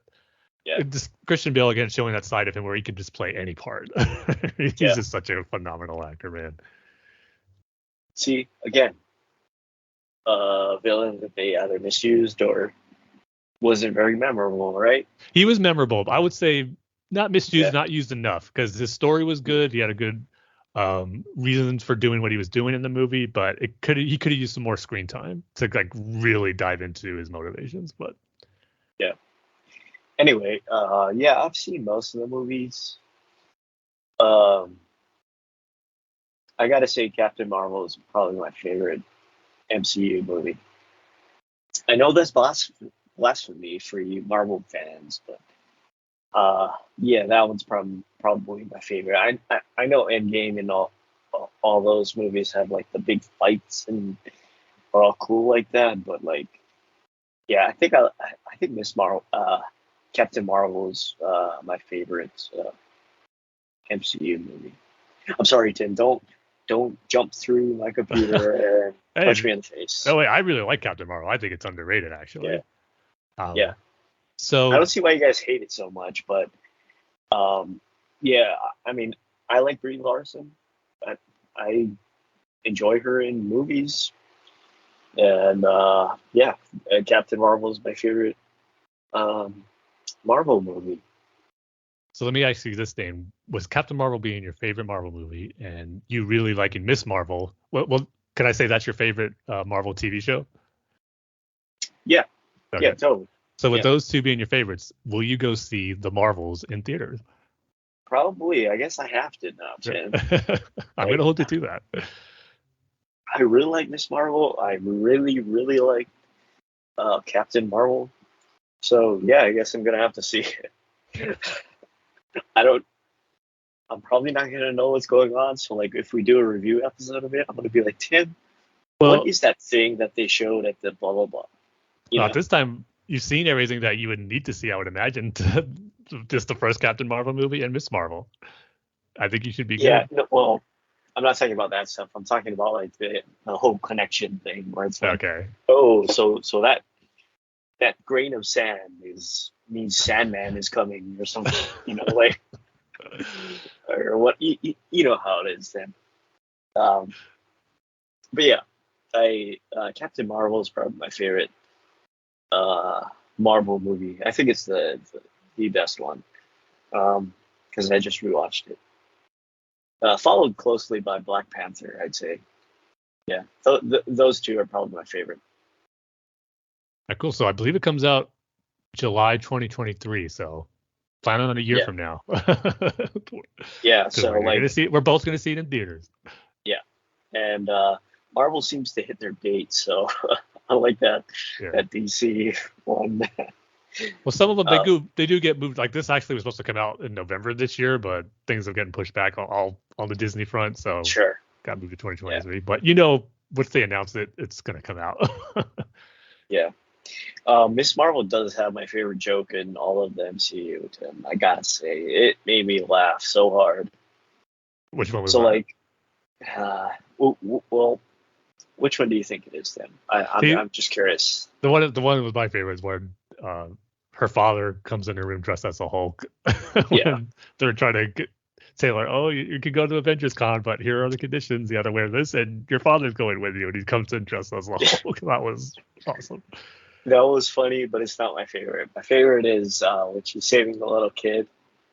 D: Yeah.
C: just Christian Bale again showing that side of him where he can just play any part. He's
D: Yeah.
C: just such a phenomenal actor, man.
D: See, again, villain that they either misused or wasn't very memorable, right?
C: He was memorable. I would say not misused,
D: Yeah.
C: not used enough because his story was good. He had a good reasons for doing what he was doing in the movie, but he could have used some more screen time to like really dive into his motivations. But
D: Yeah. Anyway, yeah, I've seen most of the movies. Um, I gotta say, Captain Marvel is probably my favorite MCU movie. I know that's blasphemy for you Marvel fans, but yeah, that one's probably my favorite. I know Endgame and all those movies have like the big fights and are all cool like that, but like, yeah, I think Miss Marvel, Captain Marvel is my favorite MCU movie. I'm sorry, Tim. Don't jump through my computer and punch me in the face.
C: oh wait, I really like Captain Marvel. I think it's underrated actually.
D: Yeah,
C: Um,
D: yeah. I
C: So
D: don't see why you guys hate it so much, but yeah, I mean, I like Brie Larson. I enjoy her in movies, and yeah, Captain Marvel is my favorite um, Marvel movie.
C: so let me ask you this, Dane. Was Captain Marvel being your favorite Marvel movie, and you really liking Miss Marvel? Well, can I say that's your favorite Marvel TV show?
D: Yeah, yeah,
C: Okay.
D: totally.
C: So with
D: Yeah,
C: those two being your favorites, will you go see the Marvels in theaters?
D: probably. I guess I have to now, Tim.
C: I'm
D: Like,
C: gonna hold you to that.
D: I really like Miss Marvel. I really, really like Captain Marvel. So yeah, I guess I'm gonna have to see it. I don't. I'm probably not gonna know what's going on. So like, if we do a review episode of it, I'm gonna be like, Tim, what
C: Well,
D: is that thing that they showed at the blah blah blah? You
C: at
D: know?
C: this time, you've seen everything that you would need to see, I would imagine, to just the first Captain Marvel movie and Miss Marvel. I think you should be
D: Yeah.
C: good.
D: No, well, I'm not talking about that stuff. I'm talking about like the whole connection thing where it's like,
C: Okay.
D: oh, so that grain of sand is means Sandman is coming or something. Like or what? You know how it is then. Um, but yeah, I Captain Marvel is probably my favorite uh, Marvel movie. I think it's the best one because I just rewatched it. Followed closely by Black Panther, I'd say. Yeah, those two are probably my favorite.
C: Cool. So I believe it comes out July 2023. So plan on a year
D: Yeah,
C: from now.
D: yeah.
C: Because
D: So like,
C: we're both gonna see it in theaters.
D: yeah, and Marvel seems to hit their date, so I like
C: Yeah.
D: that DC one.
C: Well, some of them
D: Uh,
C: they do get moved. Like this actually was supposed to come out in November this year, but things have getting pushed back on the Disney front, so
D: sure.
C: got moved to
D: Yeah,
C: 2023. But once they announce it, it's gonna come out.
D: yeah. Miss Marvel does have my favorite joke in all of the MCU, Tim. I gotta say, it made me laugh so hard.
C: Which one was
D: So
C: that?
D: like, well, which one do you think it is, Tim?
C: See,
D: I'm just curious.
C: the one that was my favorite is when her father comes in her room dressed as a Hulk when
D: Yeah.
C: they're trying to say like, oh, you could go to Avengers Con, but here are the conditions. You got to wear this, and your father's going with you, and he comes in dressed as a Hulk. That was awesome.
D: That was funny, but it's not my favorite. My favorite is when she's saving the little kid.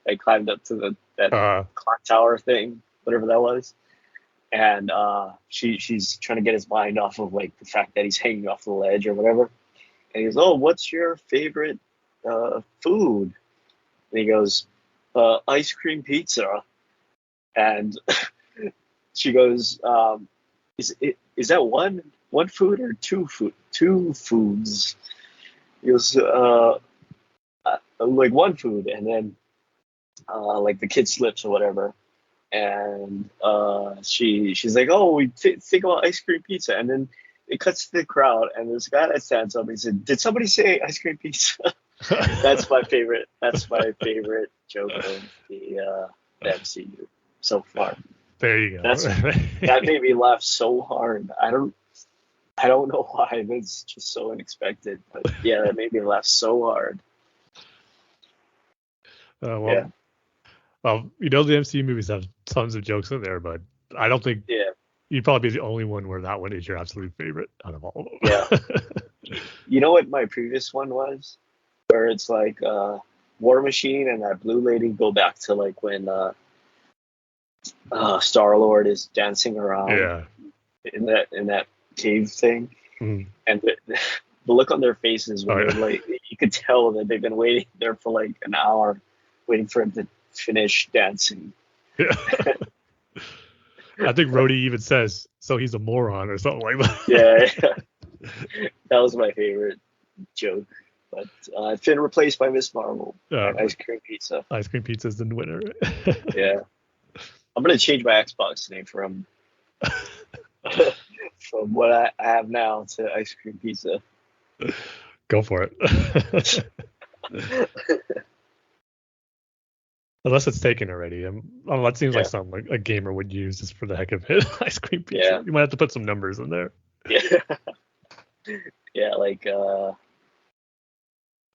D: They climbed up to that clock tower thing, whatever that was, and she's trying to get his mind off of like the fact that he's hanging off the ledge or whatever. And he goes, "Oh, what's your favorite food?" And he goes, "Ice cream pizza." And she goes, "Is that one food or two foods?" He goes, "Like one food," and then like the kid slips or whatever, and she's like, "Oh, we think about ice cream pizza," and then it cuts to the crowd, and there's a guy that stands up and he said, "Did somebody say ice cream pizza?" That's my favorite. That's my favorite joke of the MCU so far.
C: There you go.
D: That made me laugh so hard. I don't know why. It's just so unexpected. But yeah, that made me laugh so hard.
C: Well,
D: Yeah.
C: Well, the MCU movies have tons of jokes in there, but I don't think you'd probably be the only one where that one is your absolute favorite out of all of them.
D: Yeah. You know what my previous one was? Where it's like War Machine and that blue lady go back to like when Star-Lord is dancing around in that cave thing.
C: Mm.
D: And the look on their faces when they're like, you could tell that they've been waiting there for like an hour waiting for him to finish dancing.
C: Yeah. I think Rhodey even says, "So he's a moron" or something like that.
D: Yeah. That was my favorite joke. But it's been replaced by Miss Marvel. Ice cream pizza.
C: Ice cream pizza is the winner.
D: Yeah. I'm going to change my Xbox name from what I have now to ice cream pizza.
C: Go for it. Unless it's taken already. That seems like something a gamer would use just for the heck of it. Ice cream pizza.
D: Yeah.
C: You might have to put some numbers in there.
D: Yeah. Yeah, like,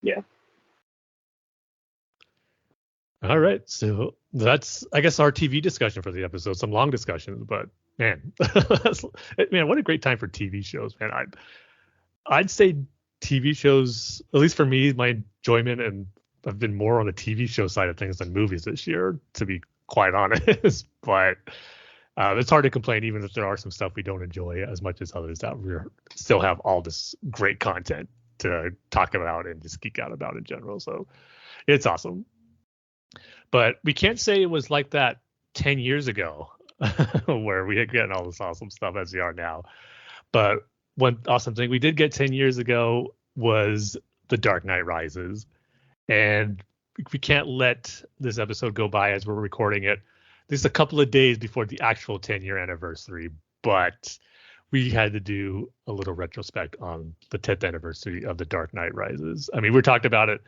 D: yeah.
C: All right. So that's, I guess, our TV discussion for the episode. Some long discussions, but man, what a great time for TV shows, man. I'd say TV shows, at least for me, my enjoyment, and I've been more on the TV show side of things than movies this year, to be quite honest. But it's hard to complain, even if there are some stuff we don't enjoy as much as others, that we still have all this great content to talk about and just geek out about in general. So it's awesome. But we can't say it was like that 10 years ago where we had gotten all this awesome stuff as we are now. But one awesome thing we did get 10 years ago was The Dark Knight Rises. And we can't let this episode go by as we're recording it. This is a couple of days before the actual 10-year anniversary, but we had to do a little retrospect on the 10th anniversary of The Dark Knight Rises. I mean, we talked about it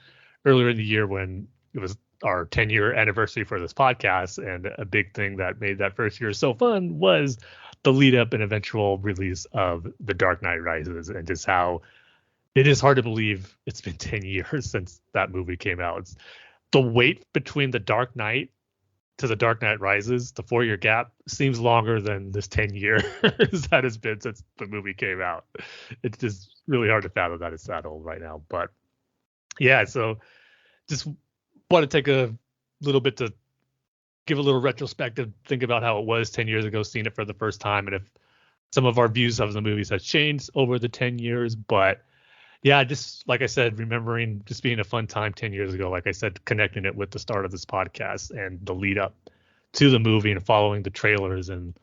C: earlier in the year when it was our 10-year anniversary for this podcast, and a big thing that made that first year so fun was the lead up and eventual release of The Dark Knight Rises, and just how it is hard to believe it's been 10 years since that movie came out. It's the wait between The Dark Knight to The Dark Knight Rises, the 4-year gap, seems longer than this 10 years that has been since the movie came out. It's just really hard to fathom that it's that old right now. But yeah, so just want to take a little bit to give a little retrospective, think about how it was 10 years ago, seeing it for the first time, and if some of our views of the movies has changed over the 10 years. But yeah, just like I said, remembering just being a fun time 10 years ago, like I said, connecting it with the start of this podcast and the lead up to the movie and following the trailers and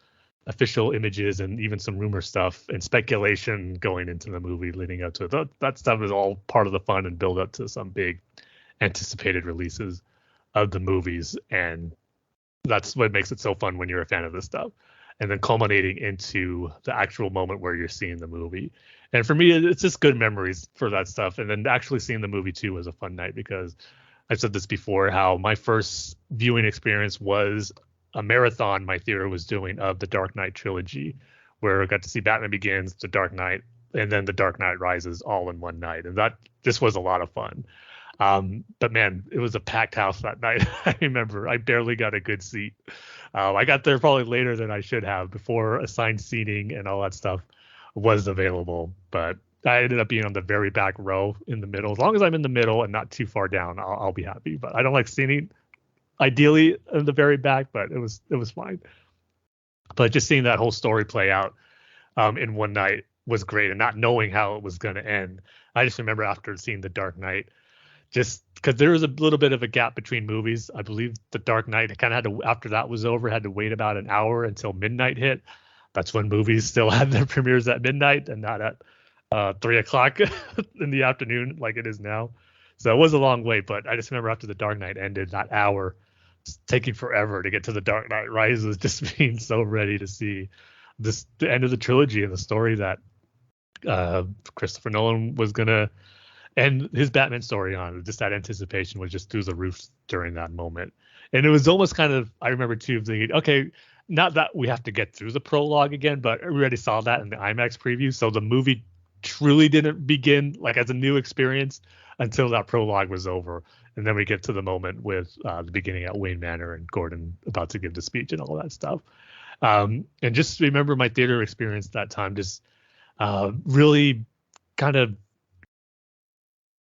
C: official images and even some rumor stuff and speculation going into the movie leading up to it. That stuff is all part of the fun and build up to some big anticipated releases of the movies. And that's what makes it so fun when you're a fan of this stuff. And then culminating into the actual moment where you're seeing the movie. And for me, it's just good memories for that stuff. And then actually seeing the movie too was a fun night, because I've said this before, how my first viewing experience was a marathon my theater was doing of the Dark Knight trilogy, where I got to see Batman Begins, The Dark Knight, and then The Dark Knight Rises all in one night. And that just was a lot of fun. But man, it was a packed house that night. I remember I barely got a good seat. I got there probably later than I should have, before assigned seating and all that stuff was available. But I ended up being on the very back row in the middle. As long as I'm in the middle and not too far down, I'll be happy. But I don't like seating ideally in the very back, but it was fine. But just seeing that whole story play out in one night was great, and not knowing how it was going to end. I just remember after seeing The Dark Knight, just because there was a little bit of a gap between movies. I believe The Dark Knight kind of had to, after that was over, had to wait about an hour until midnight hit. That's when movies still had their premieres at midnight and not at 3 o'clock in the afternoon like it is now. So it was a long wait, but I just remember after The Dark Knight ended, that hour taking forever to get to The Dark Knight Rises, just being so ready to see the end of the trilogy and the story that Christopher Nolan was gonna end his Batman story on. Just that anticipation was just through the roof during that moment. And it was almost kind of, I remember too thinking, okay, not that we have to get through the prologue again, but we already saw that in the IMAX preview. So the movie truly didn't begin like as a new experience until that prologue was over. And then we get to the moment with the beginning at Wayne Manor and Gordon about to give the speech and all that stuff. And just remember my theater experience that time, just really kind of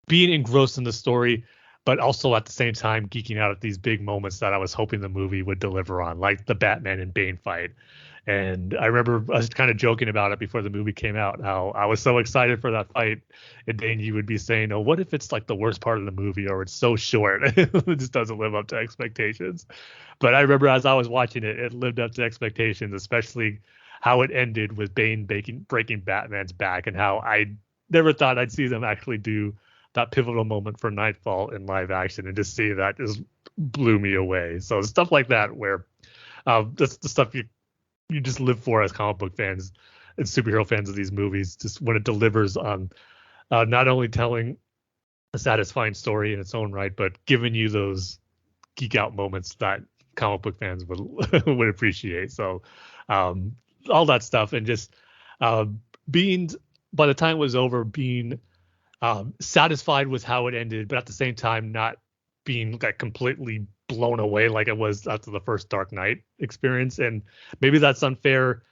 C: being engrossed in the story, but also at the same time geeking out at these big moments that I was hoping the movie would deliver on, like the Batman and Bane fight. And I remember us kind of joking about it before the movie came out, how I was so excited for that fight. And Dane, you would be saying, oh, what if it's like the worst part of the movie, or it's so short, it just doesn't live up to expectations. But I remember as I was watching it, it lived up to expectations, especially how it ended with Bane breaking Batman's back, and how I never thought I'd see them actually do that pivotal moment for Nightfall in live action, and just see that just blew me away. So stuff like that, where that's the stuff you just live for as comic book fans and superhero fans of these movies, just when it delivers on not only telling a satisfying story in its own right, but giving you those geek out moments that comic book fans would would appreciate. So all that stuff, and just being, by the time it was over, being satisfied with how it ended, but at the same time not being like completely blown away like it was after the first Dark Knight experience. And maybe that's unfair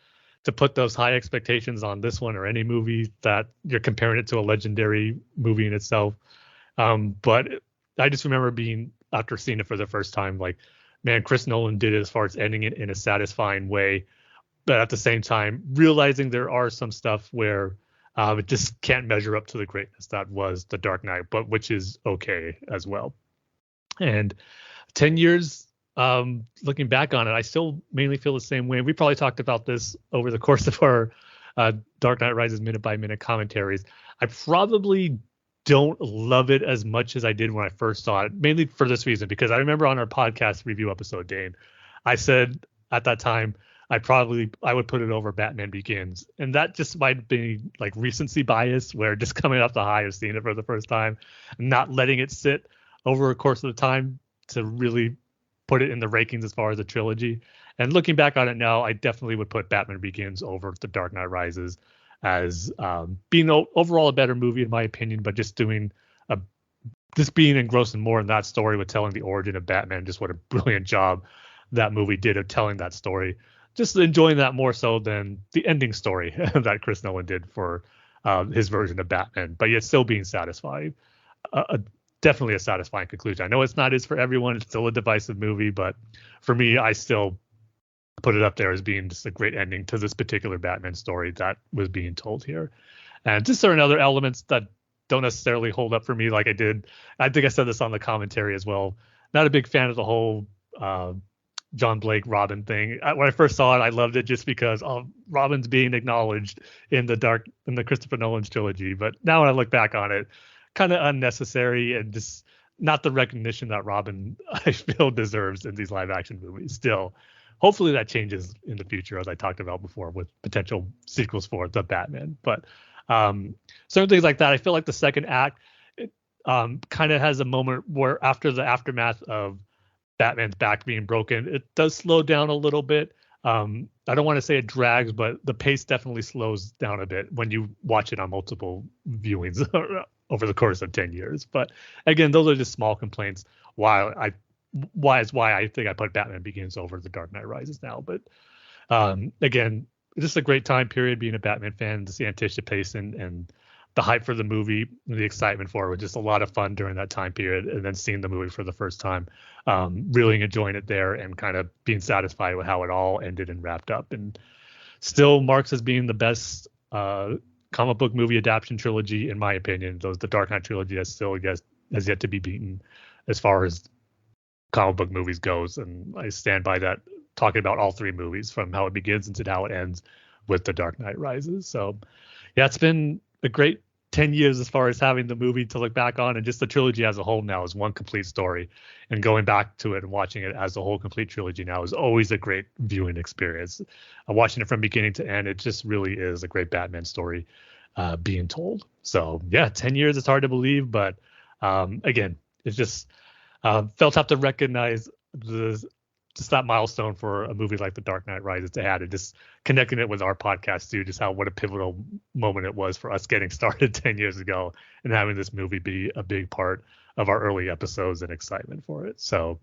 C: to put those high expectations on this one or any movie that you're comparing it to a legendary movie in itself. But I just remember being, after seeing it for the first time, like, man, Chris Nolan did it as far as ending it in a satisfying way, but at the same time realizing there are some stuff where it just can't measure up to the greatness that was The Dark Knight, but which is okay as well. And 10 years, looking back on it, I still mainly feel the same way. We probably talked about this over the course of our Dark Knight Rises minute by minute commentaries. I probably don't love it as much as I did when I first saw it, mainly for this reason, because I remember on our podcast review episode, Dane, I said at that time, I would put it over Batman Begins. And that just might be like recency bias, where just coming off the high of seeing it for the first time, not letting it sit over a course of the time to really put it in the rankings as far as a trilogy. And looking back on it now, I definitely would put Batman Begins over The Dark Knight Rises as being overall a better movie in my opinion, but just being engrossed more in that story with telling the origin of Batman. Just what a brilliant job that movie did of telling that story. Just enjoying that more so than the ending story that Chris Nolan did for his version of Batman, but yet still being satisfied. Definitely a satisfying conclusion. I know it's not as for everyone. It's still a divisive movie, but for me, I still put it up there as being just a great ending to this particular Batman story that was being told here. And just certain other elements that don't necessarily hold up for me like I did. I think I said this on the commentary as well. Not a big fan of the whole John Blake Robin thing. When I first saw it, I loved it just because Robin's being acknowledged in the Christopher Nolan trilogy. But now when I look back on it, kind of unnecessary and just not the recognition that Robin, I feel, deserves in these live action movies. Still, hopefully that changes in the future, as I talked about before, with potential sequels for the Batman. But certain things like that, I feel like the second act, it kind of has a moment where, after the aftermath of Batman's back being broken, it does slow down a little bit. I don't want to say it drags, but the pace definitely slows down a bit when you watch it on multiple viewings over the course of 10 years. But again, those are just small complaints. Why I think I put Batman Begins over The Dark Knight Rises now. But again, just a great time period being a Batman fan. Just the anticipation and the hype for the movie, the excitement for it was just a lot of fun during that time period. And then seeing the movie for the first time, really enjoying it there and kind of being satisfied with how it all ended and wrapped up. And still marks as being the best comic book movie adaptation trilogy, in my opinion. The Dark Knight trilogy has yet to be beaten as far as comic book movies goes. And I stand by that, talking about all three movies from how it begins into how it ends with The Dark Knight Rises. So yeah, it's been a great 10 years as far as having the movie to look back on, and just the trilogy as a whole now is one complete story, and going back to it and watching it as a whole complete trilogy now is always a great viewing experience. Watching it from beginning to end, it just really is a great Batman story being told. So yeah, 10 years, it's hard to believe, but again, it's just felt have to recognize just that milestone for a movie like The Dark Knight Rises to add, and just connecting it with our podcast too, just what a pivotal moment it was for us getting started 10 years ago and having this movie be a big part of our early episodes and excitement for it. So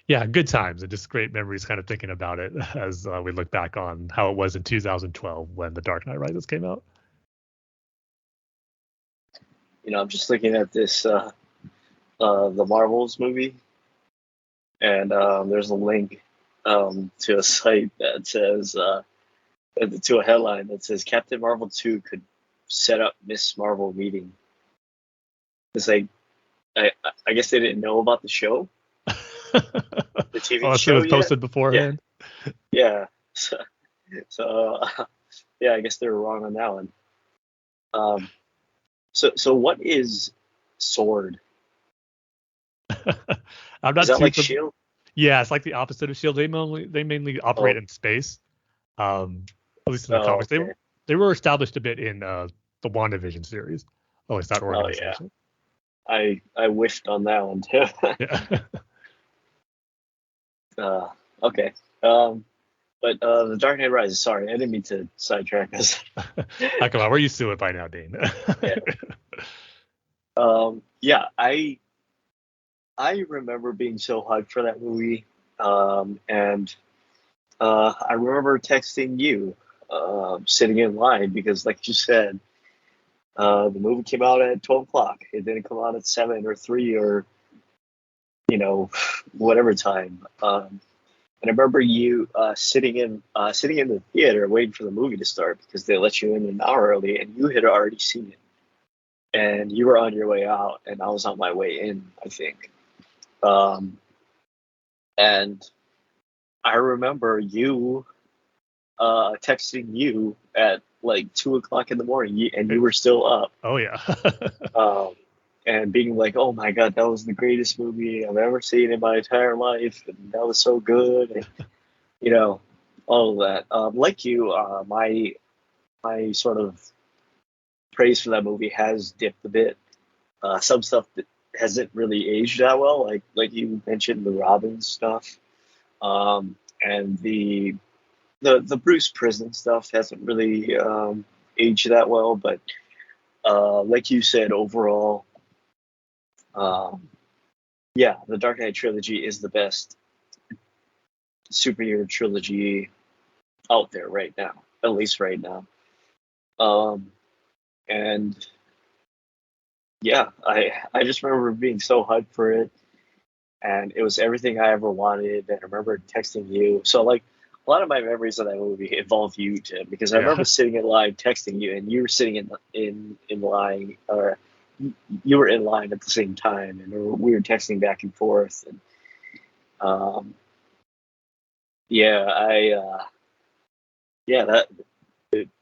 C: yeah, good times and just great memories kind of thinking about it as we look back on how it was in 2012 when The Dark Knight Rises came out.
D: I'm just looking at this, the Marvels movie, and there's a link to a site that says, to a headline that says Captain Marvel 2 could set up Miss Marvel meeting. It's like, I guess they didn't know about the show. The TV show
C: it was posted beforehand.
D: Yeah. So yeah, I guess they were wrong on that one. So what is Sword?
C: I'm not
D: Is that
C: too
D: like Shield?
C: Yeah, it's like the opposite of Shield. They mainly operate in space. At least in the comics,
D: okay.
C: they were established a bit in the WandaVision series. At least that organization.
D: I whiffed on that one too.
C: Yeah.
D: Okay. But The Dark Knight Rises. Sorry, I didn't mean to sidetrack us.
C: Come on, we're used to it by now, Dane.
D: Yeah. I remember being so hyped for that movie, and I remember texting you, sitting in line because, like you said, the movie came out at 12 o'clock. It didn't come out at 7 or 3 or whatever time. And I remember you sitting in the theater waiting for the movie to start because they let you in an hour early, and you had already seen it, and you were on your way out, and I was on my way in, I think. And I remember you texting you at like 2 o'clock in the morning, and you were still up.
C: Oh yeah.
D: And being like, "Oh my God, that was the greatest movie I've ever seen in my entire life, and that was so good," and all of that. Like you, my sort of praise for that movie has dipped a bit. Some stuff that hasn't really aged that well, like you mentioned, the Robin stuff, and the Bruce prison stuff hasn't really aged that well. But like you said, overall, yeah, the Dark Knight trilogy is the best superhero trilogy out there right now, at least right now. And yeah, I just remember being so hyped for it, and it was everything I ever wanted. And I remember texting you. So like a lot of my memories of that movie involve you, Tim, because I remember sitting in line texting you, and you were sitting in line, or you were in line at the same time, and we were texting back and forth. And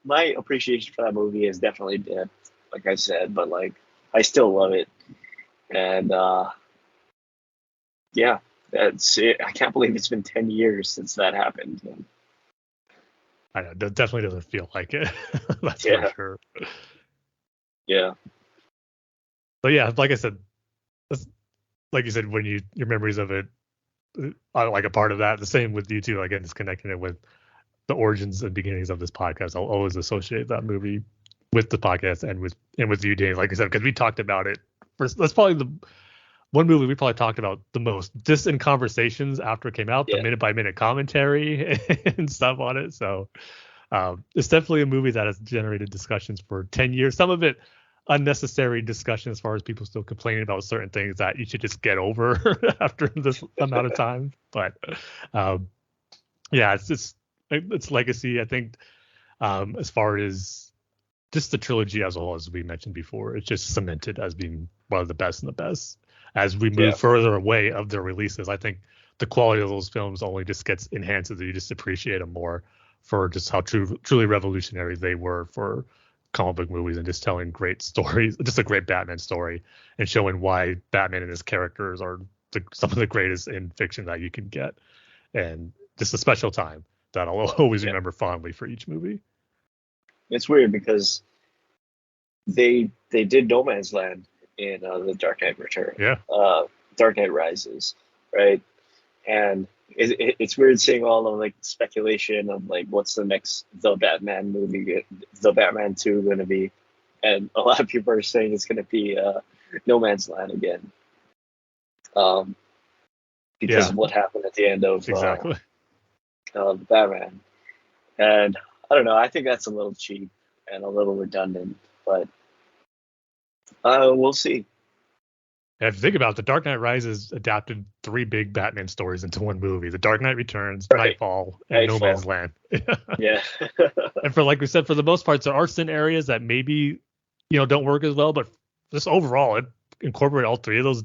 D: my appreciation for that movie is definitely dipped, like I said, but like I still love it. And yeah, that's it. I can't believe it's been 10 years since that happened. And,
C: I know, that definitely doesn't feel like it. That's for sure.
D: Yeah.
C: But yeah, like I said, like you said, when your memories of it are like a part of that. The same with you too. Again, just connecting it with the origins and beginnings of this podcast. I'll always associate that movie with the podcast and with and with you, Dave, like I said, because we talked about it. That's probably the one movie we probably talked about the most, just in conversations after it came out, the
D: Yeah.
C: minute by minute commentary and stuff on it. So it's definitely a movie that has generated discussions for 10 years. Some of it unnecessary discussion as far as people still complaining about certain things that you should just get over after this amount of time. But yeah, it's just its legacy. I think as far as just the trilogy as a whole, as we mentioned before, it's just cemented as being one of the best and the best. As we move further away of their releases, I think the quality of those films only just gets enhanced as you just appreciate them more for just how truly revolutionary they were for comic book movies and just telling great stories, just a great Batman story, and showing why Batman and his characters are some of the greatest in fiction that you can get, and just a special time that I'll always remember fondly for each movie.
D: It's weird because they did No Man's Land in the Dark Knight Return.
C: Yeah.
D: Dark Knight Rises, right? And it's weird seeing all of like speculation of like what's the next The Batman movie, The Batman 2 going to be, and a lot of people are saying it's going to be No Man's Land again, because of what happened at the end of Batman. And I don't know, I think that's a little cheap and a little redundant, but we'll see.
C: And if you think about it, The Dark Knight Rises adapted 3 big Batman stories into one movie: The Dark Knight Returns, Nightfall, and No Man's Land.
D: Yeah.
C: And for, like we said, for the most part, there are certain areas that maybe don't work as well, but just overall, it incorporated all 3 of those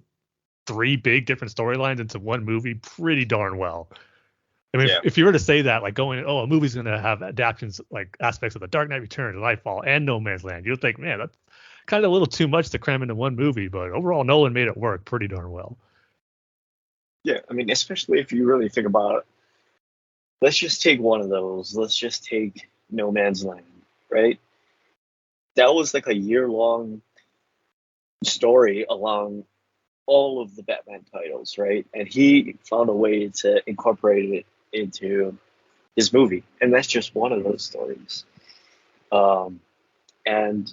C: 3 big different storylines into one movie pretty darn well. I mean, if you were to say that, like a movie's going to have adaptations, like aspects of The Dark Knight Returns, Nightfall, and No Man's Land, you'd think, man, that's kind of a little too much to cram into one movie. But overall, Nolan made it work pretty darn well.
D: Yeah, I mean, especially if you really think about it. Let's just take one of those. Let's just take No Man's Land, right? That was like a year-long story along all of the Batman titles, right? And he found a way to incorporate it into his movie, and that's just one of those stories. And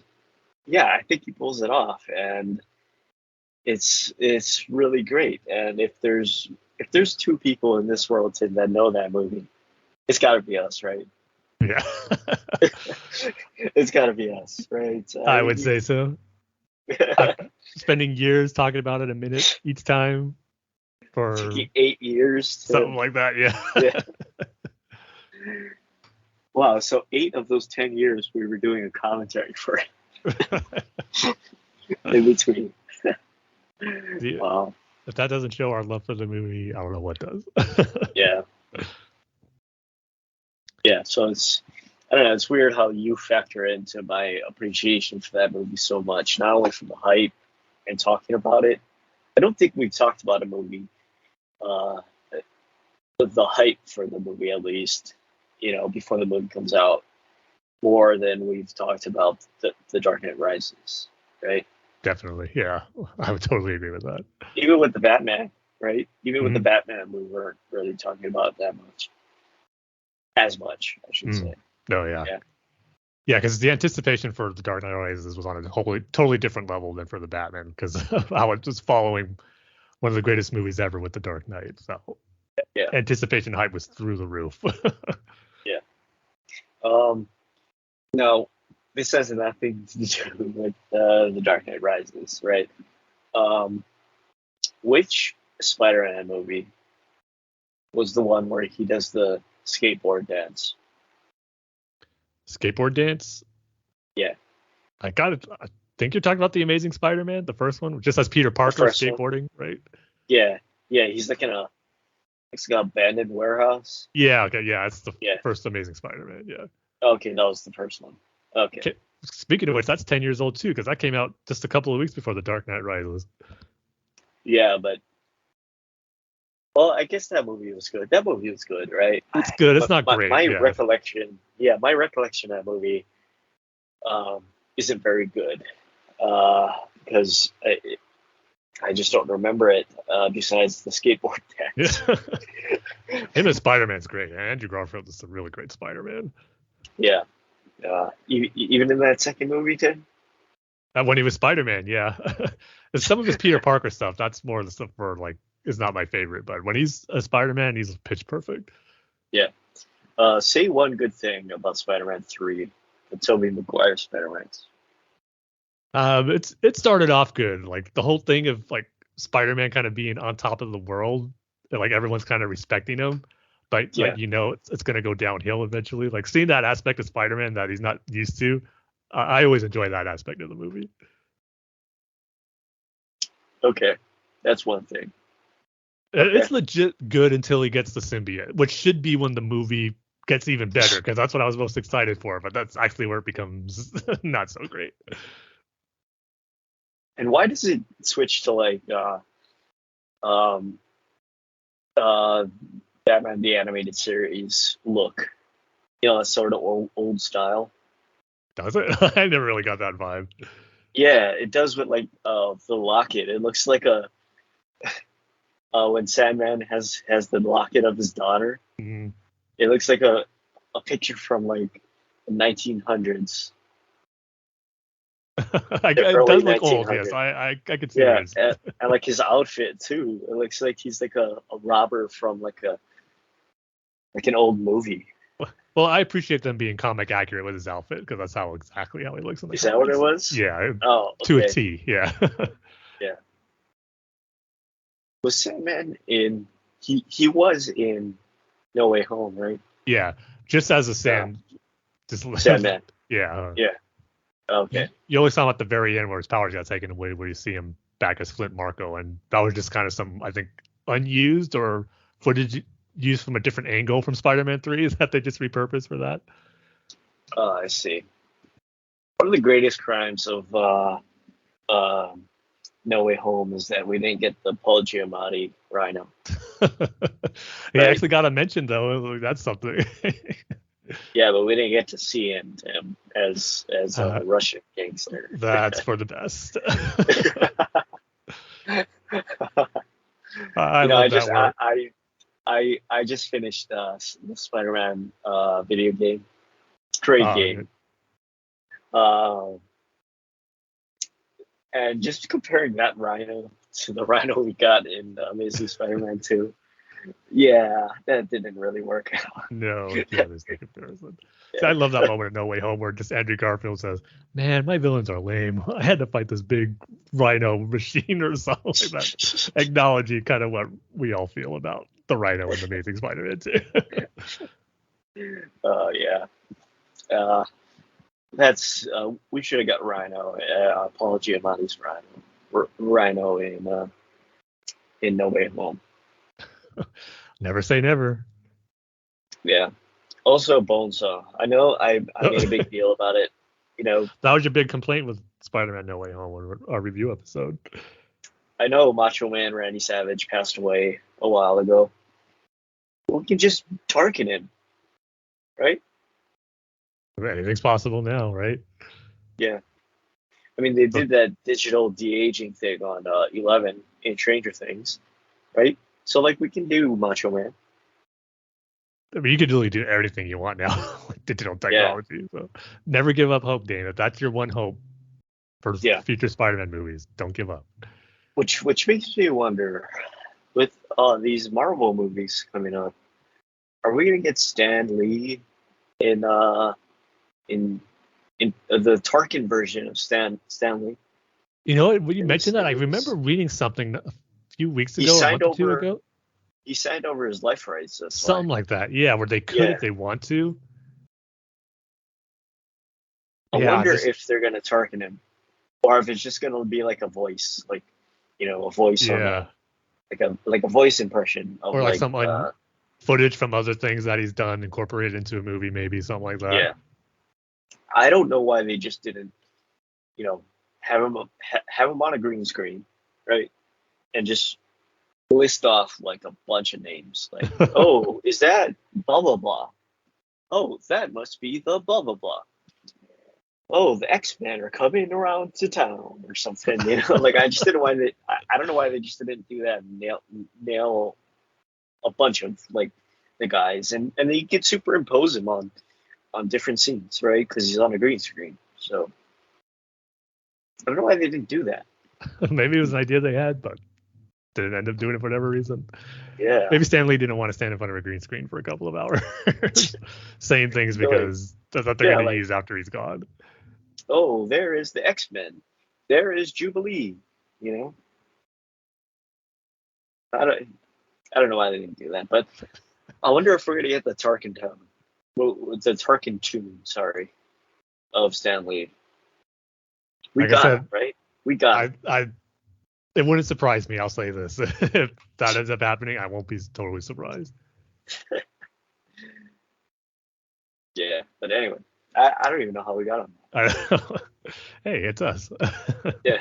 D: yeah, I think he pulls it off, and it's really great. And if there's 2 people in this world that know that movie, it's got to be us, right?
C: Yeah.
D: It's got to be us, right?
C: I would say so. Spending years talking about it a minute each time for
D: 8 years.
C: Something like that,
D: yeah. Wow, so 8 of those 10 years we were doing a commentary for it. In between. Wow.
C: If that doesn't show our love for the movie, I don't know what does.
D: Yeah. Yeah, so I don't know, it's weird how you factor into my appreciation for that movie so much, not only from the hype and talking about it. I don't think we've talked about a movie, the hype for the movie at least, before the movie comes out, more than we've talked about the Dark Knight Rises, right?
C: Definitely, yeah. I would totally agree with that.
D: Even with the Batman, right? Even with the Batman, we weren't really talking about it that much. As much, I should say.
C: No, yeah. Yeah, because the anticipation for the Dark Knight Rises was on a totally different level than for the Batman, because I was just following one of the greatest movies ever with the Dark Knight. So anticipation hype was through the roof.
D: Yeah. Now, this has nothing to do with the Dark Knight Rises, right? Which Spider-Man movie was the one where he does the skateboard dance?
C: Skateboard dance?
D: Yeah.
C: I think you're talking about The Amazing Spider-Man, the first one, which just has Peter Parker skateboarding, right?
D: Yeah. Yeah, he's like in a abandoned warehouse.
C: Yeah, okay, yeah, it's the first Amazing Spider-Man, yeah.
D: Okay, that was the first one. Okay.
C: Speaking of which, that's 10 years old too, because that came out just a couple of weeks before The Dark Knight Rises.
D: Yeah, but well, I guess that movie was good. That movie was good, right?
C: It's good. It's not great.
D: My recollection of that movie isn't very good because I just don't remember it besides the skateboard dance.
C: Yeah. Him as Spider-Man's great. Andrew Garfield is a really great Spider-Man.
D: Yeah. Even in that second movie, Tim?
C: When he was Spider-Man, yeah. Some of his Peter Parker stuff, that's more the stuff for like is not my favorite. But when he's a Spider-Man, he's pitch perfect.
D: Yeah. Say one good thing about Spider-Man 3, the Tobey Maguire Spider-Man.
C: It started off good, like the whole thing of like Spider-Man kind of being on top of the world, and, like everyone's kind of respecting him, but
D: Yeah.
C: like it's gonna go downhill eventually. Like seeing that aspect of Spider-Man that he's not used to, I always enjoy that aspect of the movie.
D: Okay, that's one thing.
C: It's legit good until he gets the symbiote, which should be when the movie gets even better, because that's what I was most excited for. But that's actually where it becomes not so great.
D: And why does it switch to like um Batman the Animated Series look? You know, that sort of old style.
C: Does it? I never really got that vibe.
D: Yeah, it does with like the locket. It looks like a when Sandman has the locket of his daughter.
C: Mhm.
D: It looks like a picture from like the 1900s.
C: It
D: The
C: does
D: early
C: look old, yes.
D: 1900s.
C: I could see
D: Yeah,
C: it.
D: and like his outfit too. It looks like he's like a robber from like an old movie.
C: Well, I appreciate them being comic accurate with his outfit, because that's exactly how he looks in the
D: Is that what it
C: comics.
D: was?
C: Yeah,
D: Oh,
C: to a
D: okay.
C: T. Yeah.
D: Yeah. Was Sandman in? He was in No Way Home, right?
C: Yeah, just as a
D: Uh,
C: just
D: Sandman.
C: yeah.
D: Yeah. Okay.
C: You only saw him at the very end where his powers got taken away, where you see him back as Flint Marko, and that was just kind of some, I think, unused or footage used from a different angle from Spider-Man 3 that they just repurposed for that.
D: I see. One of the greatest crimes of No Way Home is that we didn't get the Paul Giamatti Rhino.
C: He
D: Right?
C: actually got a mention though. That's something.
D: Yeah, but we didn't get to see him, Tim, as a Russian gangster.
C: That's for the best. I
D: You know,
C: love that work.
D: I just finished the Spider-Man video game. Great game. And just comparing that Rhino to the Rhino we got in Amazing Spider-Man 2, yeah, that didn't really work out.
C: No, yeah, there's no comparison. See, I love that moment in No Way Home where just Andrew Garfield says, "Man, my villains are lame. I had to fight this big rhino machine or something like that." Acknowledging kind of what we all feel about the Rhino in the Amazing Spider-Man 2.
D: Yeah. That's we should have got Rhino, Paul Giamatti's Rhino in No Way Home.
C: Never say never.
D: Yeah. Also, Bonesaw. I know I made a big deal about it. You know,
C: That was your big complaint with Spider-Man No Way Home, our review episode.
D: I know Macho Man Randy Savage passed away a while ago. We can just target him, right?
C: Anything's possible now, right?
D: Yeah. I mean, they did that digital de-aging thing on 11 in Stranger Things, right? So, like, we can do Macho Man.
C: I mean, you can really do everything you want now with digital technology. Yeah. So never give up hope, Dane. If that's your one hope for future Spider-Man movies, don't give up.
D: Which makes me wonder, with these Marvel movies coming up, are we gonna get Stan Lee in the Tarkin version of Stan Lee?
C: You know what? When you mentioned that, I remember reading something a few weeks ago, a month or two ago.
D: He signed over his life rights.
C: Something like that. Yeah, where they could if they want to.
D: I wonder if they're gonna Tarkin him, or if it's just gonna be like a voice, like a voice on like a voice impression of,
C: or like some footage from other things that he's done incorporated into a movie, maybe something like that.
D: Yeah, I don't know why they just didn't, have him on a green screen, right, and just list off like a bunch of names, like, oh, is that blah blah blah? Oh, that must be the blah blah blah. Oh, the X-Men are coming around to town or something, like I just didn't why I don't know why they just didn't do that and nail a bunch of like the guys and they could superimpose him on different scenes, right? Because he's on a green screen. So I don't know why they didn't do that.
C: Maybe it was an idea they had, but didn't end up doing it for whatever reason.
D: Yeah.
C: Maybe Stan Lee didn't want to stand in front of a green screen for a couple of hours saying things because that's what they're going to use after he's gone.
D: Oh, there is the X-Men. There is Jubilee. You know, I don't know why they didn't do that, but I wonder if we're going to get the Tarkin tone. Well, the Tarkin tune, sorry, of Stan Lee. We
C: Like
D: got
C: I said,
D: it, right? We got it.
C: It wouldn't surprise me. I'll say this: if that ends up happening, I won't be totally surprised.
D: Yeah, but anyway, I don't even know how we got on that.
C: Hey, it's us.
D: Yeah,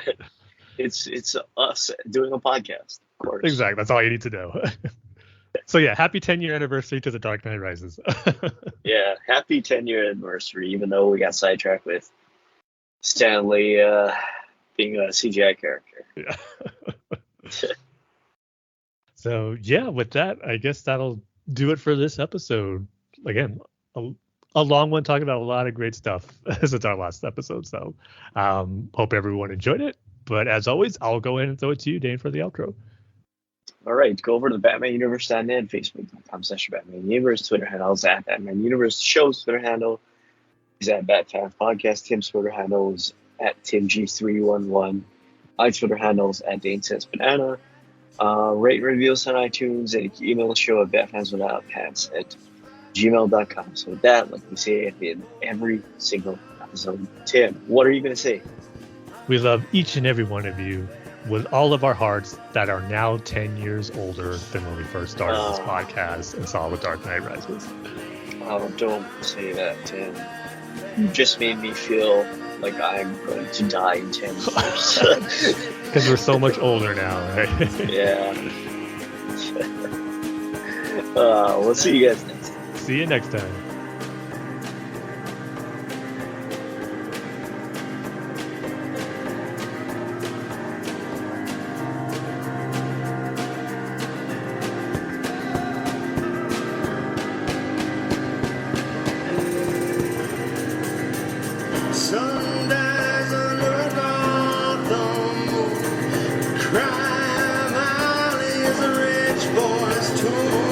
D: it's us doing a podcast, of course.
C: Exactly. That's all you need to know. So yeah, happy 10-year anniversary to The Dark Knight Rises.
D: Yeah, happy 10-year anniversary, even though we got sidetracked with Stan Lee being a CGI character.
C: Yeah. So yeah, with that, I guess that'll do it for this episode. Again, a long one talking about a lot of great stuff since our last episode. So hope everyone enjoyed it. But as always, I'll go ahead and throw it to you, Dane, for the outro.
D: All right, go over to the BatmanUniverse.net, Facebook.com/BatmanUniverse, Twitter handle is at BatmanUniverse, the show's Twitter handle is at Bat-Fans Podcast, Tim's Twitter handle is at TimG311, my Twitter handle is at DaneSaysBanana. Rate and review us on iTunes, and you can email the show at batfanswithoutpants@gmail.com. So with that, like we say at the end of every single episode, Tim, what are you going to say?
C: We love each and every one of you with all of our hearts that are now 10 years older than when we first started this podcast and saw The Dark Knight Rises.
D: Oh, don't say that, Tim. You just made me feel like I'm going to die in 10 years.
C: Because we're so much older now, right?
D: Yeah. We'll see you guys next time.
C: See you next time.
B: Sundies under Gotham, Crime Alley is a rich boy's tool.